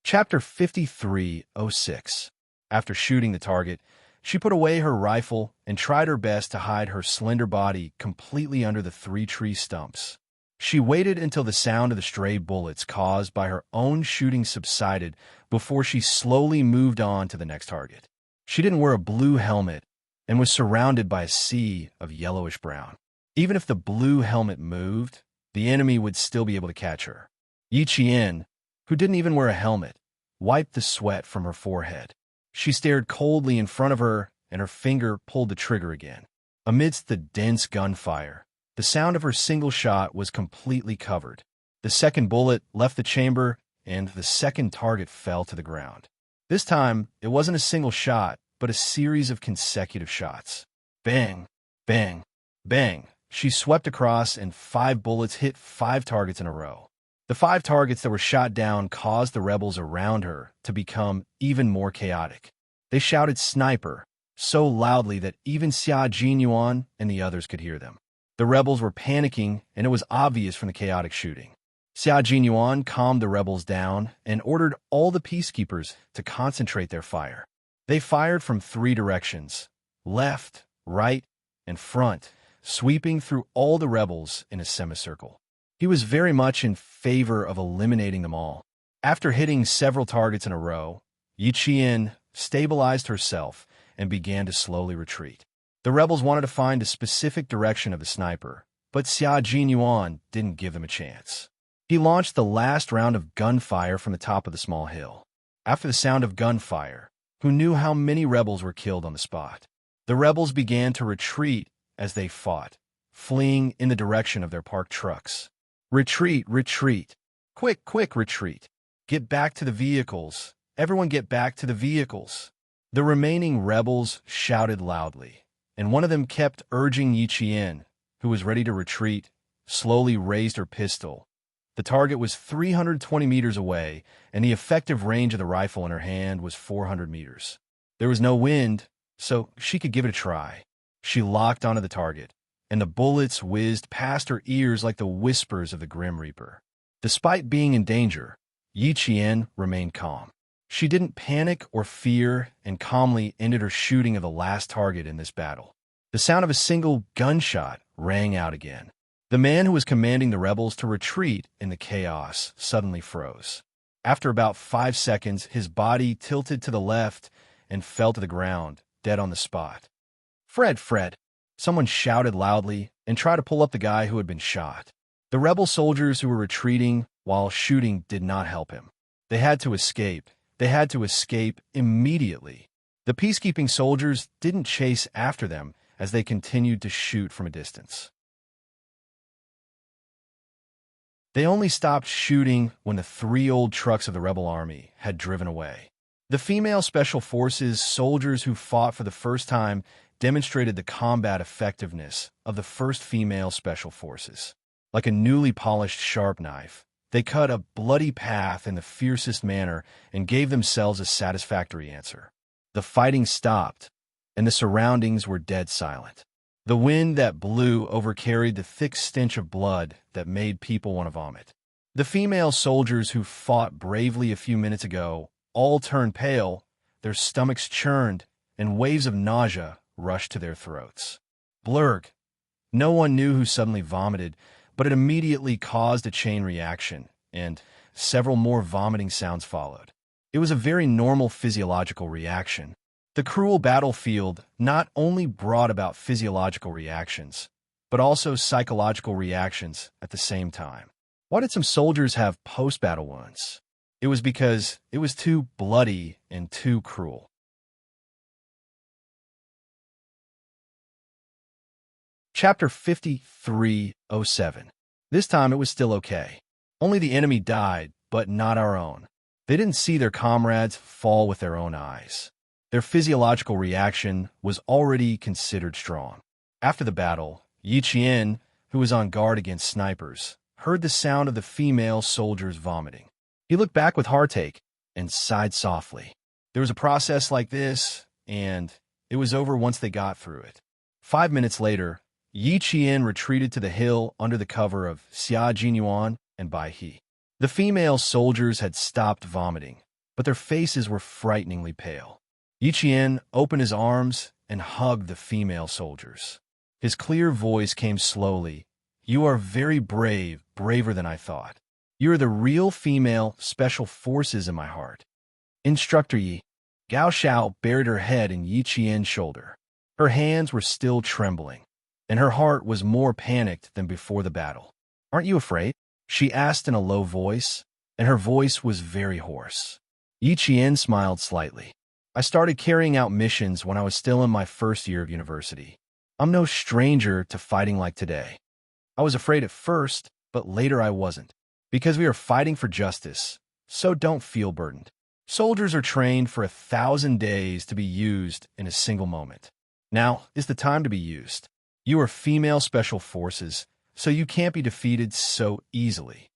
Chapter 53:06. After shooting the target, she put away her rifle and tried her best to hide her slender body completely under the 3 tree stumps. She waited until the sound of the stray bullets caused by her own shooting subsided before she slowly moved on to the next target. She didn't wear a blue helmet and was surrounded by a sea of yellowish-brown. Even if the blue helmet moved, the enemy would still be able to catch her. Yi Qian, who didn't even wear a helmet, wiped the sweat from her forehead. She stared coldly in front of her, and her finger pulled the trigger again. Amidst the dense gunfire, the sound of her single shot was completely covered. The second bullet left the chamber, and the second target fell to the ground. This time, it wasn't a single shot, but a series of consecutive shots. Bang, bang, bang. She swept across, and 5 bullets hit 5 targets in a row. The 5 targets that were shot down caused the rebels around her to become even more chaotic. They shouted "sniper" so loudly that even Xia Jinyuan and the others could hear them. The rebels were panicking, and it was obvious from the chaotic shooting. Xia Jinyuan calmed the rebels down and ordered all the peacekeepers to concentrate their fire. They fired from 3 directions: left, right, and front, sweeping through all the rebels in a semicircle. He was very much in favor of eliminating them all. After hitting several targets in a row, Yi Qian stabilized herself and began to slowly retreat. The rebels wanted to find a specific direction of the sniper, but Xia Jinyuan didn't give them a chance. He launched the last round of gunfire from the top of the small hill. After the sound of gunfire, who knew how many rebels were killed on the spot? The rebels began to retreat as they fought, fleeing in the direction of their parked trucks. Retreat, retreat. Quick, quick, retreat. Get back to the vehicles. Everyone get back to the vehicles. The remaining rebels shouted loudly, and one of them kept urging Yi Qian, who was ready to retreat, slowly raised her pistol. The target was 320 meters away, and the effective range of the rifle in her hand was 400 meters. There was no wind, so she could give it a try. She locked onto the target, and the bullets whizzed past her ears like the whispers of the Grim Reaper. Despite being in danger, Yi Qian remained calm. She didn't panic or fear and calmly ended her shooting of the last target in this battle. The sound of a single gunshot rang out again. The man who was commanding the rebels to retreat in the chaos suddenly froze. After about 5 seconds, his body tilted to the left and fell to the ground, dead on the spot. "Fred, Fred!" Someone shouted loudly and tried to pull up the guy who had been shot. The rebel soldiers who were retreating while shooting did not help him. They had to escape. They had to escape immediately. The peacekeeping soldiers didn't chase after them as they continued to shoot from a distance. They only stopped shooting when the 3 old trucks of the rebel army had driven away. The female special forces soldiers who fought for the first time demonstrated the combat effectiveness of the first female special forces. Like a newly polished sharp knife, they cut a bloody path in the fiercest manner and gave themselves a satisfactory answer. The fighting stopped, and the surroundings were dead silent. The wind that blew overcarried the thick stench of blood that made people want to vomit. The female soldiers who fought bravely a few minutes ago all turned pale, their stomachs churned, and waves of nausea rushed to their throats. Blurg. No one knew who suddenly vomited, but it immediately caused a chain reaction, and several more vomiting sounds followed. It was a very normal physiological reaction. The cruel battlefield not only brought about physiological reactions, but also psychological reactions at the same time. Why did some soldiers have post-battle wounds? It was because it was too bloody and too cruel. Chapter 5307. This time it was still okay. Only the enemy died, but not our own. They didn't see their comrades fall with their own eyes. Their physiological reaction was already considered strong. After the battle, Yi Qian, who was on guard against snipers, heard the sound of the female soldiers vomiting. He looked back with heartache and sighed softly. There was a process like this, and it was over once they got through it. 5 minutes later, Yi Qian retreated to the hill under the cover of Xia Jinyuan and Bai He. The female soldiers had stopped vomiting, but their faces were frighteningly pale. Yi Qian opened his arms and hugged the female soldiers. His clear voice came slowly. "You are very brave, braver than I thought. You are the real female special forces in my heart." Instructor Yi. Gao Xiao buried her head in Yi Qian's shoulder. Her hands were still trembling, and her heart was more panicked than before the battle. "Aren't you afraid?" she asked in a low voice, and her voice was very hoarse. Yi Qian smiled slightly. "I started carrying out missions when I was still in my first year of university. I'm no stranger to fighting like today. I was afraid at first, but later I wasn't. Because we are fighting for justice, so don't feel burdened. Soldiers are trained for 1,000 days to be used in a single moment. Now is the time to be used. You are female special forces, so you can't be defeated so easily."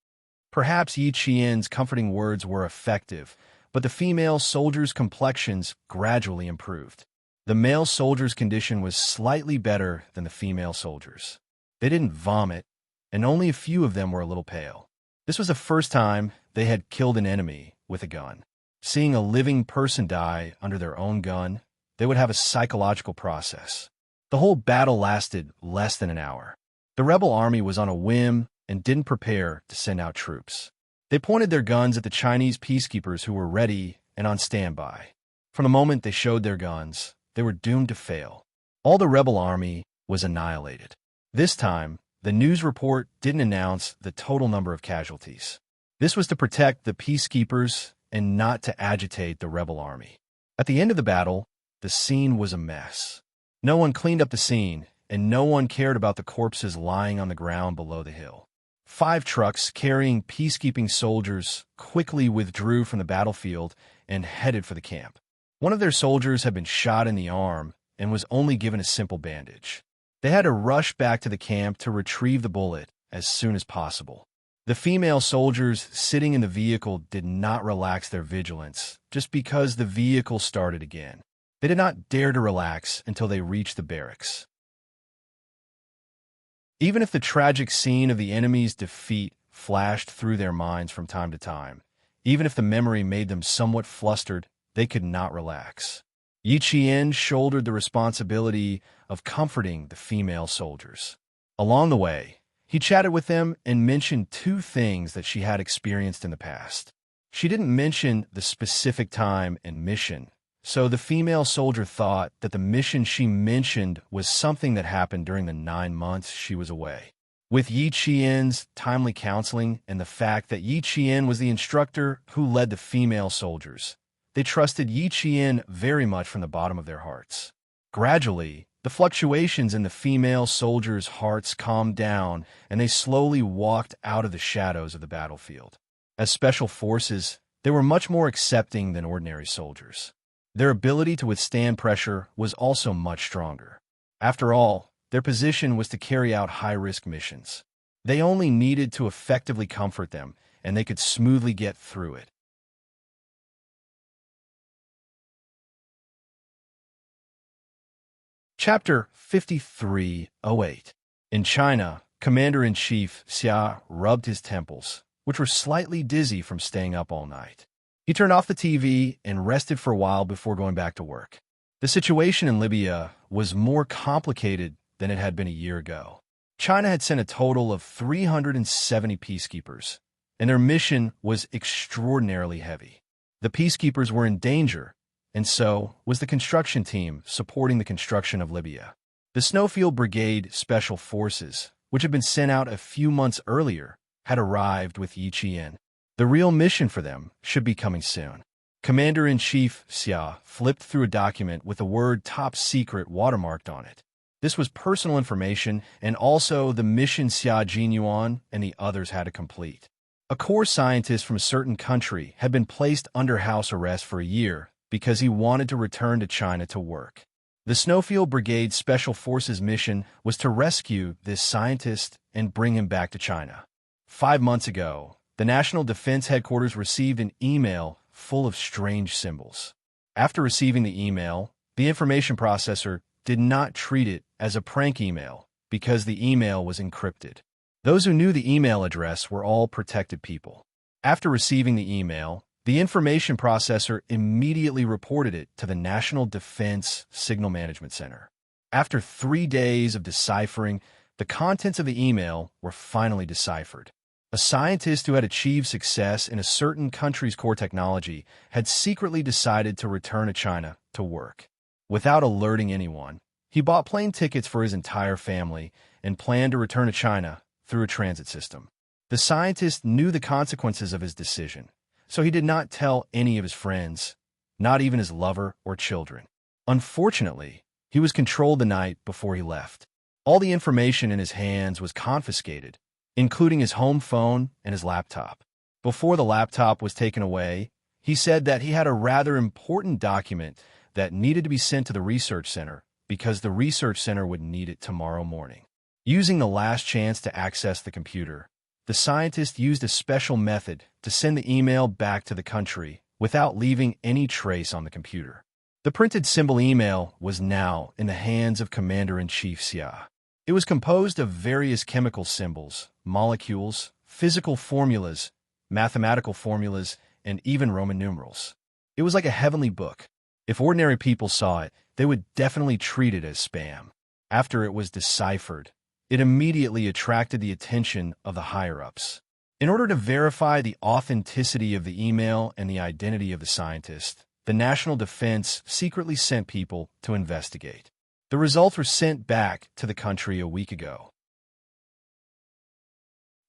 Perhaps Yi Qian's comforting words were effective, but the female soldiers' complexions gradually improved. The male soldiers' condition was slightly better than the female soldiers. They didn't vomit, and only a few of them were a little pale. This was the first time they had killed an enemy with a gun. Seeing a living person die under their own gun, they would have a psychological process. The whole battle lasted less than an hour. The rebel army was on a whim and didn't prepare to send out troops. They pointed their guns at the Chinese peacekeepers who were ready and on standby. From the moment they showed their guns, they were doomed to fail. All the rebel army was annihilated. This time, the news report didn't announce the total number of casualties. This was to protect the peacekeepers and not to agitate the rebel army. At the end of the battle, the scene was a mess. No one cleaned up the scene, and no one cared about the corpses lying on the ground below the hill. 5 trucks carrying peacekeeping soldiers quickly withdrew from the battlefield and headed for the camp. One of their soldiers had been shot in the arm and was only given a simple bandage. They had to rush back to the camp to retrieve the bullet as soon as possible. The female soldiers sitting in the vehicle did not relax their vigilance just because the vehicle started again. They did not dare to relax until they reached the barracks. Even if the tragic scene of the enemy's defeat flashed through their minds from time to time, even if the memory made them somewhat flustered, they could not relax. Yi Qian shouldered the responsibility of comforting the female soldiers. Along the way, he chatted with them and mentioned 2 things that she had experienced in the past. She didn't mention the specific time and mission, so the female soldier thought that the mission she mentioned was something that happened during the 9 months she was away. With Yi Qian's timely counseling and the fact that Yi Qian was the instructor who led the female soldiers, they trusted Yi Qian very much from the bottom of their hearts. Gradually, the fluctuations in the female soldiers' hearts calmed down, and they slowly walked out of the shadows of the battlefield. As special forces, they were much more accepting than ordinary soldiers. Their ability to withstand pressure was also much stronger. After all, their position was to carry out high-risk missions. They only needed to effectively comfort them, and they could smoothly get through it. Chapter 5308. In China, Commander-in-Chief Xia rubbed his temples, which were slightly dizzy from staying up all night. He turned off the TV and rested for a while before going back to work. The situation in Libya was more complicated than it had been a year ago. China had sent a total of 370 peacekeepers, and their mission was extraordinarily heavy. The peacekeepers were in danger, and so was the construction team supporting the construction of Libya. The Snowfield Brigade Special Forces, which had been sent out a few months earlier, had arrived with Yi Qian. The real mission for them should be coming soon. Commander-in-Chief Xia flipped through a document with the word Top Secret watermarked on it. This was personal information and also the mission Xia Jinyuan and the others had to complete. A core scientist from a certain country had been placed under house arrest for a year because he wanted to return to China to work. The Snowfield Brigade's Special Forces mission was to rescue this scientist and bring him back to China. 5 months ago, the National Defense Headquarters received an email full of strange symbols. After receiving the email, the information processor did not treat it as a prank email because the email was encrypted. Those who knew the email address were all protected people. After receiving the email, the information processor immediately reported it to the National Defense Signal Management Center. After 3 days of deciphering, the contents of the email were finally deciphered. A scientist who had achieved success in a certain country's core technology had secretly decided to return to China to work. Without alerting anyone, he bought plane tickets for his entire family and planned to return to China through a transit system. The scientist knew the consequences of his decision, so he did not tell any of his friends, not even his lover or children. Unfortunately, he was controlled the night before he left. All the information in his hands was confiscated, including his home phone and his laptop. Before the laptop was taken away, he said that he had a rather important document that needed to be sent to the research center because the research center would need it tomorrow morning. Using the last chance to access the computer, the scientist used a special method to send the email back to the country without leaving any trace on the computer. The printed symbol email was now in the hands of Commander-in-Chief Xia. It was composed of various chemical symbols, molecules, physical formulas, mathematical formulas, and even Roman numerals. It was like a heavenly book. If ordinary people saw it, they would definitely treat it as spam. After it was deciphered, it immediately attracted the attention of the higher-ups. In order to verify the authenticity of the email and the identity of the scientist, the National Defense secretly sent people to investigate. The results were sent back to the country a week ago.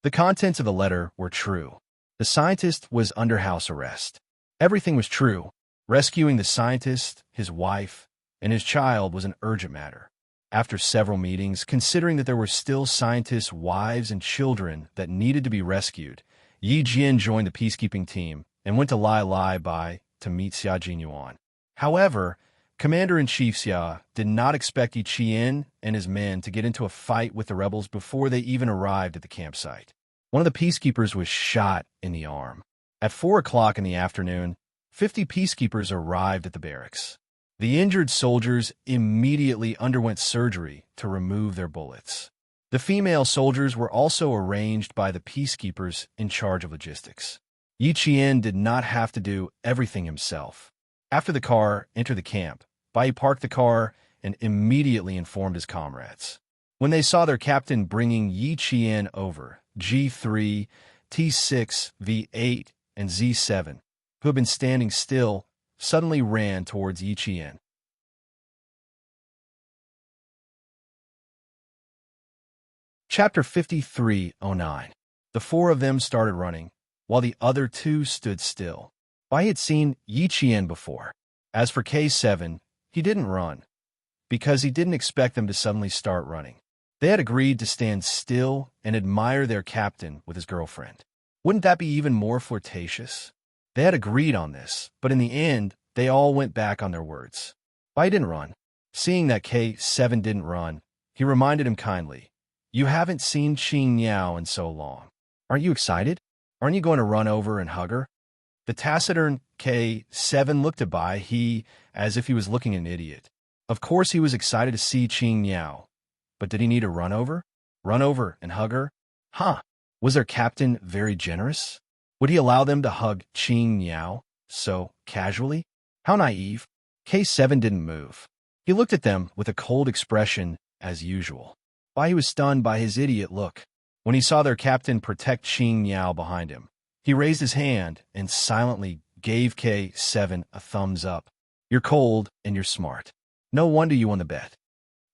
The contents of the letter were true. The scientist was under house arrest. Everything was true. Rescuing the scientist, his wife, and his child was an urgent matter. After several meetings, considering that there were still scientists' wives and children that needed to be rescued, Yi Jian joined the peacekeeping team and went to Lai Bai to meet Xia Jinyuan. However, Commander-in-Chief Xia did not expect Yi Qian and his men to get into a fight with the rebels before they even arrived at the campsite. One of the peacekeepers was shot in the arm. At 4 o'clock in the afternoon, 50 peacekeepers arrived at the barracks. The injured soldiers immediately underwent surgery to remove their bullets. The female soldiers were also arranged by the peacekeepers in charge of logistics. Yi Qian did not have to do everything himself. After the car entered the camp, Bai parked the car and immediately informed his comrades. When they saw their captain bringing Yi Qian over, G3, T6, V8, and Z7, who had been standing still, suddenly ran towards Yi Qian. Chapter 5309. The 4 of them started running, while the other 2 stood still. Bai had seen Yi Qian before. As for K7, he didn't run, because he didn't expect them to suddenly start running. They had agreed to stand still and admire their captain with his girlfriend. Wouldn't that be even more flirtatious? They had agreed on this, but in the end, they all went back on their words. Bai didn't run. Seeing that K7 didn't run, he reminded him kindly, "You haven't seen Qing Niao in so long. Aren't you excited? Aren't you going to run over and hug her?" The taciturn K7 looked at Bai, as if he was looking at an idiot. Of course he was excited to see Qing Niao, but did he need to run over? Run over and hug her? Was their captain very generous? Would he allow them to hug Qing Niao so casually? How naive. K7 didn't move. He looked at them with a cold expression as usual. Bai was stunned by his idiot look. When he saw their captain protect Qing Niao behind him, he raised his hand and silently gave K7 a thumbs up. "You're cold and you're smart. No wonder you won the bet."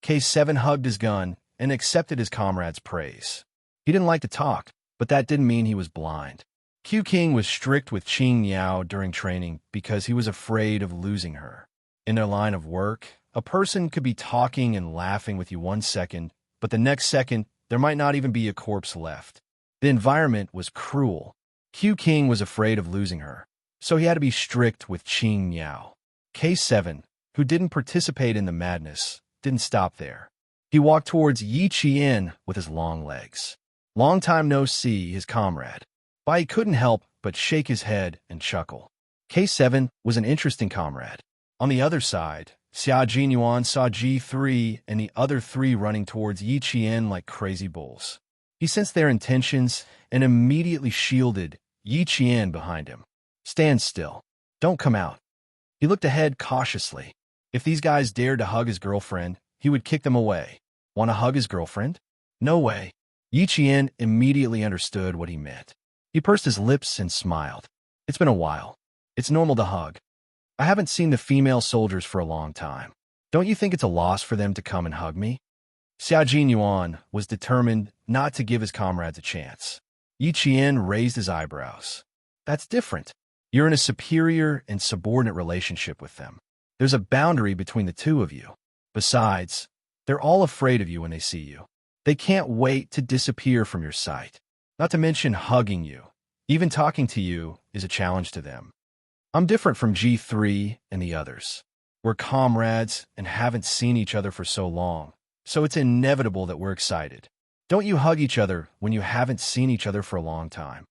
K7 hugged his gun and accepted his comrade's praise. He didn't like to talk, but that didn't mean he was blind. Q King was strict with Qing Niao during training because he was afraid of losing her. In their line of work, a person could be talking and laughing with you one second, but the next second, there might not even be a corpse left. The environment was cruel. Q King was afraid of losing her, so he had to be strict with Qing Miao. K7, who didn't participate in the madness, didn't stop there. He walked towards Yi Qian with his long legs. Long time no see, his comrade. Bai couldn't help but shake his head and chuckle. K7 was an interesting comrade. On the other side, Xia Jinyuan saw G3 and the other three running towards Yi Qian like crazy bulls. He sensed their intentions and immediately shielded Yi Qian behind him. Stand still. Don't come out. He looked ahead cautiously. If these guys dared to hug his girlfriend, he would kick them away. Want to hug his girlfriend? No way. Yi Qian immediately understood what he meant. He pursed his lips and smiled. It's been a while. It's normal to hug. I haven't seen the female soldiers for a long time. Don't you think it's a loss for them to come and hug me? Xia Jinyuan was determined not to give his comrades a chance. Yi Qian raised his eyebrows. That's different. You're in a superior and subordinate relationship with them. There's a boundary between the two of you. Besides, they're all afraid of you when they see you. They can't wait to disappear from your sight. Not to mention hugging you. Even talking to you is a challenge to them. I'm different from G3 and the others. We're comrades and haven't seen each other for so long, so it's inevitable that we're excited. Don't you hug each other when you haven't seen each other for a long time?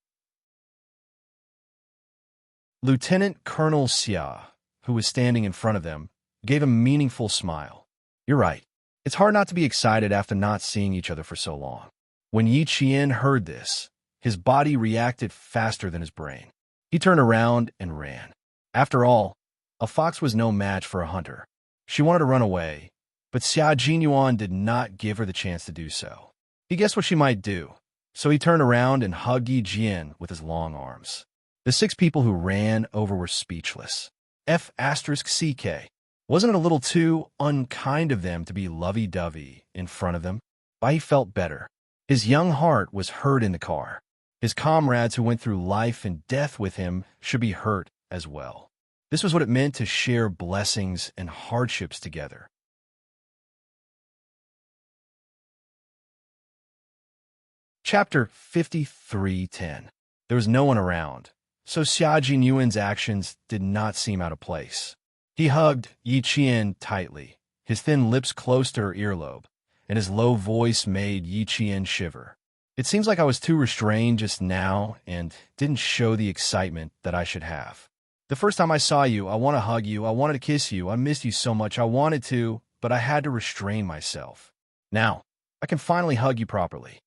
Lieutenant Colonel Xia, who was standing in front of them, gave a meaningful smile. You're right. It's hard not to be excited after not seeing each other for so long. When Yi Qian heard this, his body reacted faster than his brain. He turned around and ran. After all, a fox was no match for a hunter. She wanted to run away, but Xia Jinyuan did not give her the chance to do so. He guessed what she might do, so he turned around and hugged Yi Jian with his long arms. The 6 people who ran over were speechless. F*CK. Wasn't it a little too unkind of them to be lovey-dovey in front of them? Bai felt better. His young heart was hurt in the car. His comrades who went through life and death with him should be hurt as well. This was what it meant to share blessings and hardships together. Chapter 53:10. There was no one around, so Xia Jinyuan's actions did not seem out of place. He hugged Yi Qian tightly, his thin lips close to her earlobe, and his low voice made Yi Qian shiver. It seems like I was too restrained just now and didn't show the excitement that I should have. The first time I saw you, I want to hug you, I wanted to kiss you, I missed you so much, I wanted to, but I had to restrain myself. Now, I can finally hug you properly.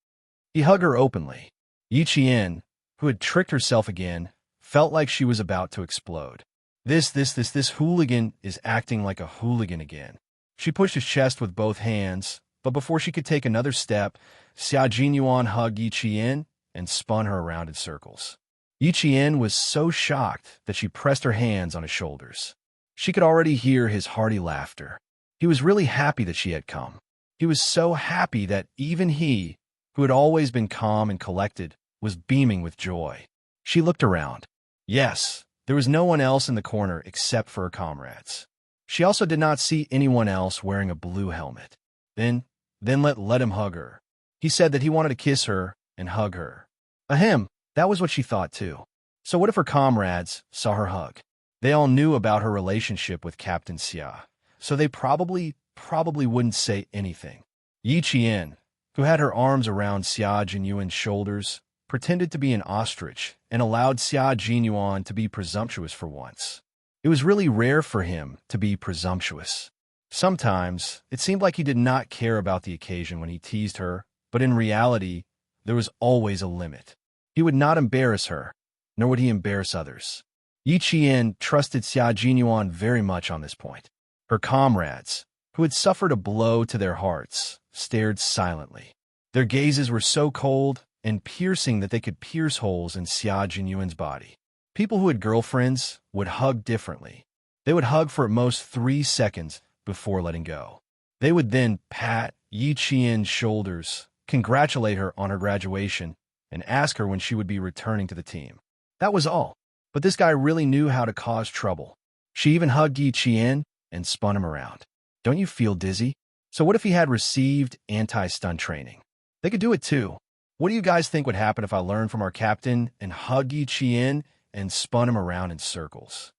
He hugged her openly. Yi Qian, who had tricked herself again, felt like she was about to explode. This hooligan is acting like a hooligan again. She pushed his chest with both hands, but before she could take another step, Xia Jinyuan hugged Yi Qian and spun her around in circles. Yi Qian was so shocked that she pressed her hands on his shoulders. She could already hear his hearty laughter. He was really happy that she had come. He was so happy that even he, who had always been calm and collected, was beaming with joy. She looked around. Yes, there was no one else in the corner except for her comrades. She also did not see anyone else wearing a blue helmet. Then let him hug her. He said that he wanted to kiss her and hug her. Ahem, that was what she thought too. So what if her comrades saw her hug? They all knew about her relationship with Captain Xia, so they probably wouldn't say anything. Yi Qian, who had her arms around Xia Jinyuan's shoulders, pretended to be an ostrich and allowed Xia Jinyuan to be presumptuous for once. It was really rare for him to be presumptuous. Sometimes, it seemed like he did not care about the occasion when he teased her, but in reality, there was always a limit. He would not embarrass her, nor would he embarrass others. Yi Qian trusted Xia Jinyuan very much on this point. Her comrades, who had suffered a blow to their hearts, stared silently. Their gazes were so cold and piercing that they could pierce holes in Xia Jinyuan's body. People who had girlfriends would hug differently. They would hug for at most 3 seconds before letting go. They would then pat Yi Qian's shoulders, congratulate her on her graduation, and ask her when she would be returning to the team. That was all. But this guy really knew how to cause trouble. She even hugged Yi Qian and spun him around. Don't you feel dizzy? So what if he had received anti-stun training? They could do it too. What do you guys think would happen if I learned from our captain and hugged Yi Qian and spun him around in circles?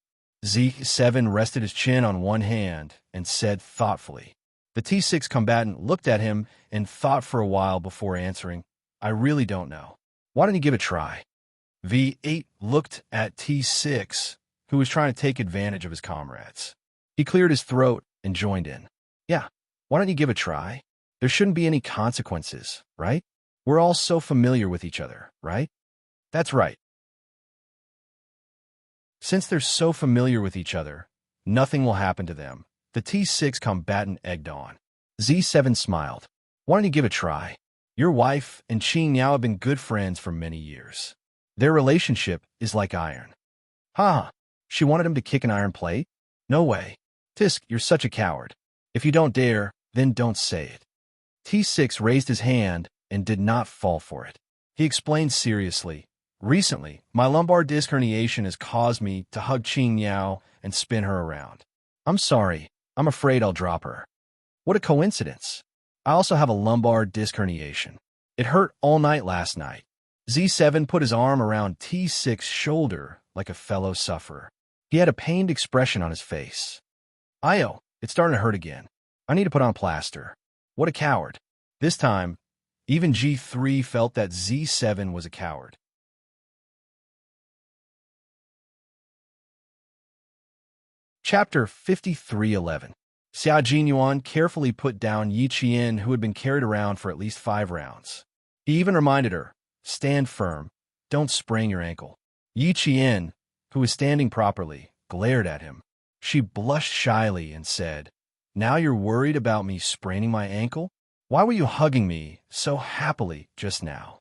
Z7 rested his chin on one hand and said thoughtfully. The T6 combatant looked at him and thought for a while before answering, I really don't know. Why don't you give it a try? V8 looked at T6, who was trying to take advantage of his comrades. He cleared his throat and joined in. Yeah, why don't you give it a try? There shouldn't be any consequences, right? We're all so familiar with each other, right? That's right. Since they're so familiar with each other, nothing will happen to them. The T6 combatant egged on. Z7 smiled. Why don't you give it a try? Your wife and Qing Niao have been good friends for many years. Their relationship is like iron. Ha! She wanted him to kick an iron plate? No way. Tisk, you're such a coward. If you don't dare, then don't say it. T6 raised his hand and did not fall for it. He explained seriously, recently, my lumbar disc herniation has caused me to hug Qing Niao and spin her around. I'm sorry. I'm afraid I'll drop her. What a coincidence. I also have a lumbar disc herniation. It hurt all night last night. Z7 put his arm around T6's shoulder like a fellow sufferer. He had a pained expression on his face. Io, it's starting to hurt again. I need to put on plaster. What a coward. This time, even G3 felt that Z7 was a coward. Chapter 53:11. Xia Jinyuan carefully put down Yi Qian, who had been carried around for at least 5 rounds. He even reminded her, stand firm, don't sprain your ankle. Yi Qian, who was standing properly, glared at him. She blushed shyly and said, now you're worried about me spraining my ankle? Why were you hugging me so happily just now?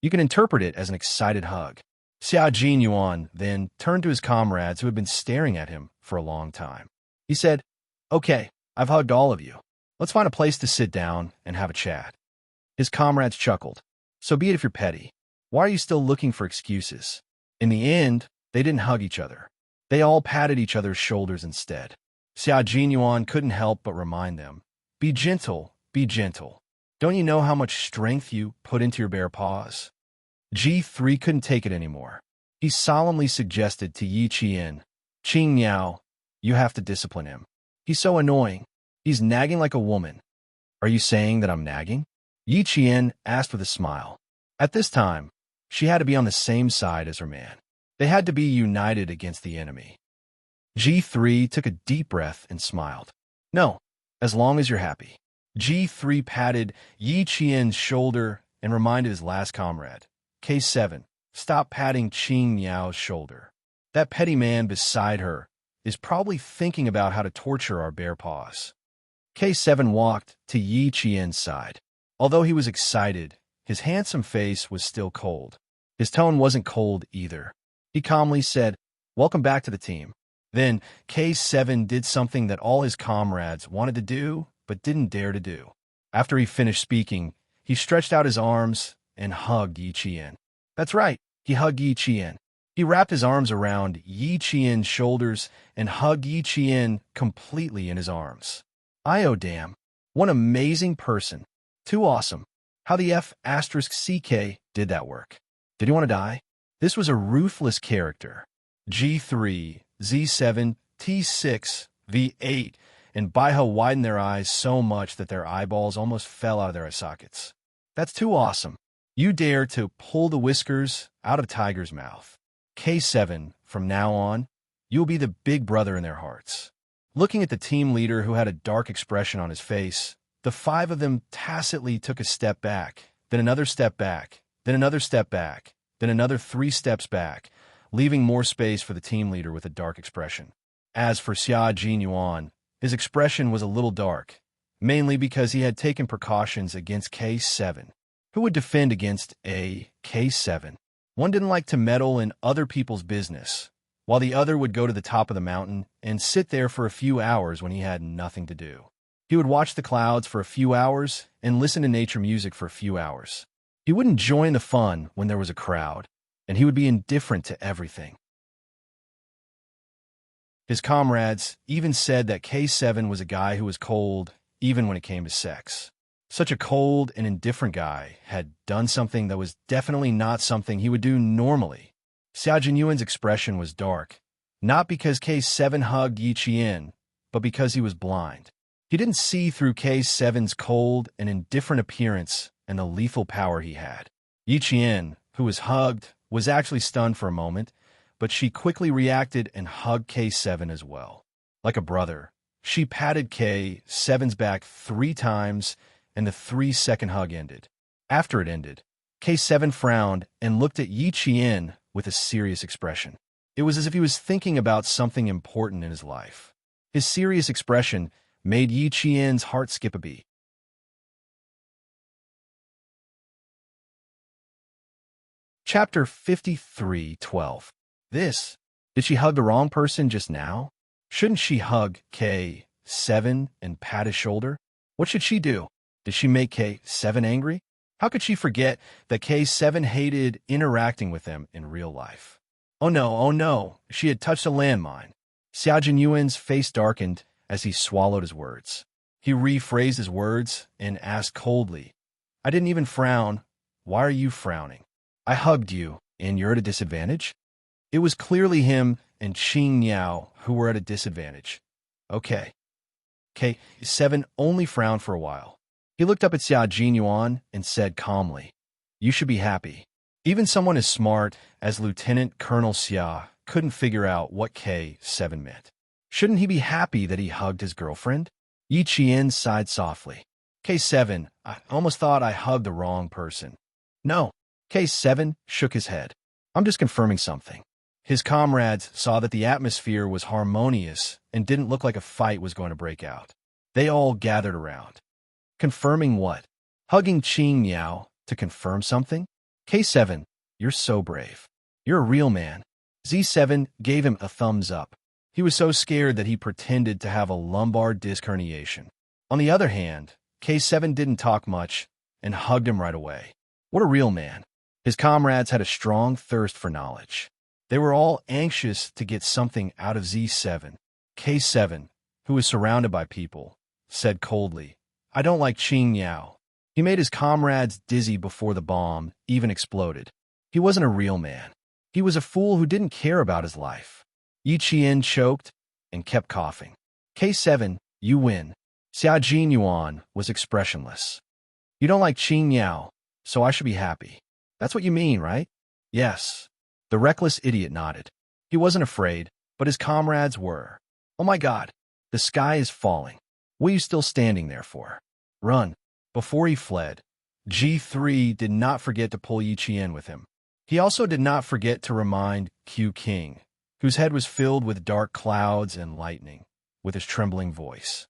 You can interpret it as an excited hug. Xia Jinyuan then turned to his comrades who had been staring at him for a long time. He said, okay, I've hugged all of you. Let's find a place to sit down and have a chat. His comrades chuckled. So be it if you're petty. Why are you still looking for excuses? In the end, they didn't hug each other. They all patted each other's shoulders instead. Xia Jinyuan couldn't help but remind them, be gentle, be gentle. Don't you know how much strength you put into your bare paws? G3 couldn't take it anymore. He solemnly suggested to Yi Qian, Qing Niao, you have to discipline him. He's so annoying. He's nagging like a woman. Are you saying that I'm nagging? Yi Qian asked with a smile. At this time, she had to be on the same side as her man. They had to be united against the enemy. G3 took a deep breath and smiled. No, as long as you're happy. G3 patted Yi Qian's shoulder and reminded his last comrade, K7, stop patting Qing Niao's shoulder. That petty man beside her is probably thinking about how to torture our bare paws. K7 walked to Yi Qian's side. Although he was excited, his handsome face was still cold. His tone wasn't cold either. He calmly said, welcome back to the team. Then K7 did something that all his comrades wanted to do, but didn't dare to do. After he finished speaking, he stretched out his arms and hugged Yi Qian. That's right, he hugged Yi Qian. He wrapped his arms around Yi Qian's shoulders and hugged Yi Qian completely in his arms. Oh damn, what an amazing person. Too awesome. How the F*CK did that work. Did he want to die? This was a ruthless character. G3, Z7, T6, V8, and Baihe widened their eyes so much that their eyeballs almost fell out of their eye sockets. That's too awesome. You dare to pull the whiskers out of Tiger's mouth. K7, from now on, you'll be the big brother in their hearts. Looking at the team leader who had a dark expression on his face, the 5 of them tacitly took a step back, then another step back, then another step back, then another 3 steps back, leaving more space for the team leader with a dark expression. As for Xia Jinyuan, his expression was a little dark, mainly because he had taken precautions against K7. Who would defend against a K7? One didn't like to meddle in other people's business, while the other would go to the top of the mountain and sit there for a few hours when he had nothing to do. He would watch the clouds for a few hours and listen to nature music for a few hours. He wouldn't join the fun when there was a crowd, and he would be indifferent to everything. His comrades even said that K7 was a guy who was cold even when it came to sex. Such a cold and indifferent guy had done something that was definitely not something he would do normally. Xiao Jinyuan's expression was dark, not because K7 hugged Yi Qian, but because he was blind. He didn't see through K7's cold and indifferent appearance and the lethal power he had. Yi Qian, who was hugged, was actually stunned for a moment, but she quickly reacted and hugged K7 as well. Like a brother, she patted K7's back 3 times, and the 3-second hug ended. After it ended, K7 frowned and looked at Yi Qian with a serious expression. It was as if he was thinking about something important in his life. His serious expression made Yi Qian's heart skip a beat. Chapter 53:12. Did she hug the wrong person just now? Shouldn't she hug K7 and pat his shoulder? What should she do? Did she make K7 angry? How could she forget that K7 hated interacting with them in real life? Oh no, she had touched a landmine. Xiao Jinyuan's face darkened as he swallowed his words. He rephrased his words and asked coldly, I didn't even frown. Why are you frowning? I hugged you, and you're at a disadvantage? It was clearly him and Qing Niao who were at a disadvantage. Okay. K7 only frowned for a while. He looked up at Xiao Jinyuan and said calmly, You should be happy. Even someone as smart as Lieutenant Colonel Xia couldn't figure out what K7 meant. Shouldn't he be happy that he hugged his girlfriend? Yi Qian sighed softly. K7, I almost thought I hugged the wrong person. No. K7 shook his head. I'm just confirming something. His comrades saw that the atmosphere was harmonious and didn't look like a fight was going to break out. They all gathered around. Confirming what? Hugging Qing Niao to confirm something? K7, you're so brave. You're a real man. Z7 gave him a thumbs up. He was so scared that he pretended to have a lumbar disc herniation. On the other hand, K7 didn't talk much and hugged him right away. What a real man. His comrades had a strong thirst for knowledge. They were all anxious to get something out of Z7. K7, who was surrounded by people, said coldly, I don't like Qing Niao. He made his comrades dizzy before the bomb even exploded. He wasn't a real man. He was a fool who didn't care about his life. Yi Qian choked and kept coughing. K7, you win. Xiao Jinyuan was expressionless. You don't like Qing Niao, so I should be happy. That's what you mean, right? Yes. The reckless idiot nodded. He wasn't afraid, but his comrades were. Oh my God, the sky is falling. What are you still standing there for? Run. Before he fled, G3 did not forget to pull Yi Qian with him. He also did not forget to remind Q King, whose head was filled with dark clouds and lightning, with his trembling voice.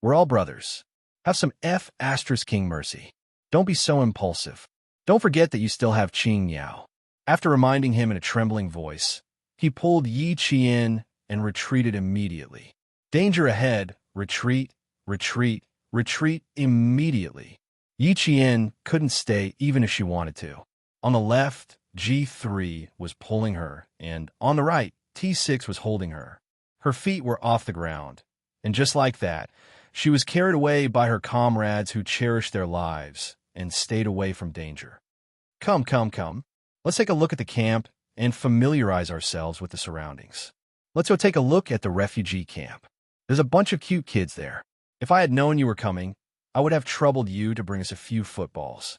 We're all brothers. Have some King mercy. Don't be so impulsive. Don't forget that you still have Qing Niao. After reminding him in a trembling voice, he pulled Yi Qian and retreated immediately. Danger ahead, retreat, retreat, retreat immediately. Yi Qian couldn't stay even if she wanted to. On the left, G3 was pulling her, and on the right, T6 was holding her. Her feet were off the ground, and just like that, she was carried away by her comrades who cherished their lives and stayed away from danger. Come. Let's take a look at the camp and familiarize ourselves with the surroundings. Let's go take a look at the refugee camp. There's a bunch of cute kids there. If I had known you were coming, I would have troubled you to bring us a few footballs.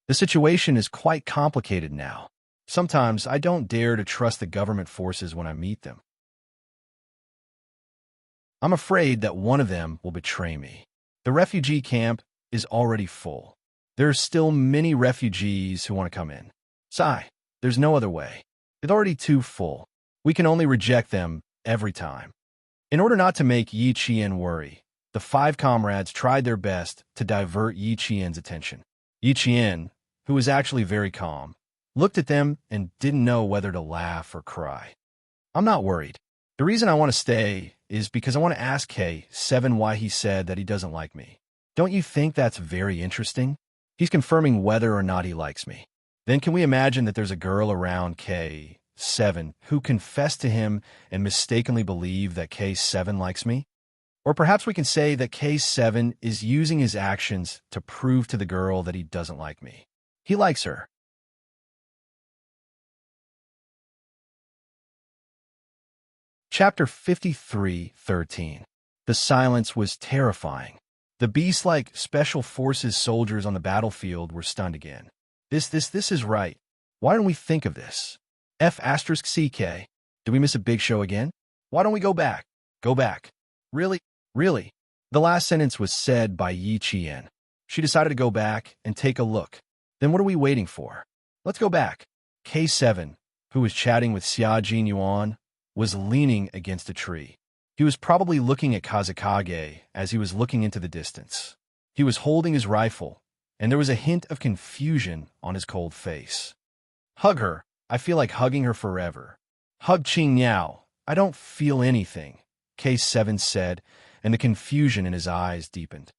The situation is quite complicated now. Sometimes I don't dare to trust the government forces when I meet them. I'm afraid that one of them will betray me. The refugee camp is already full. There are still many refugees who want to come in. There's no other way. It's already too full. We can only reject them every time. In order not to make Yi Qian worry, the 5 comrades tried their best to divert Yi Qian's attention. Yi Qian, who was actually very calm, looked at them and didn't know whether to laugh or cry. I'm not worried. The reason I want to stay is because I want to ask K7 why he said that he doesn't like me. Don't you think that's very interesting? He's confirming whether or not he likes me. Then can we imagine that there's a girl around K7 K7, who confessed to him and mistakenly believed that K7 likes me? Or perhaps we can say that K7 is using his actions to prove to the girl that he doesn't like me. He likes her. Chapter 53:13. The silence was terrifying. The beast-like Special Forces soldiers on the battlefield were stunned again. This is right. Why didn't we think of this? F*CK. Did we miss a big show again? Why don't we go back? Go back. Really? Really? The last sentence was said by Yi Qian. She decided to go back and take a look. Then what are we waiting for? Let's go back. K7, who was chatting with Xia Jinyuan, was leaning against a tree. He was probably looking at Kazakage as he was looking into the distance. He was holding his rifle, and there was a hint of confusion on his cold face. Hug her. I feel like hugging her forever. Hug Qing Niao. I don't feel anything, K7 said, and the confusion in his eyes deepened.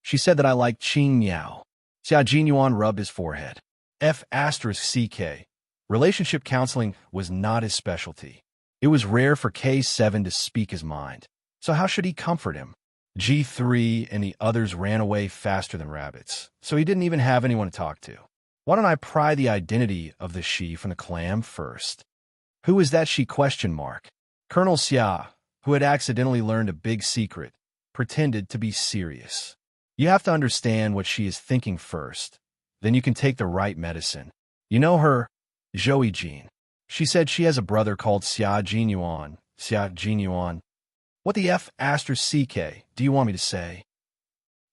She said that I like Qing Niao. Xia Jinyuan rubbed his forehead. F*CK. Relationship counseling was not his specialty. It was rare for K7 to speak his mind. So how should he comfort him? G3 and the others ran away faster than rabbits, so he didn't even have anyone to talk to. Why don't I pry the identity of the she from the clam first? Who is that she ? Colonel Xia, who had accidentally learned a big secret, pretended to be serious. You have to understand what she is thinking first. Then you can take the right medicine. You know her, Zhou Jin. She said she has a brother called Xia Jinyuan. Xia Jinyuan. What the F*CK do you want me to say?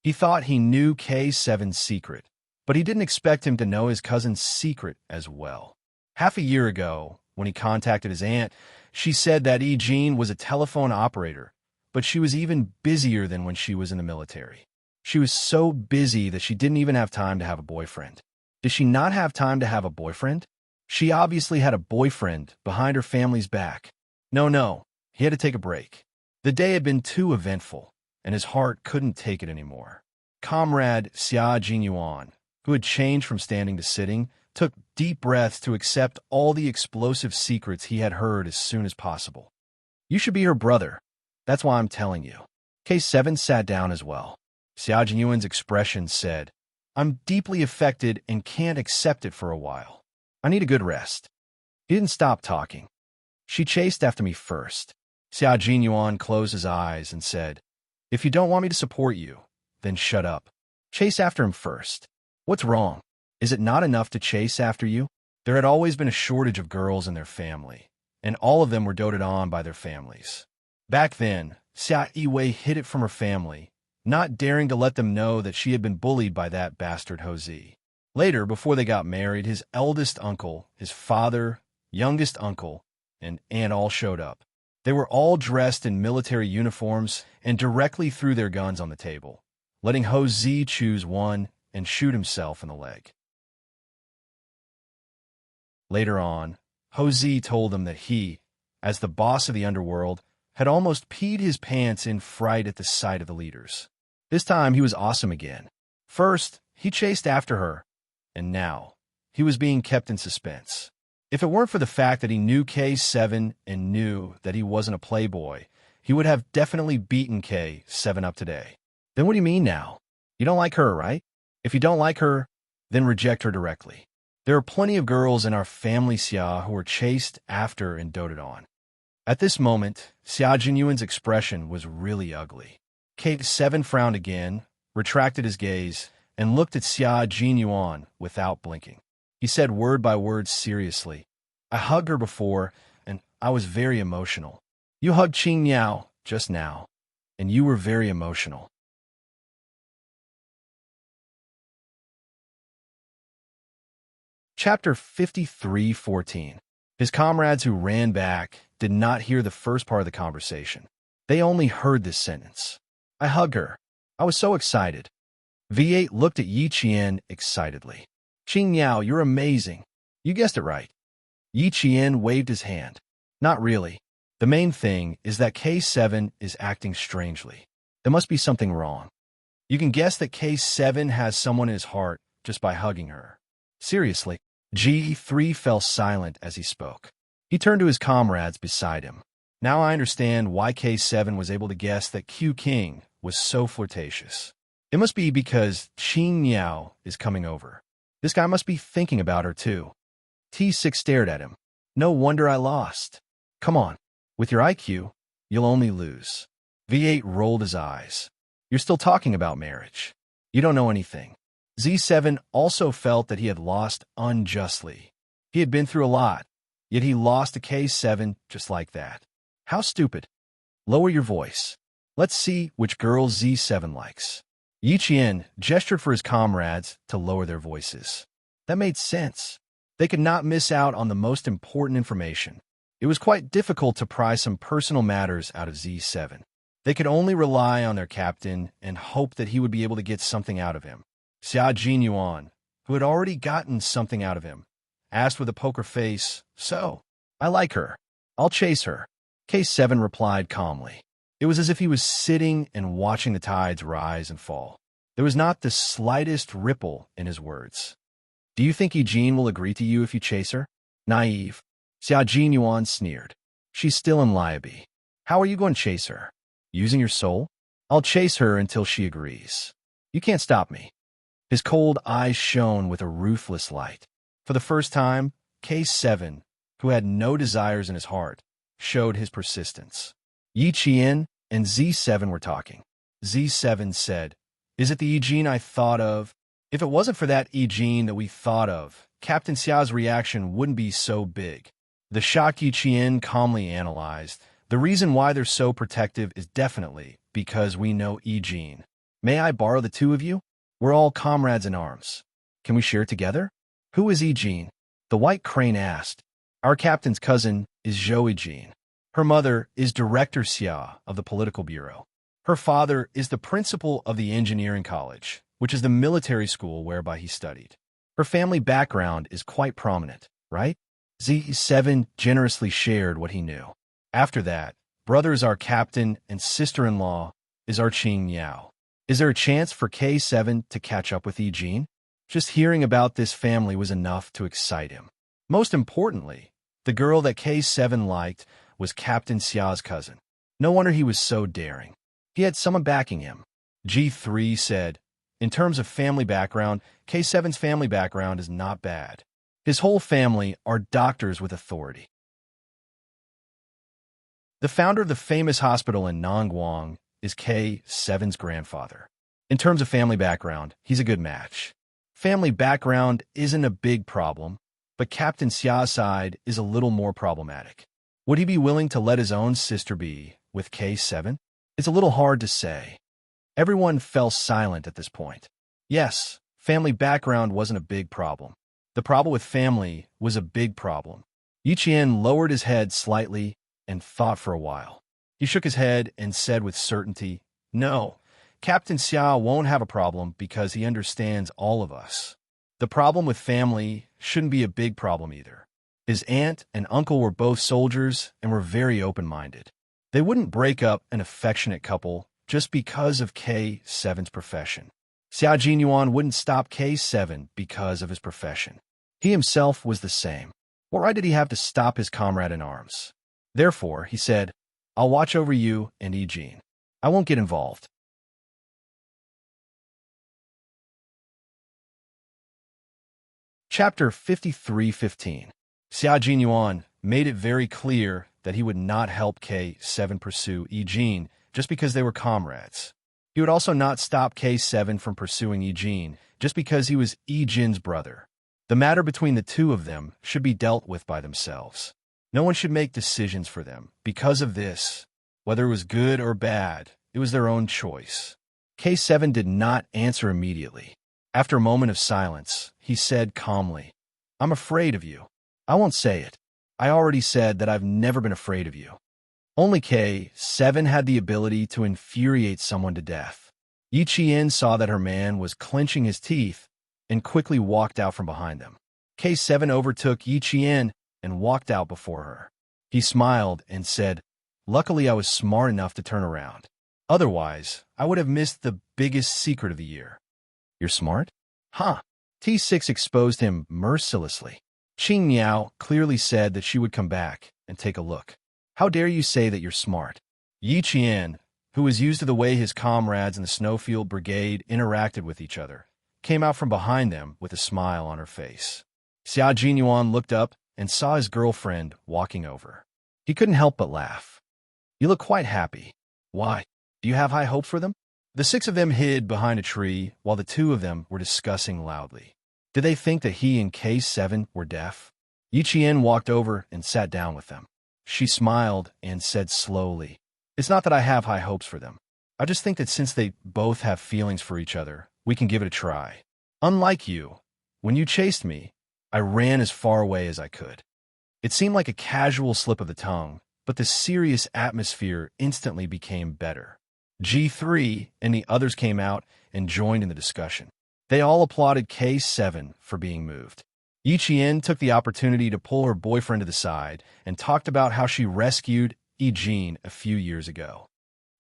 He thought he knew K7's secret, but he didn't expect him to know his cousin's secret as well. Half a year ago, when he contacted his aunt, she said that Yi Jin was a telephone operator, but she was even busier than when she was in the military. She was so busy that she didn't even have time to have a boyfriend. Did she not have time to have a boyfriend? She obviously had a boyfriend behind her family's back. No, he had to take a break. The day had been too eventful, and his heart couldn't take it anymore. Comrade Xia Jinyuan, who had changed from standing to sitting, took deep breaths to accept all the explosive secrets he had heard as soon as possible. You should be her brother. That's why I'm telling you. K7 sat down as well. Xia Jinyuan's expression said, I'm deeply affected and can't accept it for a while. I need a good rest. He didn't stop talking. She chased after me first. Xia Jinyuan closed his eyes and said, If you don't want me to support you, then shut up. Chase after him first. What's wrong? Is it not enough to chase after you? There had always been a shortage of girls in their family, and all of them were doted on by their families. Back then, Xia Yiwei hid it from her family, not daring to let them know that she had been bullied by that bastard Hozi. Later, before they got married, his eldest uncle, his father, youngest uncle, and aunt all showed up. They were all dressed in military uniforms and directly threw their guns on the table, letting Hozi choose one and shoot himself in the leg. Later on, Hozi told them that he, as the boss of the underworld, had almost peed his pants in fright at the sight of the leaders. This time he was awesome again. First, he chased after her, and now, he was being kept in suspense. If it weren't for the fact that he knew K7 and knew that he wasn't a playboy, he would have definitely beaten K7 up today. Then what do you mean now? You don't like her, right? If you don't like her, then reject her directly. There are plenty of girls in our family, Xia, who are chased after and doted on. At this moment, Xia Jinyuan's expression was really ugly. K7 frowned again, retracted his gaze, and looked at Xia Jinyuan without blinking. He said word by word seriously, I hugged her before, and I was very emotional. You hugged Qing Niao just now, and you were very emotional. Chapter 53:14. His comrades who ran back did not hear the first part of the conversation. They only heard this sentence. I hugged her. I was so excited. V8 looked at Yi Qian excitedly. Qing Niao, you're amazing. You guessed it right. Yi Qian waved his hand. Not really. The main thing is that K7 is acting strangely. There must be something wrong. You can guess that K7 has someone in his heart just by hugging her. Seriously. G3 fell silent as he spoke. He turned to his comrades beside him. Now I understand why K7 was able to guess that Q King was so flirtatious. It must be because Qing Niao is coming over. This guy must be thinking about her too. T6 stared at him. No wonder I lost. Come on. With your IQ, you'll only lose. V8 rolled his eyes. You're still talking about marriage. You don't know anything. Z7 also felt that he had lost unjustly. He had been through a lot, yet he lost to K7 just like that. How stupid. Lower your voice. Let's see which girl Z7 likes. Yi Qian gestured for his comrades to lower their voices. That made sense. They could not miss out on the most important information. It was quite difficult to pry some personal matters out of Z7. They could only rely on their captain and hope that he would be able to get something out of him. Xia Jinyuan, who had already gotten something out of him, asked with a poker face, "So, I like her. I'll chase her." K7 replied calmly. It was as if he was sitting and watching the tides rise and fall. There was not the slightest ripple in his words. Do you think Eugene will agree to you if you chase her? Naive. Xia Jinyuan sneered. She's still in Liabi. How are you going to chase her? Using your soul? I'll chase her until she agrees. You can't stop me. His cold eyes shone with a ruthless light. For the first time, K7, who had no desires in his heart, showed his persistence. Yi Qian and Z7 were talking. Z7 said, "Is it the Eugene I thought of? If it wasn't for that Eugene that we thought of, Captain Xia's reaction wouldn't be so big." The shocked Yi Qian calmly analyzed, "The reason why they're so protective is definitely because we know Eugene. May I borrow the two of you? We're all comrades in arms. Can we share together?" "Who is Eugene?" The White Crane asked. "Our captain's cousin is Zhou Eugene. Her mother is Director Xia of the Political Bureau. Her father is the principal of the engineering college, which is the military school whereby he studied. Her family background is quite prominent, right?" Z7 generously shared what he knew. After that, brother is our captain and sister-in-law is our Qing Niao. Is there a chance for K7 to catch up with Eugene? Just hearing about this family was enough to excite him. Most importantly, the girl that K7 liked was Captain Xia's cousin. No wonder he was so daring. He had someone backing him. G3 said, "In terms of family background, K7's family background is not bad. His whole family are doctors with authority. The founder of the famous hospital in Nangguang is K7's grandfather. In terms of family background, he's a good match. Family background isn't a big problem, but Captain Xia's side is a little more problematic. Would he be willing to let his own sister be with K7? It's a little hard to say." Everyone fell silent at this point. Yes, family background wasn't a big problem. The problem with family was a big problem. Yi Qian lowered his head slightly and thought for a while. He shook his head and said with certainty, "No, Captain Xia won't have a problem because he understands all of us. The problem with family shouldn't be a big problem either. His aunt and uncle were both soldiers and were very open-minded. They wouldn't break up an affectionate couple just because of K7's profession. Xia Jinyuan wouldn't stop K7 because of his profession. He himself was the same. What right did he have to stop his comrade in arms? Therefore, he said, I'll watch over you and Eugene. I won't get involved." Chapter 53:15. Xia Jinyuan made it very clear that he would not help K7 pursue Eugene just because they were comrades. He would also not stop K7 from pursuing Eugene just because he was Eugene's brother. The matter between the two of them should be dealt with by themselves. No one should make decisions for them. Because of this, whether it was good or bad, it was their own choice. K7 did not answer immediately. After a moment of silence, he said calmly, "I'm afraid of you. I won't say it. I already said that I've never been afraid of you." Only K7 had the ability to infuriate someone to death. Yi Qian saw that her man was clenching his teeth and quickly walked out from behind them. K7 overtook Yi Qian and walked out before her. He smiled and said, "Luckily I was smart enough to turn around. Otherwise, I would have missed the biggest secret of the year." "You're smart?" "Huh." T6 exposed him mercilessly. Qing Miao clearly said that she would come back and take a look. How dare you say that you're smart? Yi Qian, who was used to the way his comrades in the Snowfield Brigade interacted with each other, came out from behind them with a smile on her face. Xia Jinyuan looked up and saw his girlfriend walking over. He couldn't help but laugh. You look quite happy. Why? Do you have high hope for them? The six of them hid behind a tree while the two of them were discussing loudly. Did they think that he and K7 were deaf? Yi Qian walked over and sat down with them. She smiled and said slowly, It's not that I have high hopes for them. I just think that since they both have feelings for each other, we can give it a try. Unlike you, when you chased me, I ran as far away as I could. It seemed like a casual slip of the tongue, but the serious atmosphere instantly became better. G3 and the others came out and joined in the discussion. They all applauded K7 for being moved. Yi Qian took the opportunity to pull her boyfriend to the side and talked about how she rescued Yi Jin a few years ago.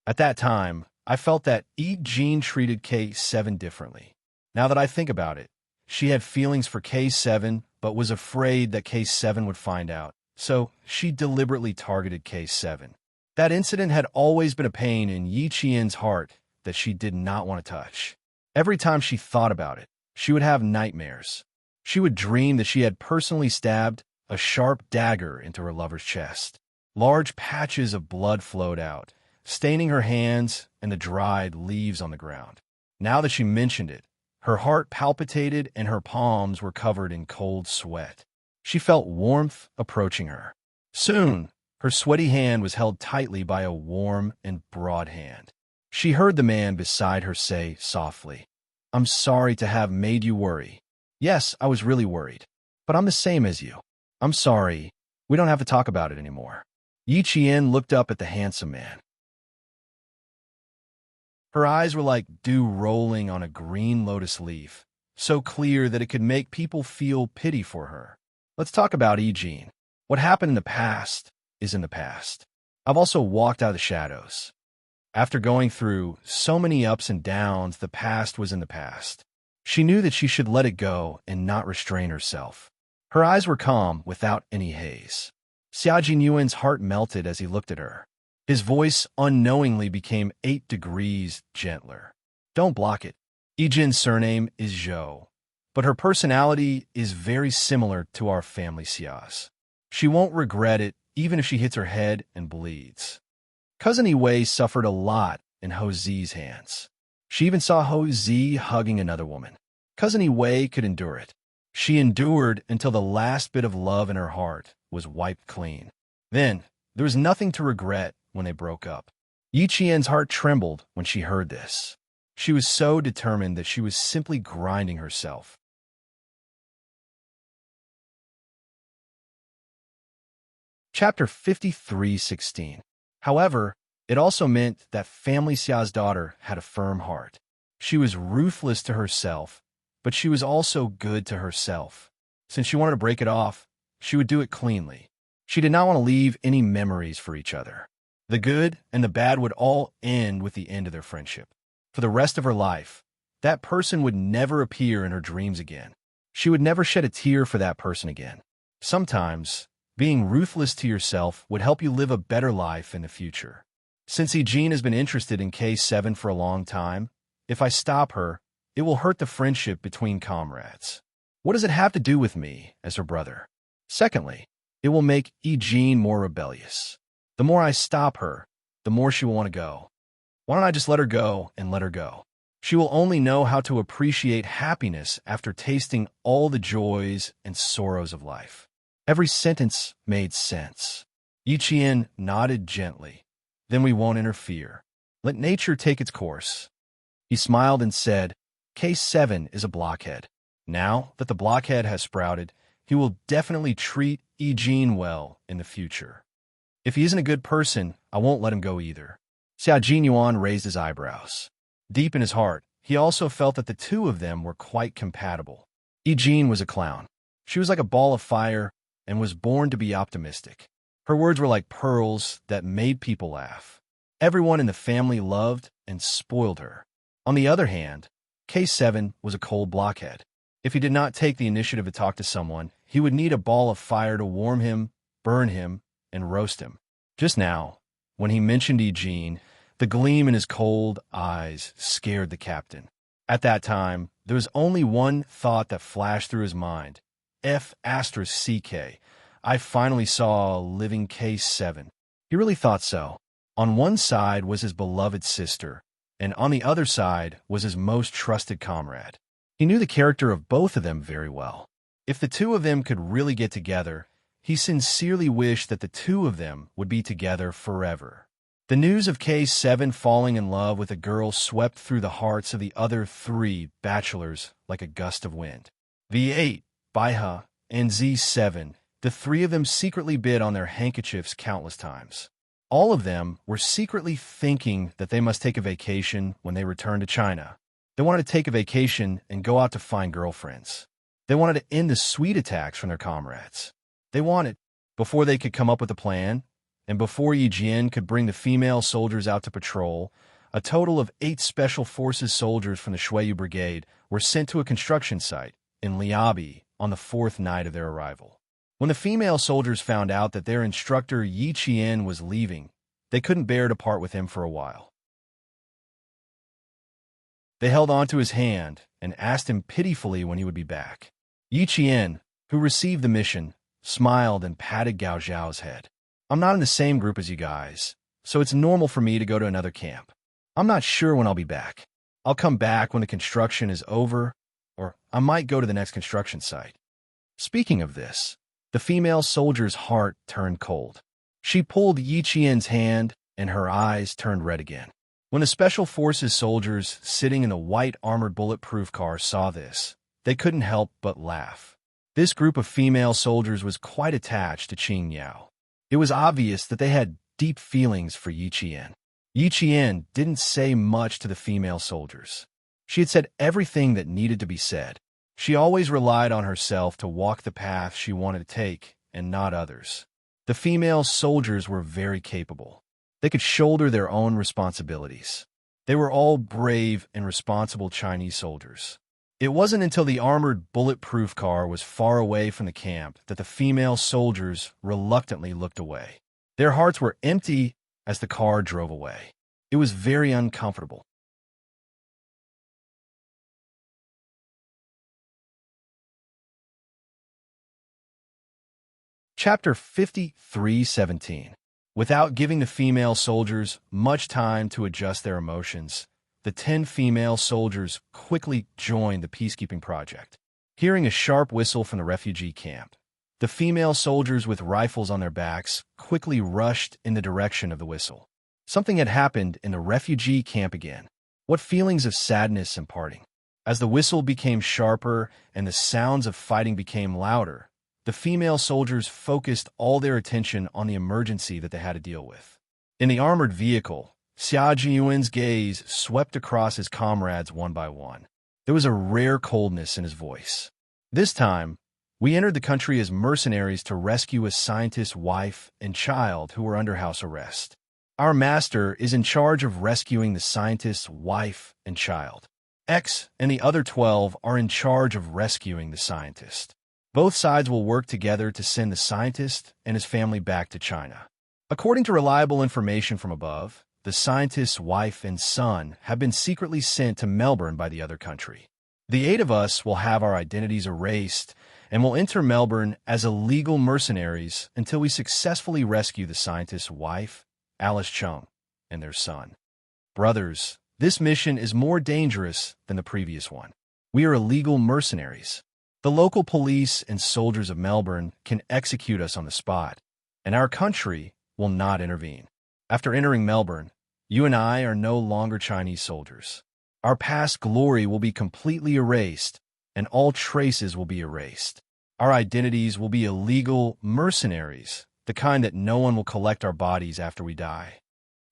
At that time, I felt that Yi Jin treated K7 differently. Now that I think about it, she had feelings for K7 but was afraid that K7 would find out, so she deliberately targeted K7. That incident had always been a pain in Yi Qian's heart that she did not want to touch. Every time she thought about it, she would have nightmares. She would dream that she had personally stabbed a sharp dagger into her lover's chest. Large patches of blood flowed out, staining her hands and the dried leaves on the ground. Now that she mentioned it, her heart palpitated and her palms were covered in cold sweat. She felt warmth approaching her. Soon, her sweaty hand was held tightly by a warm and broad hand. She heard the man beside her say softly, I'm sorry to have made you worry. Yes, I was really worried. But I'm the same as you. I'm sorry. We don't have to talk about it anymore. Yi Qian looked up at the handsome man. Her eyes were like dew rolling on a green lotus leaf, so clear that it could make people feel pity for her. Let's talk about Yi Jin. What happened in the past is in the past. I've also walked out of the shadows. After going through so many ups and downs, the past was in the past. She knew that she should let it go and not restrain herself. Her eyes were calm without any haze. Xia Jinyuan's heart melted as he looked at her. His voice unknowingly became 8 degrees gentler. Don't block it. Yi Jin's surname is Zhou, but her personality is very similar to our family Xia's. She won't regret it even if she hits her head and bleeds. Cousin Wei suffered a lot in Ho Zi's hands. She even saw Ho Zi hugging another woman. Cousin Wei could endure it. She endured until the last bit of love in her heart was wiped clean. Then, there was nothing to regret when they broke up. Yi Qian's heart trembled when she heard this. She was so determined that she was simply grinding herself. Chapter 53:16. However, it also meant that Family Xia's daughter had a firm heart. She was ruthless to herself, but she was also good to herself. Since she wanted to break it off, she would do it cleanly. She did not want to leave any memories for each other. The good and the bad would all end with the end of their friendship. For the rest of her life, that person would never appear in her dreams again. She would never shed a tear for that person again. Sometimes, being ruthless to yourself would help you live a better life in the future. Since Yi Jin has been interested in K7 for a long time, if I stop her, it will hurt the friendship between comrades. What does it have to do with me as her brother? Secondly, it will make Yi Jin more rebellious. The more I stop her, the more she will want to go. Why don't I just let her go and let her go? She will only know how to appreciate happiness after tasting all the joys and sorrows of life. Every sentence made sense. Yi Qian nodded gently. Then we won't interfere. Let nature take its course. He smiled and said, K7 is a blockhead. Now that the blockhead has sprouted, he will definitely treat Yi Jin well in the future. If he isn't a good person, I won't let him go either. Xia Jinyuan raised his eyebrows. Deep in his heart, he also felt that the two of them were quite compatible. Yi Jin was a clown. She was like a ball of fire and was born to be optimistic. Her words were like pearls that made people laugh. Everyone in the family loved and spoiled her. On the other hand, K7 was a cold blockhead. If he did not take the initiative to talk to someone, he would need a ball of fire to warm him, burn him, and roast him. Just now, when he mentioned Eugene, the gleam in his cold eyes scared the captain. At that time, there was only one thought that flashed through his mind. F***CK. I finally saw a living case 7. He really thought so. On one side was his beloved sister, and on the other side was his most trusted comrade. He knew the character of both of them very well. If the two of them could really get together, he sincerely wished that the two of them would be together forever. The news of K7 falling in love with a girl swept through the hearts of the other 3 bachelors like a gust of wind. V8, Baiha, and Z7, the 3 of them secretly bid on their handkerchiefs countless times. All of them were secretly thinking that they must take a vacation when they returned to China. They wanted to take a vacation and go out to find girlfriends. They wanted to end the sweet attacks from their comrades. They wanted, before they could come up with a plan, and before Eugene could bring the female soldiers out to patrol, a total of 8 Special Forces soldiers from the Shuiyu Brigade were sent to a construction site in Liabi on the 4th night of their arrival. When the female soldiers found out that their instructor Yi Qian was leaving, they couldn't bear to part with him for a while. They held on to his hand and asked him pitifully when he would be back. Yi Qian, who received the mission, smiled and patted Gao Zhao's head. I'm not in the same group as you guys, so it's normal for me to go to another camp. I'm not sure when I'll be back. I'll come back when the construction is over, or I might go to the next construction site. Speaking of this, the female soldier's heart turned cold. She pulled Yi Qian's hand, and her eyes turned red again. When the Special Forces soldiers sitting in the white armored bulletproof car saw this, they couldn't help but laugh. This group of female soldiers was quite attached to Qing Yao. It was obvious that they had deep feelings for Yi Qian. Yi Qian didn't say much to the female soldiers. She had said everything that needed to be said. She always relied on herself to walk the path she wanted to take, and not others. The female soldiers were very capable. They could shoulder their own responsibilities. They were all brave and responsible Chinese soldiers. It wasn't until the armored bulletproof car was far away from the camp that the female soldiers reluctantly looked away. Their hearts were empty as the car drove away. It was very uncomfortable. Chapter 53:17. Without giving the female soldiers much time to adjust their emotions, the 10 female soldiers quickly joined the peacekeeping project. Hearing a sharp whistle from the refugee camp, the female soldiers with rifles on their backs quickly rushed in the direction of the whistle. Something had happened in the refugee camp again. What feelings of sadness and parting. As the whistle became sharper and the sounds of fighting became louder, the female soldiers focused all their attention on the emergency that they had to deal with. In the armored vehicle, Xia Jiyuan's gaze swept across his comrades one by one. There was a rare coldness in his voice. This time, we entered the country as mercenaries to rescue a scientist's wife and child who were under house arrest. Our master is in charge of rescuing the scientist's wife and child. X and the other 12 are in charge of rescuing the scientist. Both sides will work together to send the scientist and his family back to China. According to reliable information from above, the scientist's wife and son have been secretly sent to Melbourne by the other country. The 8 of us will have our identities erased and will enter Melbourne as illegal mercenaries until we successfully rescue the scientist's wife, Alice Chung, and their son. Brothers, this mission is more dangerous than the previous one. We are illegal mercenaries. The local police and soldiers of Melbourne can execute us on the spot, and our country will not intervene. After entering Melbourne, you and I are no longer Chinese soldiers. Our past glory will be completely erased, and all traces will be erased. Our identities will be illegal mercenaries, the kind that no one will collect our bodies after we die.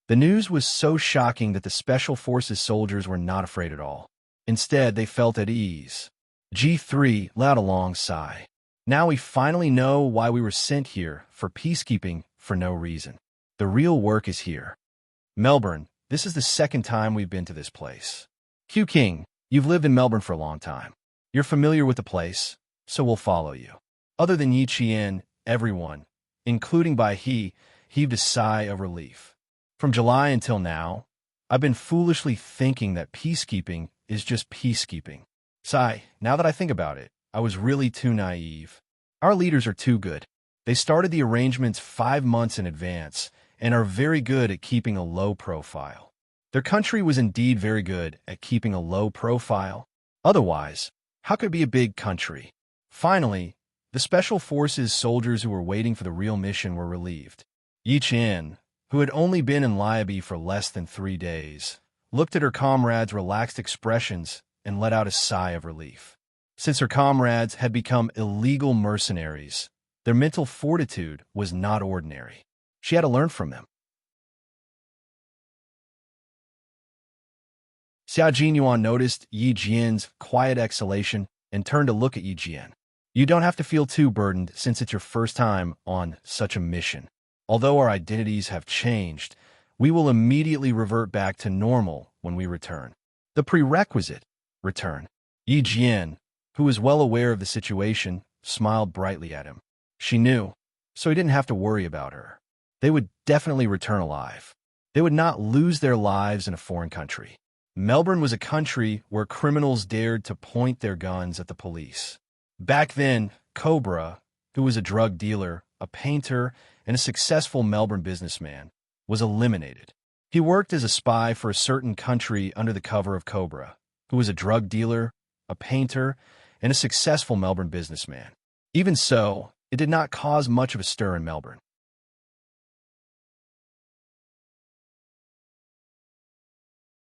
The news was so shocking that the Special Forces soldiers were not afraid at all. Instead, they felt at ease. G3 let out a long sigh. Now we finally know why we were sent here, for peacekeeping, for no reason. The real work is here. Melbourne, this is the 2nd time we've been to this place. Q King, you've lived in Melbourne for a long time. You're familiar with the place, so we'll follow you. Other than Yi Qian, everyone, including Bai He, heaved a sigh of relief. From July until now, I've been foolishly thinking that peacekeeping is just peacekeeping. Sigh, now that I think about it, I was really too naive. Our leaders are too good. They started the arrangements 5 months in advance and are very good at keeping a low profile. Their country was indeed very good at keeping a low profile. Otherwise, how could it be a big country? Finally, the Special Forces soldiers who were waiting for the real mission were relieved. Yi Qian, who had only been in Liabi for less than 3 days, looked at her comrades' relaxed expressions and let out a sigh of relief. Since her comrades had become illegal mercenaries, their mental fortitude was not ordinary. She had to learn from them. Xia Jinyuan noticed Yi Jian's quiet exhalation and turned to look at Yi Jian. You don't have to feel too burdened since it's your first time on such a mission. Although our identities have changed, we will immediately revert back to normal when we return. The prerequisite, return. Yi Jian, who was well aware of the situation, smiled brightly at him. She knew, so he didn't have to worry about her. They would definitely return alive. They would not lose their lives in a foreign country. Melbourne was a country where criminals dared to point their guns at the police. Back then, Cobra, who was a drug dealer, a painter, and a successful Melbourne businessman, was eliminated. He worked as a spy for a certain country under the cover of Cobra, who was a drug dealer, a painter, and a successful Melbourne businessman. Even so, it did not cause much of a stir in Melbourne.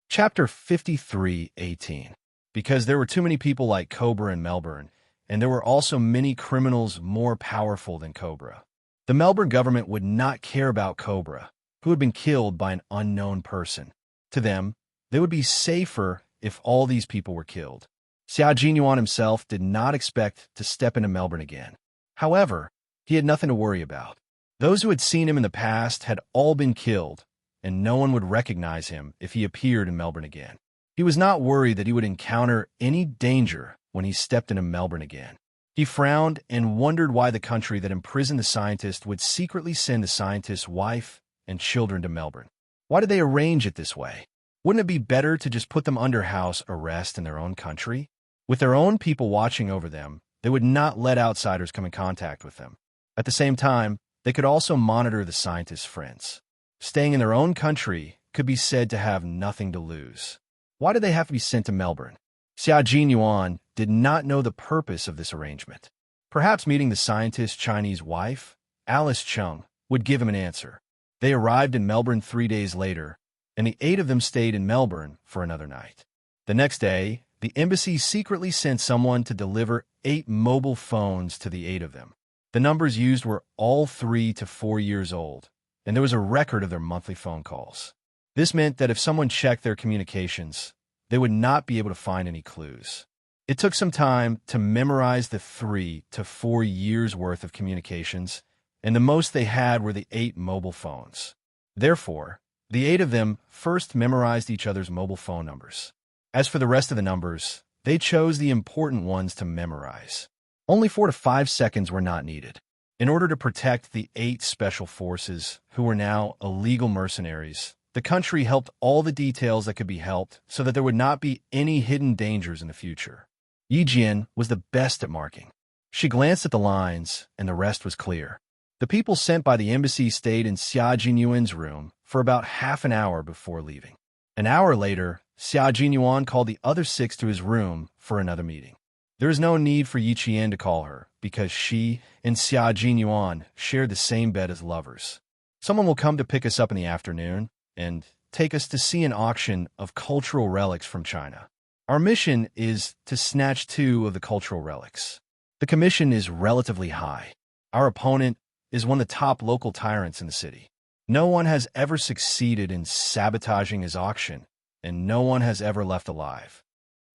Chapter 53:18. Because there were too many people like Cobra in Melbourne, and there were also many criminals more powerful than Cobra. The Melbourne government would not care about Cobra, who had been killed by an unknown person. To them, they would be safer if all these people were killed. Xia Jinyuan himself did not expect to step into Melbourne again. However, he had nothing to worry about. Those who had seen him in the past had all been killed, and no one would recognize him if he appeared in Melbourne again. He was not worried that he would encounter any danger when he stepped into Melbourne again. He frowned and wondered why the country that imprisoned the scientist would secretly send the scientist's wife and children to Melbourne. Why did they arrange it this way? Wouldn't it be better to just put them under house arrest in their own country? With their own people watching over them, they would not let outsiders come in contact with them. At the same time, they could also monitor the scientist's friends. Staying in their own country could be said to have nothing to lose. Why did they have to be sent to Melbourne? Xia Jinyuan did not know the purpose of this arrangement. Perhaps meeting the scientist's Chinese wife, Alice Chung, would give him an answer. They arrived in Melbourne 3 days later, and the 8 of them stayed in Melbourne for another night. The next day, the embassy secretly sent someone to deliver 8 mobile phones to the 8 of them. The numbers used were all 3 to 4 years old, and there was a record of their monthly phone calls. This meant that if someone checked their communications, they would not be able to find any clues. It took some time to memorize the 3 to 4 years' worth of communications, and the most they had were the 8 mobile phones. Therefore, the 8 of them first memorized each other's mobile phone numbers. As for the rest of the numbers, they chose the important ones to memorize. Only 4 to 5 seconds were not needed. In order to protect the 8 special forces, who were now illegal mercenaries, the country helped all the details that could be helped so that there would not be any hidden dangers in the future. Yi Jian was the best at marking. She glanced at the lines, and the rest was clear. The people sent by the embassy stayed in Xia Jinyuan's room for about half an hour before leaving. An hour later, Xia Jinyuan called the other 6 to his room for another meeting. There is no need for Yi Qian to call her, because she and Xia Jinyuan shared the same bed as lovers. Someone will come to pick us up in the afternoon and take us to see an auction of cultural relics from China. Our mission is to snatch 2 of the cultural relics. The commission is relatively high. Our opponent is one of the top local tyrants in the city. No one has ever succeeded in sabotaging his auction, and no one has ever left alive.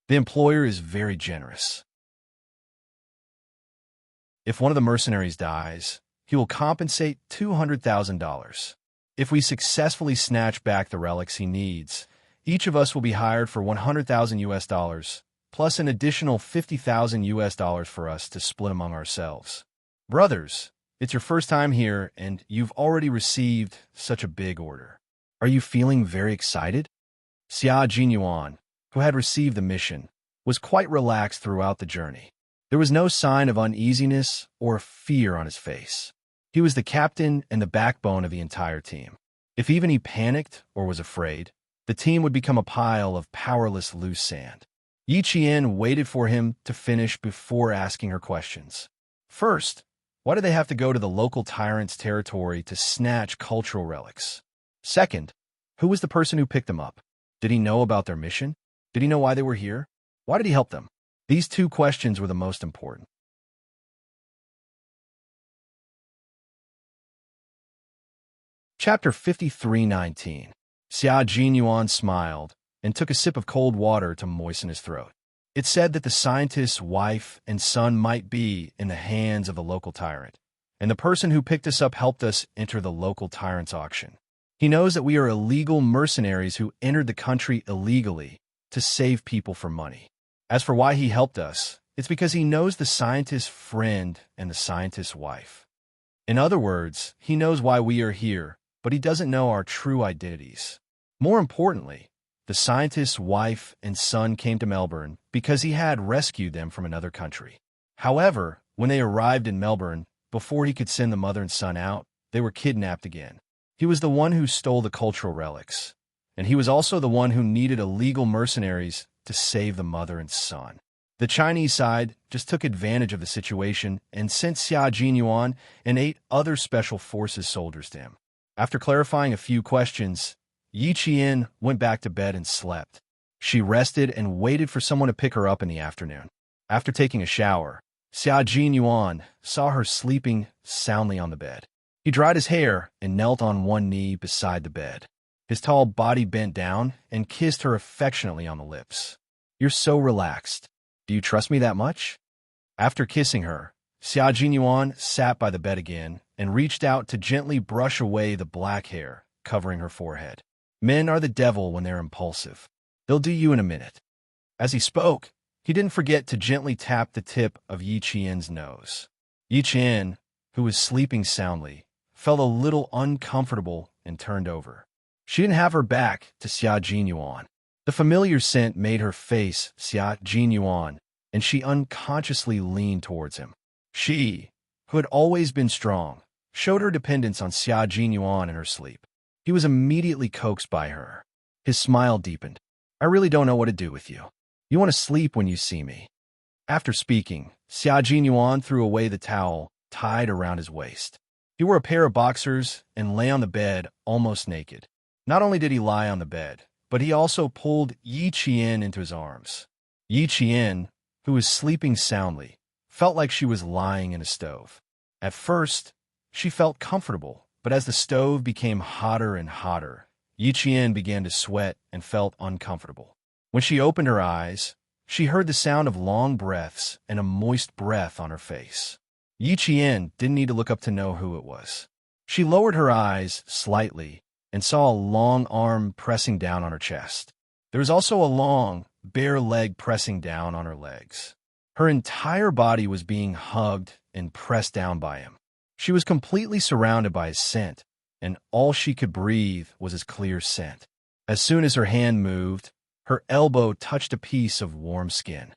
The employer is very generous. If one of the mercenaries dies, he will compensate $200,000. If we successfully snatch back the relics he needs, each of us will be hired for $100,000 plus an additional $50,000 for us to split among ourselves. Brothers, it's your first time here, and you've already received such a big order. Are you feeling very excited? Xia Jinyuan, who had received the mission, was quite relaxed throughout the journey. There was no sign of uneasiness or fear on his face. He was the captain and the backbone of the entire team. If even he panicked or was afraid, the team would become a pile of powerless loose sand. Yi Qian waited for him to finish before asking her questions. First, why did they have to go to the local tyrant's territory to snatch cultural relics? Second, who was the person who picked them up? Did he know about their mission? Did he know why they were here? Why did he help them? These two questions were the most important. Chapter 53:19. Xia Jinyuan smiled and took a sip of cold water to moisten his throat. It said that the scientist's wife and son might be in the hands of the local tyrant, and the person who picked us up helped us enter the local tyrant's auction. He knows that we are illegal mercenaries who entered the country illegally to save people for money. As for why he helped us, it's because he knows the scientist's friend and the scientist's wife. In other words, he knows why we are here, but he doesn't know our true identities. More importantly, the scientist's wife and son came to Melbourne because he had rescued them from another country. However, when they arrived in Melbourne, before he could send the mother and son out, they were kidnapped again. He was the one who stole the cultural relics, and he was also the one who needed illegal mercenaries to save the mother and son. The Chinese side just took advantage of the situation and sent Xia Jinyuan and 8 other special forces soldiers to him. After clarifying a few questions, Yi Qian went back to bed and slept. She rested and waited for someone to pick her up in the afternoon. After taking a shower, Xia Jinyuan saw her sleeping soundly on the bed. He dried his hair and knelt on one knee beside the bed. His tall body bent down and kissed her affectionately on the lips. "You're so relaxed. Do you trust me that much?" After kissing her, Xia Jinyuan sat by the bed again and reached out to gently brush away the black hair covering her forehead. Men are the devil when they're impulsive. They'll do you in a minute. As he spoke, he didn't forget to gently tap the tip of Yi Qian's nose. Yi Qian, who was sleeping soundly, felt a little uncomfortable and turned over. She didn't have her back to Xia Jinyuan. The familiar scent made her face Xia Jinyuan, and she unconsciously leaned towards him. She, who had always been strong, showed her dependence on Xia Jinyuan in her sleep. He was immediately coaxed by her. His smile deepened. "I really don't know what to do with you. You want to sleep when you see me." After speaking, Xia Jinyuan threw away the towel tied around his waist. He wore a pair of boxers and lay on the bed almost naked. Not only did he lie on the bed, but he also pulled Yi Qian into his arms. Yi Qian, who was sleeping soundly, felt like she was lying in a stove. At first, she felt comfortable, but as the stove became hotter and hotter, Yi Qian began to sweat and felt uncomfortable. When she opened her eyes, she heard the sound of long breaths and a moist breath on her face. Yi Qian didn't need to look up to know who it was. She lowered her eyes slightly and saw a long arm pressing down on her chest. There was also a long, bare leg pressing down on her legs. Her entire body was being hugged and pressed down by him. She was completely surrounded by his scent, and all she could breathe was his clear scent. As soon as her hand moved, her elbow touched a piece of warm skin.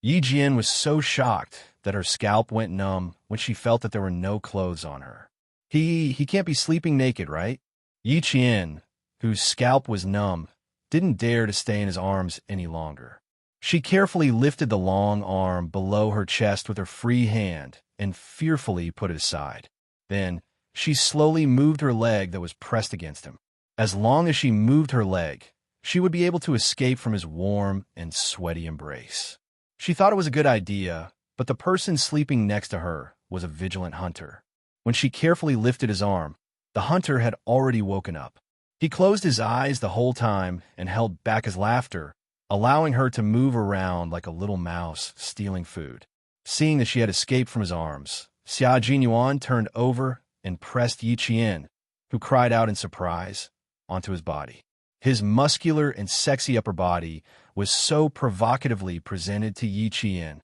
Yi Jian was so shocked that her scalp went numb when she felt that there were no clothes on her. He can't be sleeping naked, right? Yi Qian, whose scalp was numb, didn't dare to stay in his arms any longer. She carefully lifted the long arm below her chest with her free hand and fearfully put it aside. Then, she slowly moved her leg that was pressed against him. As long as she moved her leg, she would be able to escape from his warm and sweaty embrace. She thought it was a good idea, but the person sleeping next to her was a vigilant hunter. When she carefully lifted his arm, the hunter had already woken up. He closed his eyes the whole time and held back his laughter, allowing her to move around like a little mouse stealing food. Seeing that she had escaped from his arms, Xia Jinyuan turned over and pressed Yi Qian, who cried out in surprise, onto his body. His muscular and sexy upper body was so provocatively presented to Yi Qian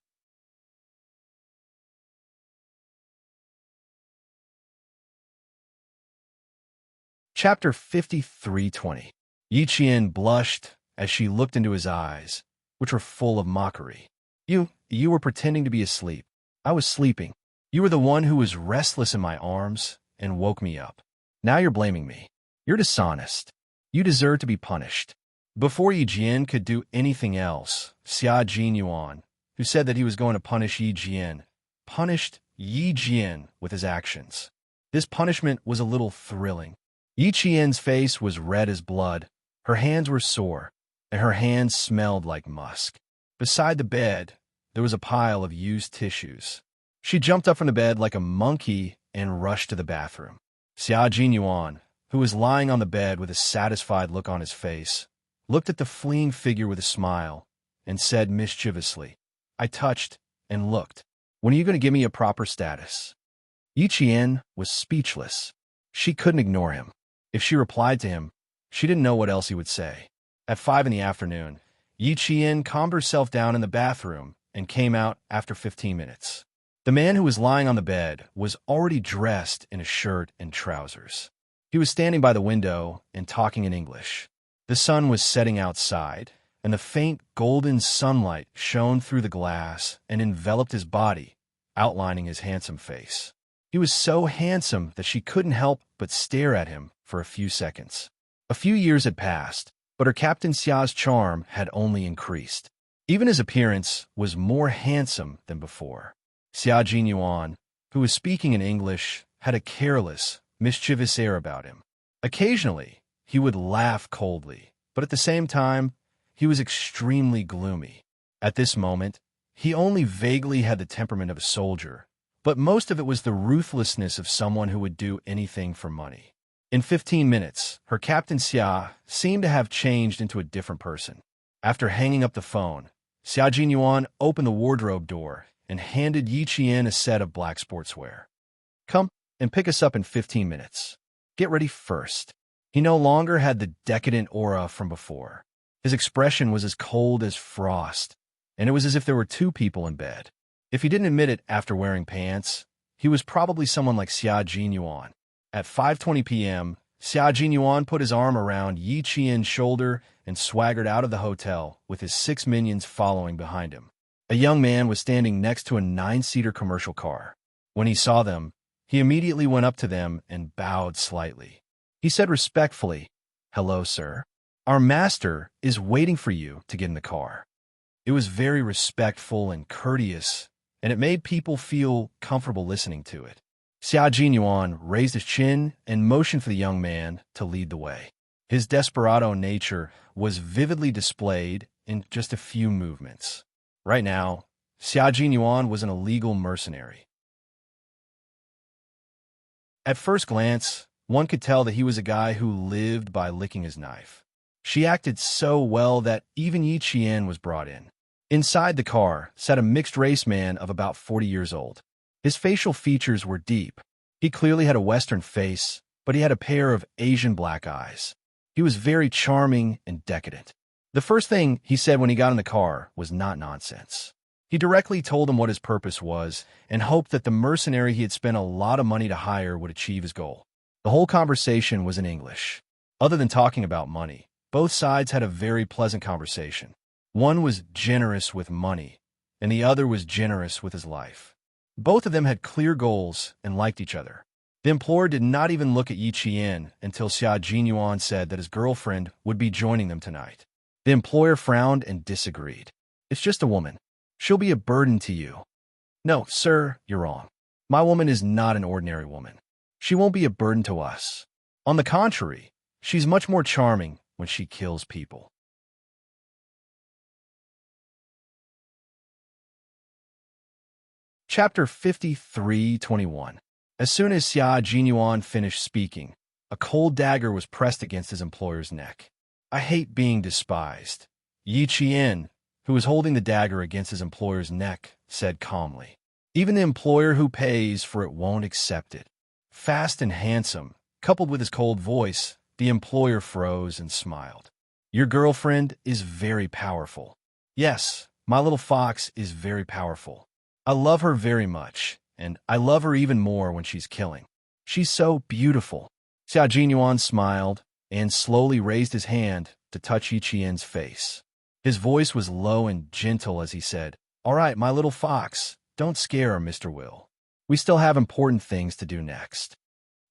Chapter 53:20. Yi Qian blushed as she looked into his eyes, which were full of mockery. You were pretending to be asleep. I was sleeping. You were the one who was restless in my arms and woke me up. Now you're blaming me. You're dishonest. You deserve to be punished. Before Yi Jian could do anything else, Xia Jinyuan, who said that he was going to punish Yi Jian, punished Yi Jian with his actions. This punishment was a little thrilling. Yi Qian's face was red as blood, her hands were sore, and her hands smelled like musk. Beside the bed, there was a pile of used tissues. She jumped up from the bed like a monkey and rushed to the bathroom. Xia Jinyuan, who was lying on the bed with a satisfied look on his face, looked at the fleeing figure with a smile and said mischievously, I touched and looked. When are you going to give me a proper status? Yi Qian was speechless. She couldn't ignore him. If she replied to him, she didn't know what else he would say. At 5 p.m, Yi Qian calmed herself down in the bathroom and came out after 15 minutes. The man who was lying on the bed was already dressed in a shirt and trousers. He was standing by the window and talking in English. The sun was setting outside, and the faint golden sunlight shone through the glass and enveloped his body, outlining his handsome face. He was so handsome that she couldn't help but stare at him for a few seconds. A few years had passed, but her Captain Xia's charm had only increased. Even his appearance was more handsome than before. Xia Jinyuan, who was speaking in English, had a careless, mischievous air about him. Occasionally, he would laugh coldly, but at the same time, he was extremely gloomy. At this moment, he only vaguely had the temperament of a soldier, but most of it was the ruthlessness of someone who would do anything for money. In 15 minutes, her Captain Xia seemed to have changed into a different person. After hanging up the phone, Xia Jinyuan opened the wardrobe door and handed Yi Qian a set of black sportswear. Come and pick us up in 15 minutes. Get ready first. He no longer had the decadent aura from before. His expression was as cold as frost, and it was as if there were two people in bed. If he didn't admit it after wearing pants, he was probably someone like Xia Jinyuan. At 5:20 p.m., Xia Jinyuan put his arm around Yi Qian's shoulder and swaggered out of the hotel with his 6 minions following behind him. A young man was standing next to a 9-seater commercial car. When he saw them, he immediately went up to them and bowed slightly. He said respectfully, Hello, sir. Our master is waiting for you to get in the car. It was very respectful and courteous, and it made people feel comfortable listening to it. Xia Jinyuan raised his chin and motioned for the young man to lead the way. His desperado nature was vividly displayed in just a few movements. Right now, Xia Jinyuan was an illegal mercenary. At first glance, one could tell that he was a guy who lived by licking his knife. She acted so well that even Yi Qian was brought in. Inside the car sat a mixed-race man of about 40 years old. His facial features were deep. He clearly had a Western face, but he had a pair of Asian black eyes. He was very charming and decadent. The first thing he said when he got in the car was not nonsense. He directly told him what his purpose was and hoped that the mercenary he had spent a lot of money to hire would achieve his goal. The whole conversation was in English. Other than talking about money, both sides had a very pleasant conversation. One was generous with money, and the other was generous with his life. Both of them had clear goals and liked each other. The employer did not even look at Yi Qian until Xia Jinyuan said that his girlfriend would be joining them tonight. The employer frowned and disagreed. It's just a woman. She'll be a burden to you. No, sir, you're wrong. My woman is not an ordinary woman. She won't be a burden to us. On the contrary, she's much more charming when she kills people. Chapter 53:21. As soon as Xia Jinyuan finished speaking, a cold dagger was pressed against his employer's neck. I hate being despised. Yi Qian, who was holding the dagger against his employer's neck, said calmly. Even the employer who pays for it won't accept it. Fast and handsome, coupled with his cold voice, the employer froze and smiled. Your girlfriend is very powerful. Yes, my little fox is very powerful. I love her very much, and I love her even more when she's killing. She's so beautiful. Xia Jinyuan smiled and slowly raised his hand to touch Yi Qian's face. His voice was low and gentle as he said, "All right, my little fox, don't scare her, Mr. Will. We still have important things to do next.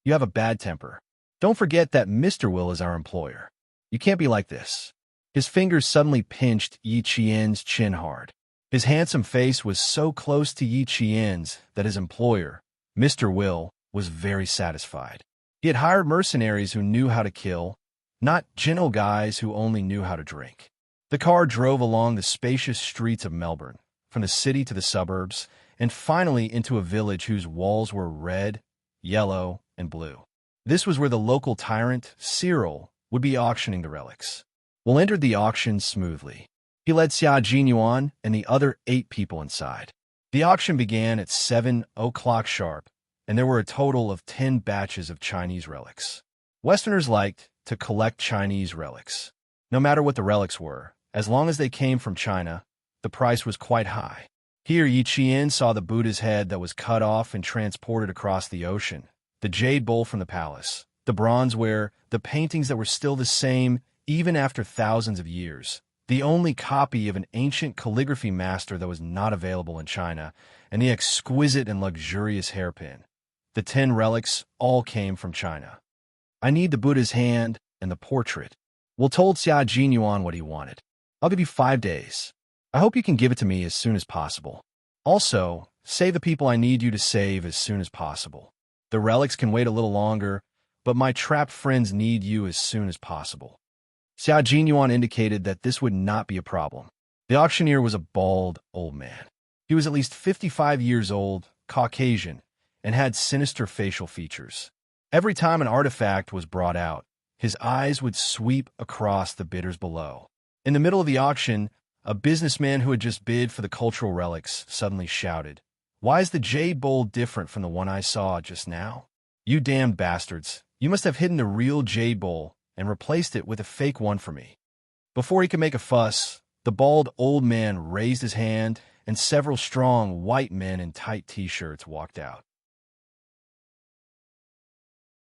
You have a bad temper. Don't forget that Mr. Will is our employer. You can't be like this." His fingers suddenly pinched Yi Qian's chin hard. His handsome face was so close to Yi Qian's that his employer, Mr. Will, was very satisfied. He had hired mercenaries who knew how to kill, not gentle guys who only knew how to drink. The car drove along the spacious streets of Melbourne, from the city to the suburbs, and finally into a village whose walls were red, yellow, and blue. This was where the local tyrant, Cyril, would be auctioning the relics. Will entered the auction smoothly. He led Xia Jinyuan and the other 8 people inside. The auction began at 7 o'clock sharp, and there were a total of 10 batches of Chinese relics. Westerners liked to collect Chinese relics. No matter what the relics were, as long as they came from China, the price was quite high. Here Yi Qian saw the Buddha's head that was cut off and transported across the ocean, the jade bowl from the palace, the bronzeware, the paintings that were still the same even after thousands of years, the only copy of an ancient calligraphy master that was not available in China, and the exquisite and luxurious hairpin. The 10 relics all came from China. "I need the Buddha's hand and the portrait." Will told Xia Jinyuan what he wanted. "I'll give you 5 days. I hope you can give it to me as soon as possible. Also, save the people I need you to save as soon as possible. The relics can wait a little longer, but my trapped friends need you as soon as possible." Xia Jinyuan indicated that this would not be a problem. The auctioneer was a bald, old man. He was at least 55 years old, Caucasian, and had sinister facial features. Every time an artifact was brought out, his eyes would sweep across the bidders below. In the middle of the auction, a businessman who had just bid for the cultural relics suddenly shouted, "Why is the jade bowl different from the one I saw just now? You damned bastards, you must have hidden the real jade bowl and replaced it with a fake one for me." Before he could make a fuss, the bald old man raised his hand and several strong white men in tight t-shirts walked out.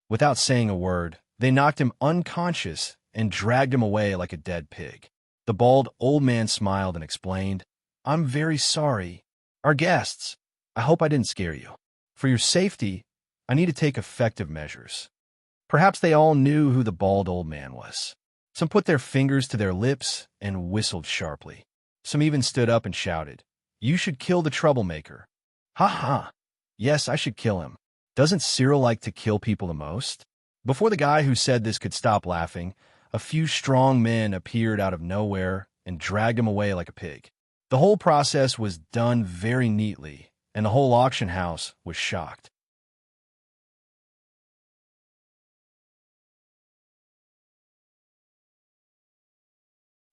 Without saying a word, they knocked him unconscious and dragged him away like a dead pig. The bald old man smiled and explained, "I'm very sorry. Our guests, I hope I didn't scare you. For your safety, I need to take effective measures." Perhaps they all knew who the bald old man was. Some put their fingers to their lips and whistled sharply. Some even stood up and shouted, "You should kill the troublemaker." "Ha ha! Yes, I should kill him. Doesn't Cyril like to kill people the most?" Before the guy who said this could stop laughing, a few strong men appeared out of nowhere and dragged him away like a pig. The whole process was done very neatly, and the whole auction house was shocked.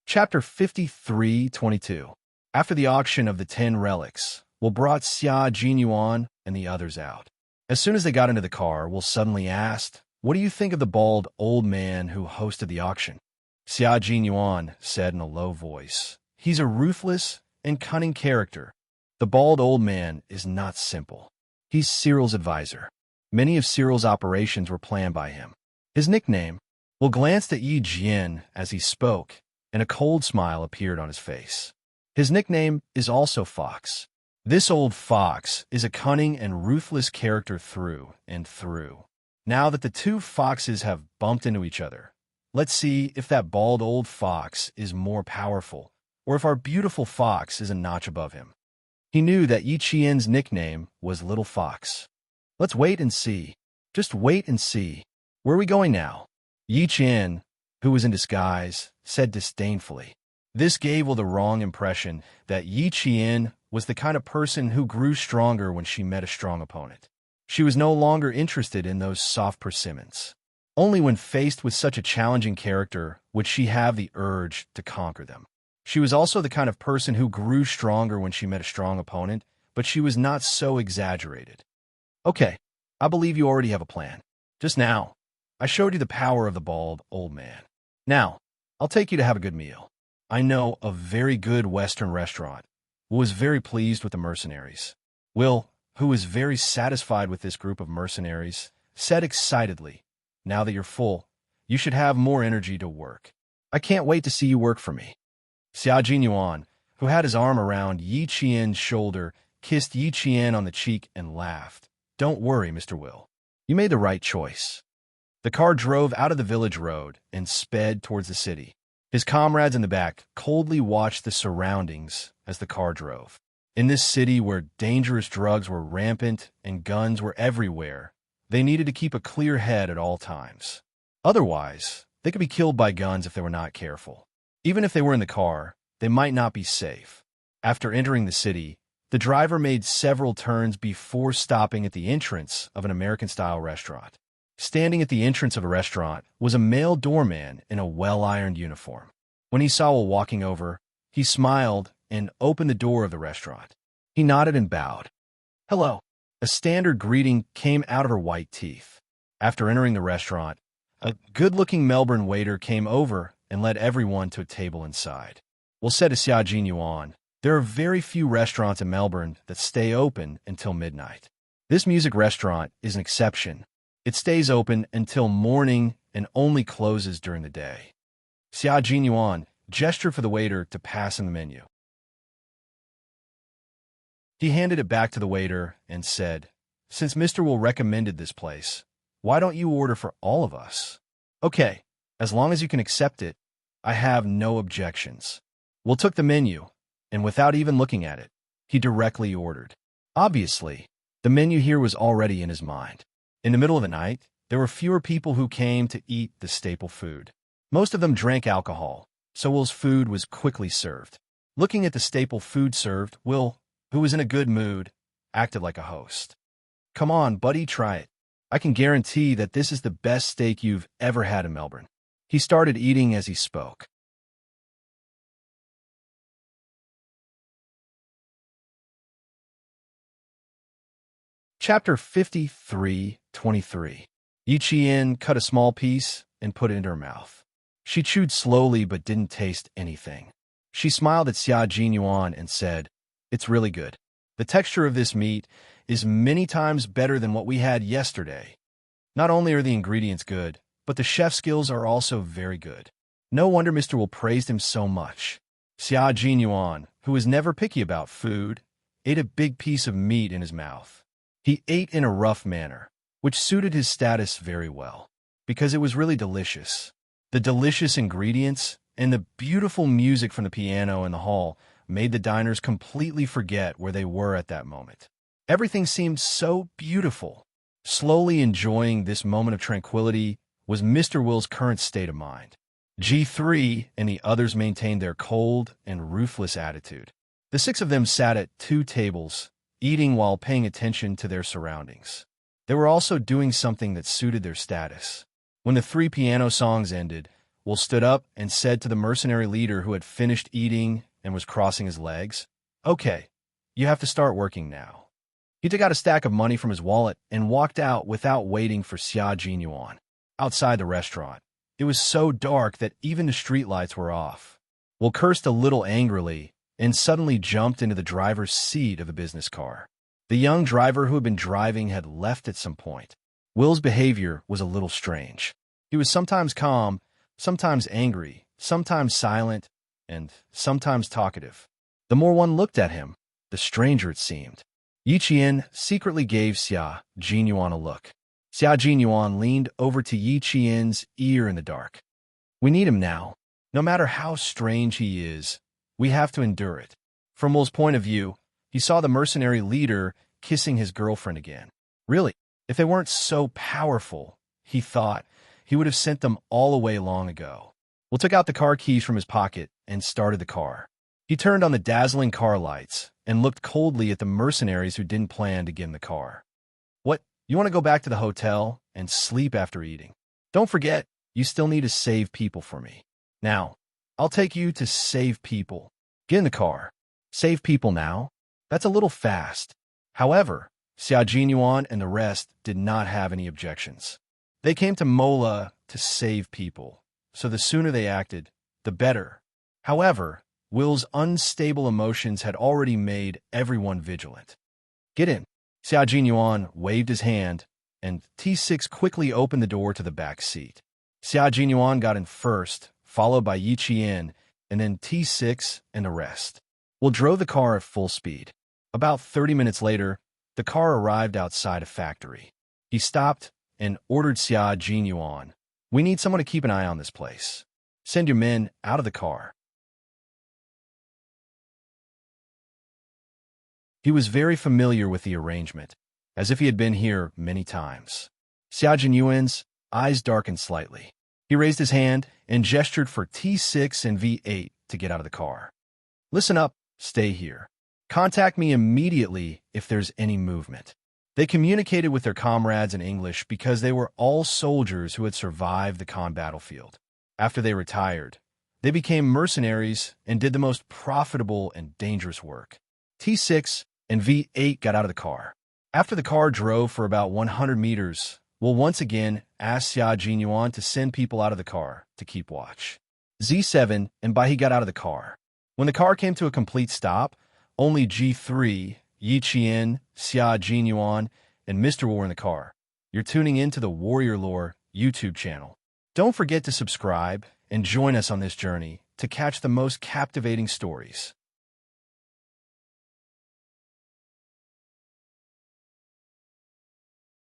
Chapter 53:22. After the auction of the 10 relics, Will brought Xia Jinyuan and the others out. As soon as they got into the car, Will suddenly asked, "What do you think of the bald old man who hosted the auction?" Xia Jinyuan said in a low voice, "He's a ruthless and cunning character. The bald old man is not simple. He's Cyril's advisor. Many of Cyril's operations were planned by him. His nickname." Will glanced at Yi Jian as he spoke, and a cold smile appeared on his face. "His nickname is also Fox. This old fox is a cunning and ruthless character through and through. Now that the 2 foxes have bumped into each other, let's see if that bald old fox is more powerful, or if our beautiful fox is a notch above him." He knew that Yi Qian's nickname was Little Fox. "Let's wait and see. Just wait and see. Where are we going now?" Yi Qian, who was in disguise, said disdainfully. This gave Will the wrong impression that Yi Qian was the kind of person who grew stronger when she met a strong opponent. She was no longer interested in those soft persimmons. Only when faced with such a challenging character would she have the urge to conquer them. She was also the kind of person who grew stronger when she met a strong opponent, but she was not so exaggerated. "Okay, I believe you already have a plan. Just now, I showed you the power of the bald old man. Now, I'll take you to have a good meal. I know a very good Western restaurant." Will was very pleased with the mercenaries. Will, who was very satisfied with this group of mercenaries, said excitedly, now that you're full, you should have more energy to work. I can't wait to see you work for me. Xia Jinyuan, who had his arm around Yi Qian's shoulder, kissed Yi Qian on the cheek and laughed. Don't worry, Mr. Will. You made the right choice. The car drove out of the village road and sped towards the city. His comrades in the back coldly watched the surroundings as the car drove. In this city where dangerous drugs were rampant and guns were everywhere, they needed to keep a clear head at all times. Otherwise, they could be killed by guns if they were not careful. Even if they were in the car, they might not be safe. After entering the city, the driver made several turns before stopping at the entrance of an American-style restaurant. Standing at the entrance of a restaurant was a male doorman in a well-ironed uniform. When he saw Will walking over, he smiled and opened the door of the restaurant. He nodded and bowed. Hello. A standard greeting came out of her white teeth. After entering the restaurant, a good-looking Melbourne waiter came over and led everyone to a table inside. Will said to Xia Jinyuan, there are very few restaurants in Melbourne that stay open until midnight. This music restaurant is an exception. It stays open until morning and only closes during the day. Xia Jinyuan gestured for the waiter to pass him the menu. He handed it back to the waiter and said, Since Mr. Will recommended this place, why don't you order for all of us? Okay, as long as you can accept it, I have no objections. Will took the menu, and without even looking at it, he directly ordered. Obviously, the menu here was already in his mind. In the middle of the night, there were fewer people who came to eat the staple food. Most of them drank alcohol, so Will's food was quickly served. Looking at the staple food served, Will, who was in a good mood, acted like a host. Come on, buddy, try it. I can guarantee that this is the best steak you've ever had in Melbourne. He started eating as he spoke. Chapter 53:23. Yi Qian cut a small piece and put it into her mouth. She chewed slowly but didn't taste anything. She smiled at Xia Jinyuan and said, It's really good. The texture of this meat is many times better than what we had yesterday. Not only are the ingredients good, but the chef's skills are also very good. No wonder Mr. Will praised him so much. Xia Jinyuan, who was never picky about food, ate a big piece of meat in his mouth. He ate in a rough manner, which suited his status very well, because it was really delicious. The delicious ingredients and the beautiful music from the piano in the hall made the diners completely forget where they were at that moment. Everything seemed so beautiful. Slowly enjoying this moment of tranquility was Mr. Will's current state of mind. G3 and the others maintained their cold and ruthless attitude. The six of them sat at two tables, eating while paying attention to their surroundings. They were also doing something that suited their status. When the three piano songs ended, Will stood up and said to the mercenary leader who had finished eating and was crossing his legs, Okay, you have to start working now. He took out a stack of money from his wallet and walked out without waiting for Xia Jinyuan. Outside the restaurant, it was so dark that even the streetlights were off. Will cursed a little angrily and suddenly jumped into the driver's seat of the business car. The young driver who had been driving had left at some point. Will's behavior was a little strange. He was sometimes calm, sometimes angry, sometimes silent, and sometimes talkative. The more one looked at him, the stranger it seemed. Yi Qian secretly gave Xia Jinyuan a look. Xia Jinyuan leaned over to Yi Qian's ear in the dark. We need him now. No matter how strange he is, we have to endure it. From Will's point of view, he saw the mercenary leader kissing his girlfriend again. Really, if they weren't so powerful, he thought, he would have sent them all away long ago. Will took out the car keys from his pocket and started the car. He turned on the dazzling car lights and looked coldly at the mercenaries who didn't plan to get in the car. What, you want to go back to the hotel and sleep after eating? Don't forget, you still need to save people for me. Now, I'll take you to save people. Get in the car. Save people now? That's a little fast. However, Xia Jinyuan and the rest did not have any objections. They came to Mola to save people, so the sooner they acted, the better. However, Will's unstable emotions had already made everyone vigilant. Get in. Xia Jinyuan waved his hand, and T6 quickly opened the door to the back seat. Xia Jinyuan got in first, followed by Yi Qian, and then T6 and the rest. We'll drove the car at full speed. About 30 minutes later, the car arrived outside a factory. He stopped and ordered Xia Jinyuan, "We need someone to keep an eye on this place. Send your men out of the car." He was very familiar with the arrangement, as if he had been here many times. Xia Jinyuan's eyes darkened slightly. He raised his hand and gestured for T6 and V8 to get out of the car. "Listen up, stay here. Contact me immediately if there's any movement." They communicated with their comrades in English because they were all soldiers who had survived the Khan battlefield. After they retired, they became mercenaries and did the most profitable and dangerous work. T6 and V8 got out of the car. After the car drove for about 100 meters, Will once again ask Xia Jinyuan to send people out of the car to keep watch. Z7 and Bai got out of the car. When the car came to a complete stop, only G3, Yi Qian, Xia Jinyuan, and Mr. were in the car. You're tuning in to the Warrior Lore YouTube channel. Don't forget to subscribe and join us on this journey to catch the most captivating stories.